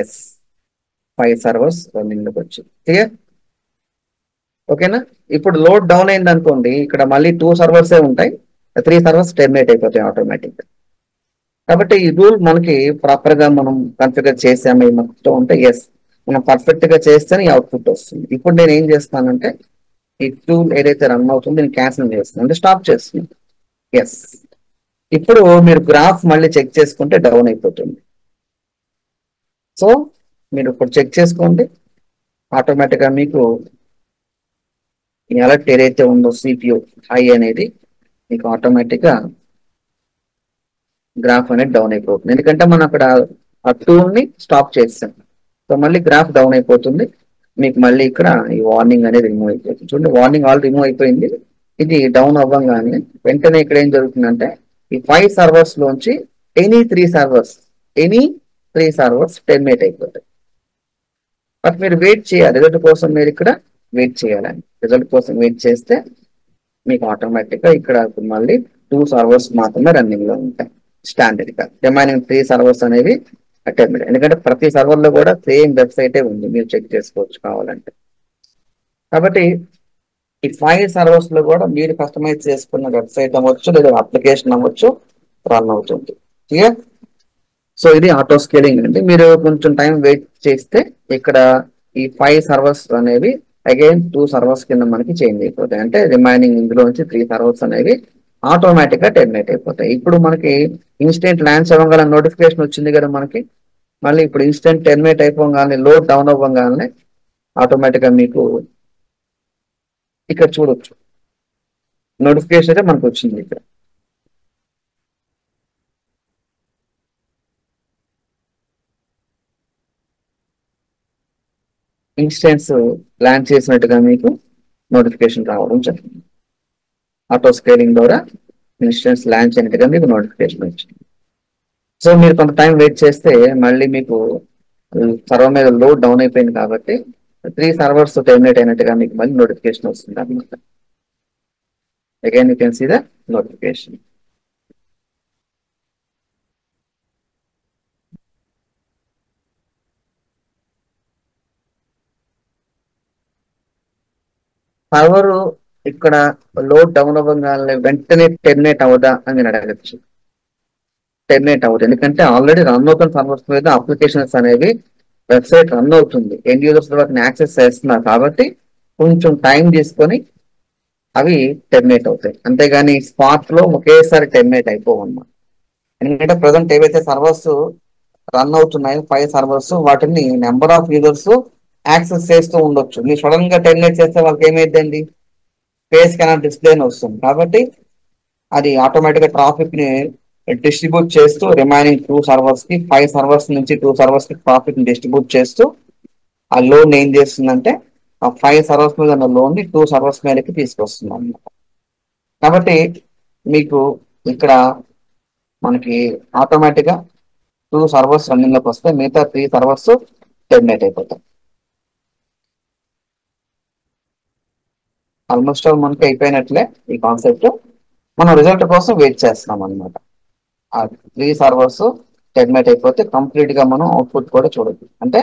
ఎస్, 5 సర్వర్స్ రన్నింగ్ లోకి వచ్చాయి. క్లియర్? ఓకేనా? ఇప్పుడు లోడ్ డౌన్ అయింది అనుకోండి, ఇక్కడ మళ్ళీ 2 సర్వర్సే ఉంటాయి, 3 సర్వర్స్ టెర్మినేట్ అయిపోతాయి ఆటోమేటిక్. కాబట్టి ఈ రూల్ మనకి ప్రాపర్ గా మనం కన్ఫిగర్ చేసాము ఈ మొత్తం ఉంటే, ఎస్, మనం పర్ఫెక్ట్ గా చేస్తేనే ఈ అవుట్పుట్ వస్తుంది. ఇప్పుడు నేను ఏం చేస్తానంటే ఈ టూల్ ఏదైతే రన్ అవుతుందో నేను క్యాన్సిల్ చేస్తున్నాను, అంటే స్టాప్ చేస్తున్నాను. ఎస్, ఇప్పుడు మీరు గ్రాఫ్ మళ్ళీ చెక్ చేసుకుంటే డౌన్ అయిపోతుంది. సో మీరు ఇప్పుడు చెక్ చేసుకోండి, ఆటోమేటిక్ గా మీకు ఈ అలర్ట్ ఏదైతే ఉందో సిపియు హై అనేది మీకు ఆటోమేటిక్ గా గ్రాఫ్ అనేది డౌన్ అయిపోతుంది. ఎందుకంటే మనం అక్కడ ఆ టూల్ ని స్టాప్ చేస్తాం. సో మళ్ళీ గ్రాఫ్ డౌన్ అయిపోతుంది. మీకు మళ్ళీ ఇక్కడ ఈ వార్నింగ్ అనేది రిమూవ్ అయిపోతుంది. చూడండి, వార్నింగ్ ఆల్ రిమూవ్ అయిపోయింది. ఇది డౌన్ అవ్వగానే వెంటనే ఇక్కడ ఏం జరుగుతుందంటే ఈ 5 సర్వర్స్ లోంచి ఎనీ 3 సర్వర్స్ టెర్మినేట్ అయిపోతాయి. బట్ మీరు వెయిట్ చేయాలి, రిజల్ట్ కోసం మీరు ఇక్కడ వెయిట్ చేయాలండి. రిజల్ట్ కోసం వెయిట్ చేస్తే మీకు ఆటోమేటిక్ గా ఇక్కడ మళ్ళీ 2 సర్వర్స్ మాత్రమే రన్నింగ్ లో ఉంటాయి స్టాండర్డ్ గా. రిమైనింగ్ 3 సర్వర్స్ అనేవి అటెంప్ట్, ఎందుకంటే ప్రతి సర్వర్ లో కూడా సేమ్ వెబ్సైటే ఉంది, మీరు చెక్ చేసుకోవచ్చు కావాలంటే. కాబట్టి ఈ 5 సర్వర్స్ లో కూడా మీరు కస్టమైజ్ చేసుకున్న వెబ్సైట్ అవ్వచ్చు లేదా అప్లికేషన్ అవ్వచ్చు రన్ అవుతుంది. క్లియర్? సో ఇది ఆటో స్కేలింగ్ అండి. మీరు కొంచెం టైం వెయిట్ చేస్తే ఇక్కడ ఈ 5 సర్వర్స్ అనేవి అగైన్ 2 సర్వర్స్ కింద మనకి చేంజ్ అయిపోతాయి. అంటే రిమైనింగ్ ఇందులో నుంచి 3 సర్వర్స్ అనేవి ఆటోమేటిక్ గా టెర్మినేట్ అయిపోతాయి. ఇప్పుడు మనకి ఇన్స్టెంట్ ల్యాండ్స్ అవ్వగల నోటిఫికేషన్ వచ్చింది కదా మనకి. మళ్ళీ ఇప్పుడు ఇన్స్టెంట్ టెర్మినేట్ అయిపోగానే లోడ్ డౌన్ అవ్వగానే ఆటోమేటిక్ గా మీకు ఇక్కడ చూడొచ్చు నోటిఫికేషన్ అయితే మనకు వచ్చింది. ఇక్కడ ఇన్స్టెంట్స్ ల్యాండ్ చేసినట్టుగా మీకు నోటిఫికేషన్ రావడం జరిగింది. ఆటో స్కేలింగ్ ద్వారా ఇన్స్టెంట్స్ ల్యాండ్ చేయనట్టుగా మీకు నోటిఫికేషన్ వచ్చింది. సో మీరు కొంత టైం వెయిట్ చేస్తే మళ్ళీ మీకు సర్వర్ మీద లోడ్ డౌన్ అయిపోయింది కాబట్టి 3 సర్వర్స్ టెర్మినేట్ అయినట్టుగా మీకు మళ్ళీ నోటిఫికేషన్ వస్తుంది అనమాట. Again you can see the notification. Server ఇక్కడ లోడ్ డౌన్ అవ్వగానే వెంటనే టెర్మినేట్ అవదా అని నేను అడగచ్చు. టెర్మినేట్ అవ్వదు, ఎందుకంటే ఆల్రెడీ రన్ అవుతున్న సర్వర్స్ మీద అప్లికేషన్స్ అనేవి వెబ్సైట్ రన్ అవుతుంది, ఎండ్ యూజర్స్ వాటిని యాక్సెస్ చేస్తున్నారు కాబట్టి కొంచెం టైం తీసుకొని అవి టెర్మినేట్ అవుతాయి. అంతేగాని స్పాట్ లో ఒకేసారి టెర్మినేట్ అయిపోవు అన్నమాట. ఎందుకంటే ప్రజెంట్ ఏవైతే సర్వర్స్ రన్ అవుతున్నాయో 5 సర్వర్స్, వాటిని నెంబర్ ఆఫ్ యూజర్స్ యాక్సెస్ చేస్తూ ఉండొచ్చు. మీరు సడన్ గా టెర్మినేట్ చేస్తే వాళ్ళకి ఏమైందండి, ఫేస్ కెనాట్ డిస్ప్లే అని వస్తుంది. కాబట్టి అది ఆటోమేటిక్ గా ట్రాఫిక్ ని డిస్ట్రిబ్యూట్ చేస్తూ రిమైనింగ్ 2 సర్వర్స్ కి, 5 సర్వర్స్ నుంచి 2 సర్వర్స్ కి ట్రాఫిక్ ని డిస్ట్రిబ్యూట్ చేస్తూ ఆ లోన్ ఏం చేస్తుందంటే ఆ 5 సర్వర్స్ మీద ఉన్న లోన్ ని 2 సర్వర్స్ మీదకి తీసుకొస్తుంది అన్నమాట. కాబట్టి మీకు ఇక్కడ మనకి ఆటోమేటిక్ గా 2 సర్వర్స్ రన్నింగ్ లోకి వస్తే మిగతా 3 సర్వర్స్ టెర్మినేట్ అయిపోతాయి. ఆల్మోస్ట్ ఆల్ మనకి అయిపోయినట్లే ఈ కాన్సెప్ట్. మనం రిజల్ట్ కోసం వెయిట్ చేస్తున్నాం అనమాట. ఆ 3 సర్వర్స్ టెర్మినేట్ అయిపోతే కంప్లీట్ గా మనం అవుట్పుట్ కూడా చూడొచ్చు. అంటే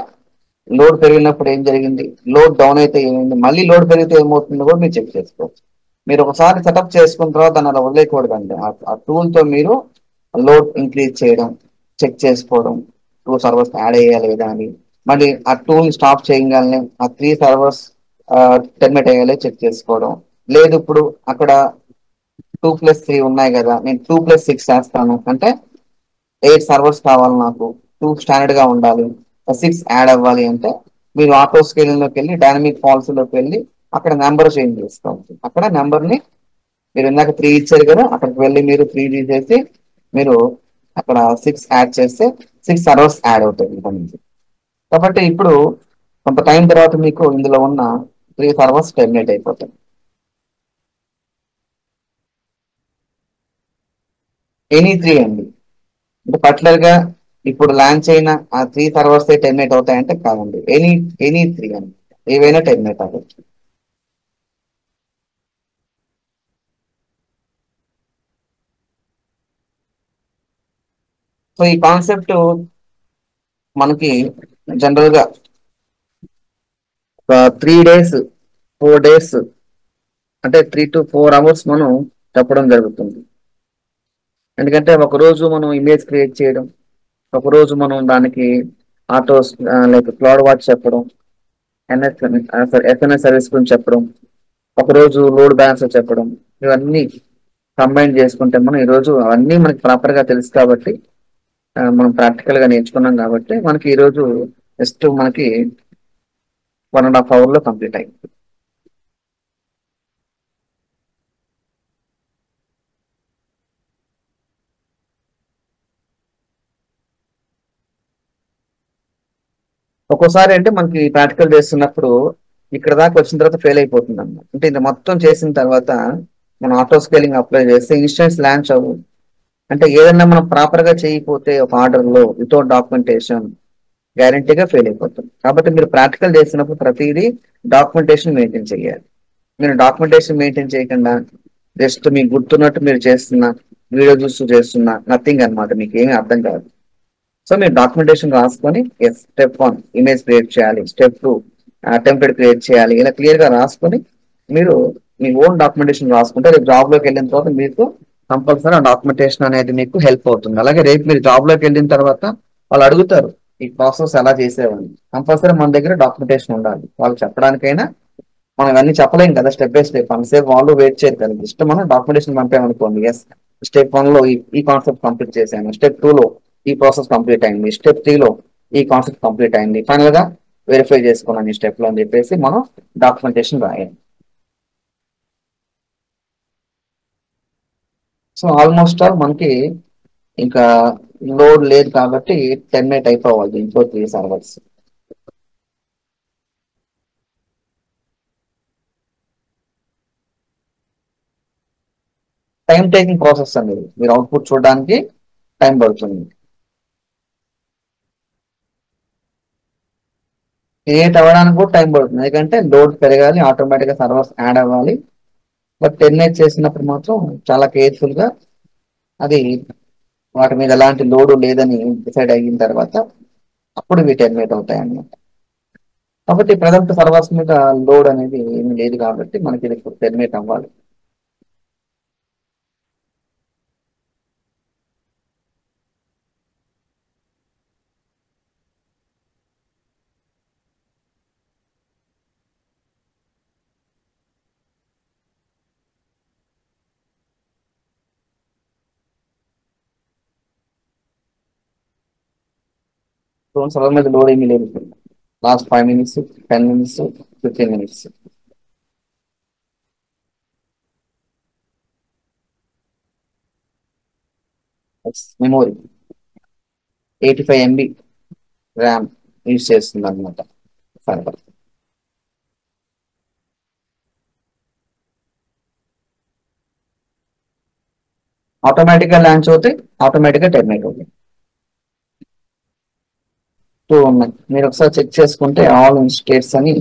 లోడ్ పెరిగినప్పుడు ఏం జరిగింది, లోడ్ డౌన్ అయితే ఏమైంది, మళ్ళీ లోడ్ పెరిగితే ఏమవుతుందో కూడా మీరు చెక్ చేసుకోవచ్చు. మీరు ఒకసారి సెటప్ చేసుకున్న తర్వాత దాన్ని అలా వదిలేయకూడదండి. ఆ టూల్ తో మీరు లోడ్ ఇంక్రీజ్ చేయడం, చెక్ చేసుకోవడం, 2 సర్వర్స్ యాడ్ అయ్యా లేదా అని, మళ్ళీ ఆ టూల్ స్టాప్ చేయగానే ఆ 3 సర్వర్స్ టెర్మినేట్ అయ్యాలే చెక్ చేసుకోవడం. లేదు ఇప్పుడు అక్కడ 2+3 ఉన్నాయి కదా, నేను 2+6 చేస్తాను అంటే 8 సర్వర్స్ కావాలి నాకు, 2 స్టాండర్డ్ గా ఉండాలి, 6 యాడ్ అవ్వాలి అంటే మీరు ఆటో స్కేలింగ్ లోకి వెళ్ళి డైనమిక్ ఫాల్స్ లోకి వెళ్ళి అక్కడ నెంబర్ చేంజ్ చేసుకోవచ్చు. అక్కడ నెంబర్ ని మీరు ఇందాక 3 ఇచ్చారు కదా, అక్కడికి వెళ్ళి మీరు 3 తీసేసి మీరు అక్కడ 6 యాడ్ చేస్తే 6 సర్వర్స్ యాడ్ అవుతాయి ఇక్కడ నుంచి. కాబట్టి ఇప్పుడు కొంత టైం తర్వాత మీకు ఇందులో ఉన్న 3 సర్వర్స్ టెర్మినేట్ అయిపోతాయి. ఎనీ 3 అండి, అంటే పర్టికులర్ గా ఇప్పుడు లాంచ్ అయిన ఆ 3 సర్వర్స్ టెర్మినేట్ అవుతాయంటే కాదండి, ఎనీ 3 అండి, ఏవైనా టెర్మినేట్ అవ్వచ్చు. సో ఈ కాన్సెప్ట్ మనకి జనరల్ గా 3 డేస్ 4 డేస్ అంటే 3 to 4 hours మనం చెప్పడం జరుగుతుంది. ఎందుకంటే ఒక రోజు మనం ఇమేజ్ క్రియేట్ చేయడం, ఒక రోజు మనం దానికి ఆటోస్ లైక్ క్లౌడ్ వాచ్ చెప్పడం, ఎస్ఎన్ఎస్ సర్వీస్ గురించి చెప్పడం, ఒక రోజు లోడ్ బ్యాలెన్స్ చెప్పడం, ఇవన్నీ కంబైన్ చేసుకుంటే మనం ఈరోజు అవన్నీ మనకి ప్రాపర్ గా తెలుసు కాబట్టి మనం ప్రాక్టికల్ గా నేర్చుకున్నాం కాబట్టి మనకి ఈరోజు జస్ట్ మనకి 1.5 hour లో కంప్లీట్ అయింది. ఒక్కోసారి అంటే మనకి ప్రాక్టికల్ చేస్తున్నప్పుడు ఇక్కడ దాకా వచ్చిన తర్వాత ఫెయిల్ అయిపోతుంది అన్నమాట. అంటే ఇది మొత్తం చేసిన తర్వాత మనం ఆటో స్కేలింగ్ అప్లై చేస్తే ఇన్స్టెన్స్ లాంచ్ అవ్వు. అంటే ఏదన్నా మనం ప్రాపర్ గా చేయకపోతే ఒక ఆర్డర్ లో వితౌట్ డాక్యుమెంటేషన్ గ్యారంటీగా ఫెయిల్ అయిపోతుంది. కాబట్టి మీరు ప్రాక్టికల్ చేసినప్పుడు ప్రతిదీ డాక్యుమెంటేషన్ మెయింటైన్ చేయాలి. మీరు డాక్యుమెంటేషన్ మెయింటైన్ చేయకుండా జస్ట్ మీకు గుర్తున్నట్టు మీరు చేస్తున్నా, వీడియో చూస్తూ చేస్తున్నా, నథింగ్ అన్నమాట, మీకు ఏమీ అర్థం కాదు. సో మీరు డాక్యుమెంటేషన్ రాసుకొని ఎస్ స్టెప్ 1 ఇమేజ్ క్రియేట్ చేయాలి, స్టెప్ 2 టెంప్లెట్ క్రియేట్ చేయాలి, ఇలా క్లియర్ గా రాసుకొని మీరు మీ ఓన్ డాక్యుమెంటేషన్ రాసుకుంటే రేపు జాబ్ లోకి వెళ్ళిన తర్వాత మీకు కంపల్సరీ ఆ డాక్యుమెంటేషన్ అనేది మీకు హెల్ప్ అవుతుంది. అలాగే రేపు మీరు జాబ్ లోకి వెళ్ళిన తర్వాత వాళ్ళు అడుగుతారు ఈ ప్రాసెస్ ఎలా చేసేవాళ్ళు, కంపల్సరీ మన దగ్గర డాక్యుమెంటేషన్ ఉండాలి. వాళ్ళు చెప్పడానికైనా మనం ఇవన్నీ చెప్పలేం కదా స్టెప్ బై స్టెప్, అంతసేపు వాళ్ళు వెయిట్ చేయరు కదా. జస్ట్ మనం డాక్యుమెంటేషన్ పంపామనుకోండి, ఎస్ స్టెప్ 1 లో ఈ కాన్సెప్ట్ కంప్లీట్ చేశాను, స్టెప్ 2 లో ఈ ప్రాసెస్ కంప్లీట్ అయింది, స్టెప్ 3 లో ఈ కాన్సెప్ట్ కంప్లీట్ అయింది, ఫైనల్ గా వెరిఫై చేసుకున్నాను ఈ స్టెప్ లో అని చెప్పేసి మనం డాక్యుమెంటేషన్ రాయాలి. సో ఆల్మోస్ట్ ఆల్ మనకి ఇంకా లోడ్ లేదు కాబట్టి టెర్మినేట్ అయిపోవాలి ఇంకో 3 సర్వర్స్. టైం టేకింగ్ ప్రాసెస్ అనేది, మీరు అవుట్పుట్ చూడడానికి టైం పడుతుంది. క్రియేట్ అవ్వడానికి కూడా టైం పడుతుంది, ఎందుకంటే లోడ్ పెరగాలి, ఆటోమేటిక్ గా సర్వర్స్ యాడ్ అవ్వాలి. బట్ టెర్మినేట్ చేసినప్పుడు మాత్రం చాలా కేర్ఫుల్ గా అది వాటి మీద ఎలాంటి లోడ్ లేదని డిసైడ్ అయిన తర్వాత అప్పుడు ఇవి టెర్మినేట్ అవుతాయి అన్నమాట. కాబట్టి ప్రజెంట్ సర్వర్స్ మీద లోడ్ అనేది ఏమీ లేదు కాబట్టి మనకి ఇది ఇప్పుడు టెర్మినేట్ అవ్వాలి. సర్వర్ మీద లోడ్ ఏమీ లేదు. Last 5 minutes, 10 minutes, 15 minutes. Memory 85 MB RAM use చేస్తుంది అనమాట సర్వర్. ఆటోమేటిక్గా లాంచ్ అవుతే ఆటోమేటిక్గా టెర్మినేట్ అవుతాయి. 2 ఉన్నాయి. మీరు ఒకసారి చెక్ చేసుకుంటే ఆల్ స్టేట్స్ అని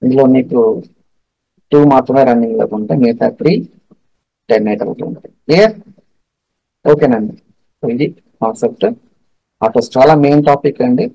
ఇందులో మీకు 2 మాత్రమే రన్నింగ్ లో ఉంటాయి, మిగతా 3 టెర్మినేట్ అవుతుంది. క్లియర్? ఓకేనండి. ఇది కాన్సెప్ట్. ఆటోస్ చాలా మెయిన్ టాపిక్ అండి.